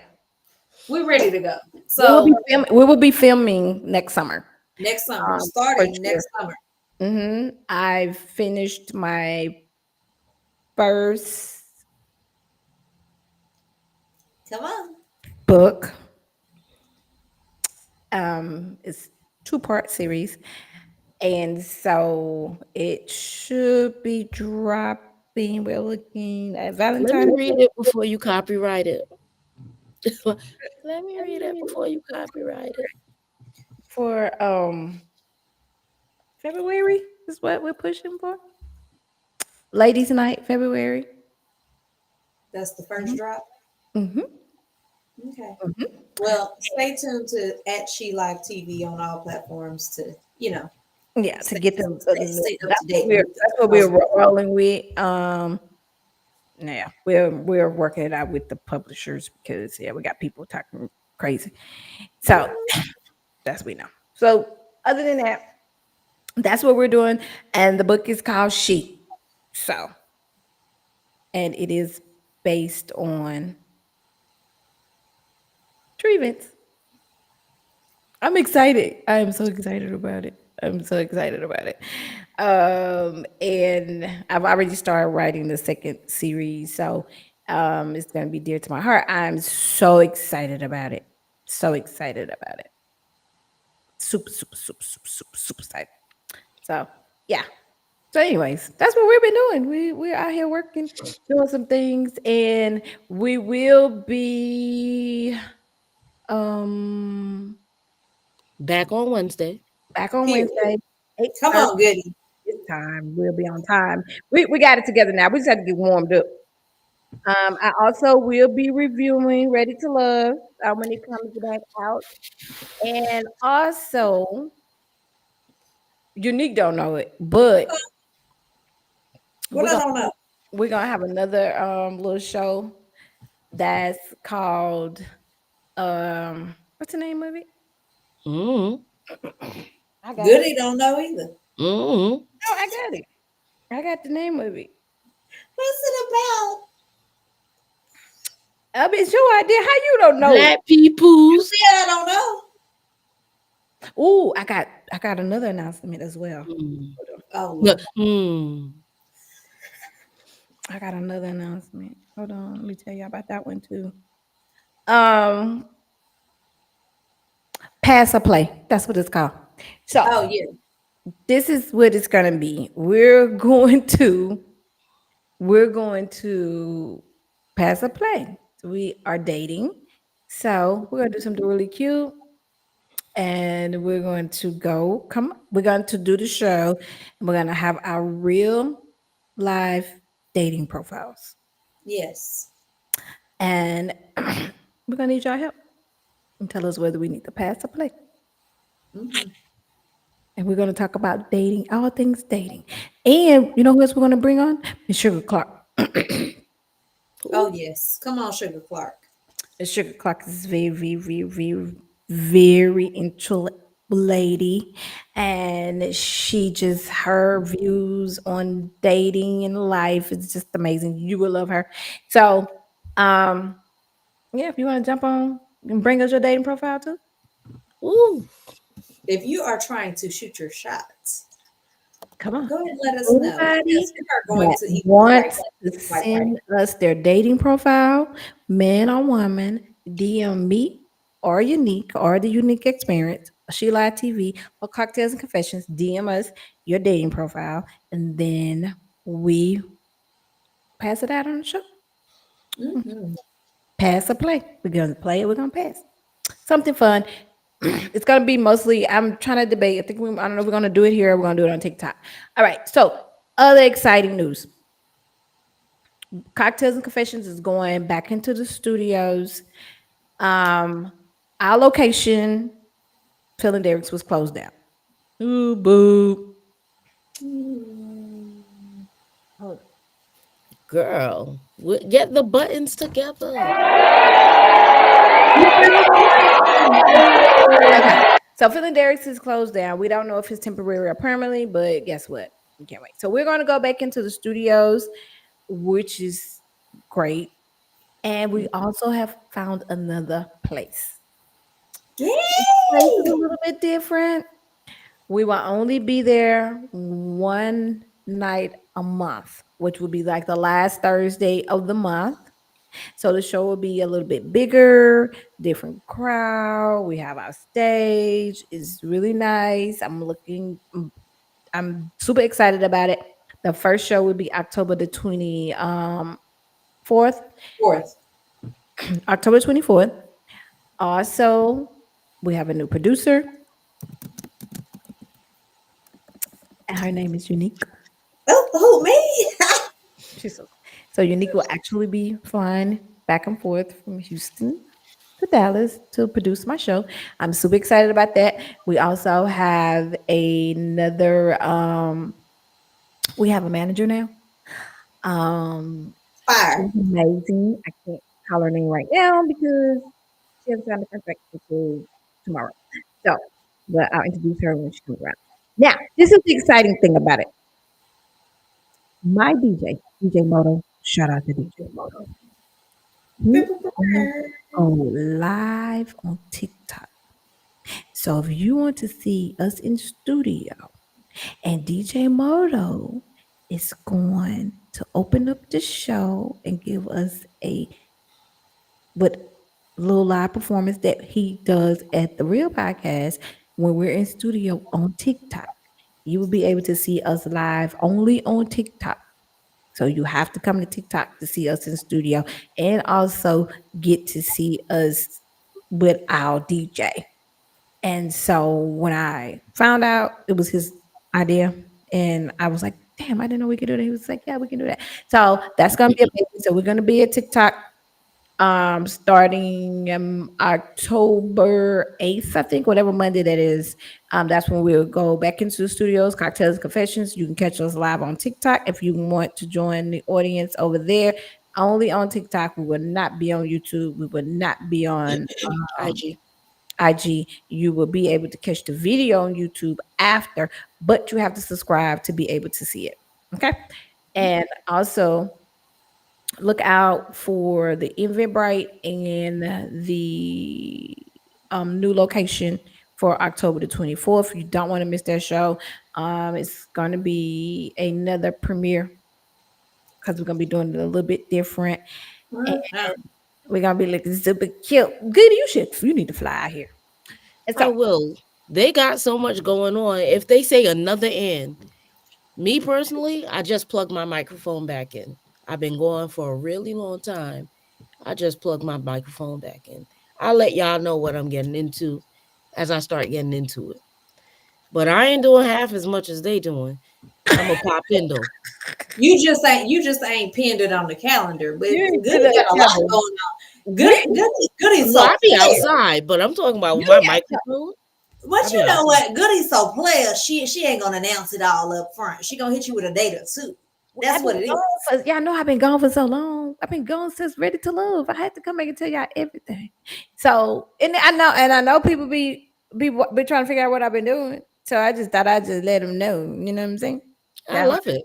We're ready to go. So we will be filming next summer. Next summer, starting next summer. I've finished my first book. It's 2-part series. And so it should be dropping. We're looking at Valentine's. Let me read it before you copyright it. Let me read it before you copyright it. For February is what we're pushing for. Ladies' Night, February. That's the first drop. Mm-hmm. Okay. Well, stay tuned to @SheLive TV on all platforms to to get them. Stay up to date. That's what we're rolling with. Yeah, we're working it out with the publishers because we got people talking crazy. So that's we know. So other than that, that's what we're doing, and the book is called She. So, and it is based on true events. I'm excited. I am so excited about it. I'm so excited about it. And I've already started writing the second series, so it's going to be dear to my heart. I'm so excited about it. So excited about it. Super, super, super, super, super, super excited. So yeah. So, anyways, that's what we've been doing. We're out here working, doing some things, and we will be back on Wednesday. Back on Wednesday. Come on, Goody. It's time. We'll be on time. We got it together now. We just have to get warmed up. I also will be reviewing Ready to Love when it comes back out. And also, Unique don't know it, but What we're I gonna don't know. we're gonna have another little show that's called what's the name of it? Mm-hmm. I got it. Goody don't know either. Mm-hmm. Oh, I got it. I got the name of it. What's it about? It's your idea. How you don't know it? Black peoples. Yeah, I don't know. Ooh, I got another announcement as well. Mm. Oh Yeah. Lord. Mm. I got another announcement. Hold on, let me tell you about that one too. Um, Pass or play. That's what it's called. So Oh yeah. this is what it's gonna be. We're going to pass or play. So we are dating. So we're gonna do something really cute. And we're going to do the show, and we're gonna have our real live dating profiles. Yes. And we're gonna need y'all help and tell us whether we need to pass or play. Hmm. And we're gonna talk about dating, all things dating. And you know who else we're gonna bring on? Miss Sugar Clark. Oh yes. Come on, Sugar Clark. Miss Sugar Clark is very intellectual lady, and she just her views on dating and life is just amazing. You will love her. So, um, yeah, if you want to jump on and bring us your dating profile too, Ooh. If you are trying to shoot your shots, come on. go ahead and let us know Anybody because we are going that to either swipe wants to left, swipe right. send us their dating profile, man or woman, DM me or Unique or the Unique Experience, Sheila TV, or Cocktails and Confessions. DM us your dating profile, and then we pass it out on the show. Hmm. Pass or play. We're gonna play it. We're gonna pass. Something fun. It's gonna be mostly. I'm trying to debate. I don't know if we're gonna do it here or we're gonna do it on TikTok. All right. So other exciting news. Cocktails and Confessions is going back into the studios. Um, our location, Phil and Derek's, was closed down. Ooh, boo. Hold Girl, get the buttons together. Okay. So Phil and Derek's is closed down. We don't know if it's temporary or permanently, but guess what? We can't wait. So we're going to go back into the studios, which is great. And we also have found another place. This place is a Yay! little bit different. We will only be there one night a month, which will be like the last Thursday of the month. So the show will be a little bit bigger, different crowd. We have our stage. It's really nice. I'm super excited about it. The first show will be October the 4th. Fourth. October 24th. Also, we have a new producer, and her name is Unique. Oh, who me? She's so Unique will actually be flying back and forth from Houston to Dallas to produce my show. I'm super excited about that. We also have another we have a manager now. She's Fire. amazing. I can't call her name right now because she hasn't signed the contract until tomorrow. So, but I'll introduce her when she comes around. Now, this is the exciting thing about it. My DJ Moto, shout out to DJ Moto. He will go live on TikTok. So if you want to see us in studio and DJ Moto is going to open up the show and give us a but little live performance that he does at the Real Podcast when we're in studio on TikTok. You will be able to see us live only on TikTok. So you have to come to TikTok to see us in studio and also get to see us with our DJ. And so when I found out it was his idea And I was like, damn, I didn't know we could do that. He was like, yeah, we can do that. So that's gonna be amazing. So we're gonna be at TikTok starting October 8th, I think, whatever Monday that is. That's when we'll go back into the studios, Cocktails and Confessions. You can catch us live on TikTok if you want to join the audience over there. Only on TikTok. We will not be on YouTube. We will not be on IG. IG. You will be able to catch the video on YouTube after, but you have to subscribe to be able to see it. Okay. And also look out for the Eventbrite and the new location for October the 24th. You don't want to miss that show. It's going to be another premiere because we're going to be doing it a little bit different. And we're going to be looking super cute. Goody, you need to fly out here. And I so, will. They got so much going on. If they say another end, me personally, I just plug my microphone back in. I've been going for a really long time. I just plug my microphone back in. I'll let y'all know what I'm getting into as I start getting into it. But I ain't doing half as much as they doing. I'm gonna pop in though. You just ain't pinned it on the calendar, but You ain't Goody did that got a lot ever. going on. Goody's No, so I be player. outside, but I'm talking about You my got microphone. But I you be know outside. what? Goody's so player. She ain't gonna announce it all up front. She gonna hit you with a date or two. That's I've what been it gone is. for, y'all know I've been gone for so long. I've been gone since Ready to Love. I had to come back and tell y'all everything. So, and I know people be trying to figure out what I've been doing. So I just thought I'd just let them know. You know what I'm saying? I That love it.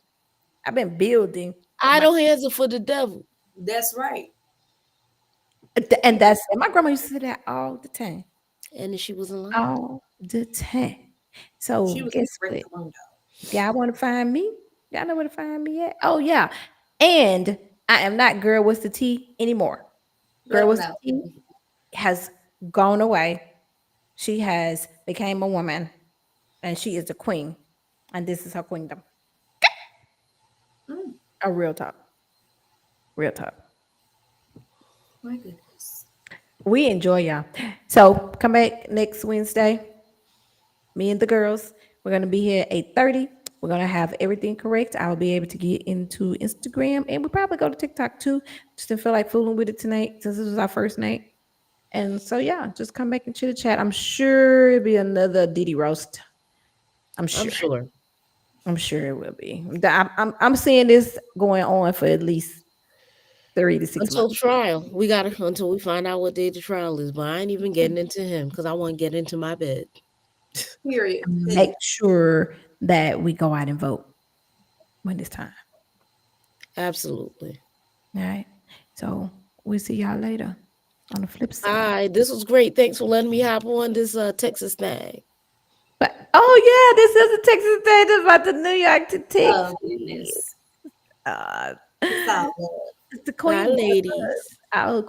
I've been building my, Idle hands are for the devil. That's right. and my grandma used to say that all the time, And she wasn't lying. all the time. She So was guess break what? the window. If y'all want to find me, y'all know where to find me at. Oh yeah, and I am not girl. What's the tea anymore? Let Girl them What's the know. tea has gone away. She has became a woman, and she is the queen, and this is her queendom. Mm, A real talk, real talk. my goodness. We enjoy y'all. So come back next Wednesday. Me and the girls. We're gonna be here at 8:30. We're gonna have everything correct. I'll be able to get into Instagram and we'll probably go to TikTok too. Just didn't feel like fooling with it tonight since this was our first night. And so yeah, just come back and chit chat. I'm sure it'll be another Diddy roast. I'm I'm sure. sure. I'm sure it will be. I'm seeing this going on for at least 3 to 6 Until months. the trial. We gotta until we find out what day the trial is. But I ain't even getting into him because I want to get into my bed. Period. Make sure that we go out and vote when it's time. Absolutely. All right. So we'll see y'all later on the flip side. Hi, this was great. Thanks for letting me hop on this Texas thing. But oh yeah, this is a Texas day. This is about the New York to Oh Texas. goodness. Uh, It's all good. it's the Bye, Queen. ladies. Our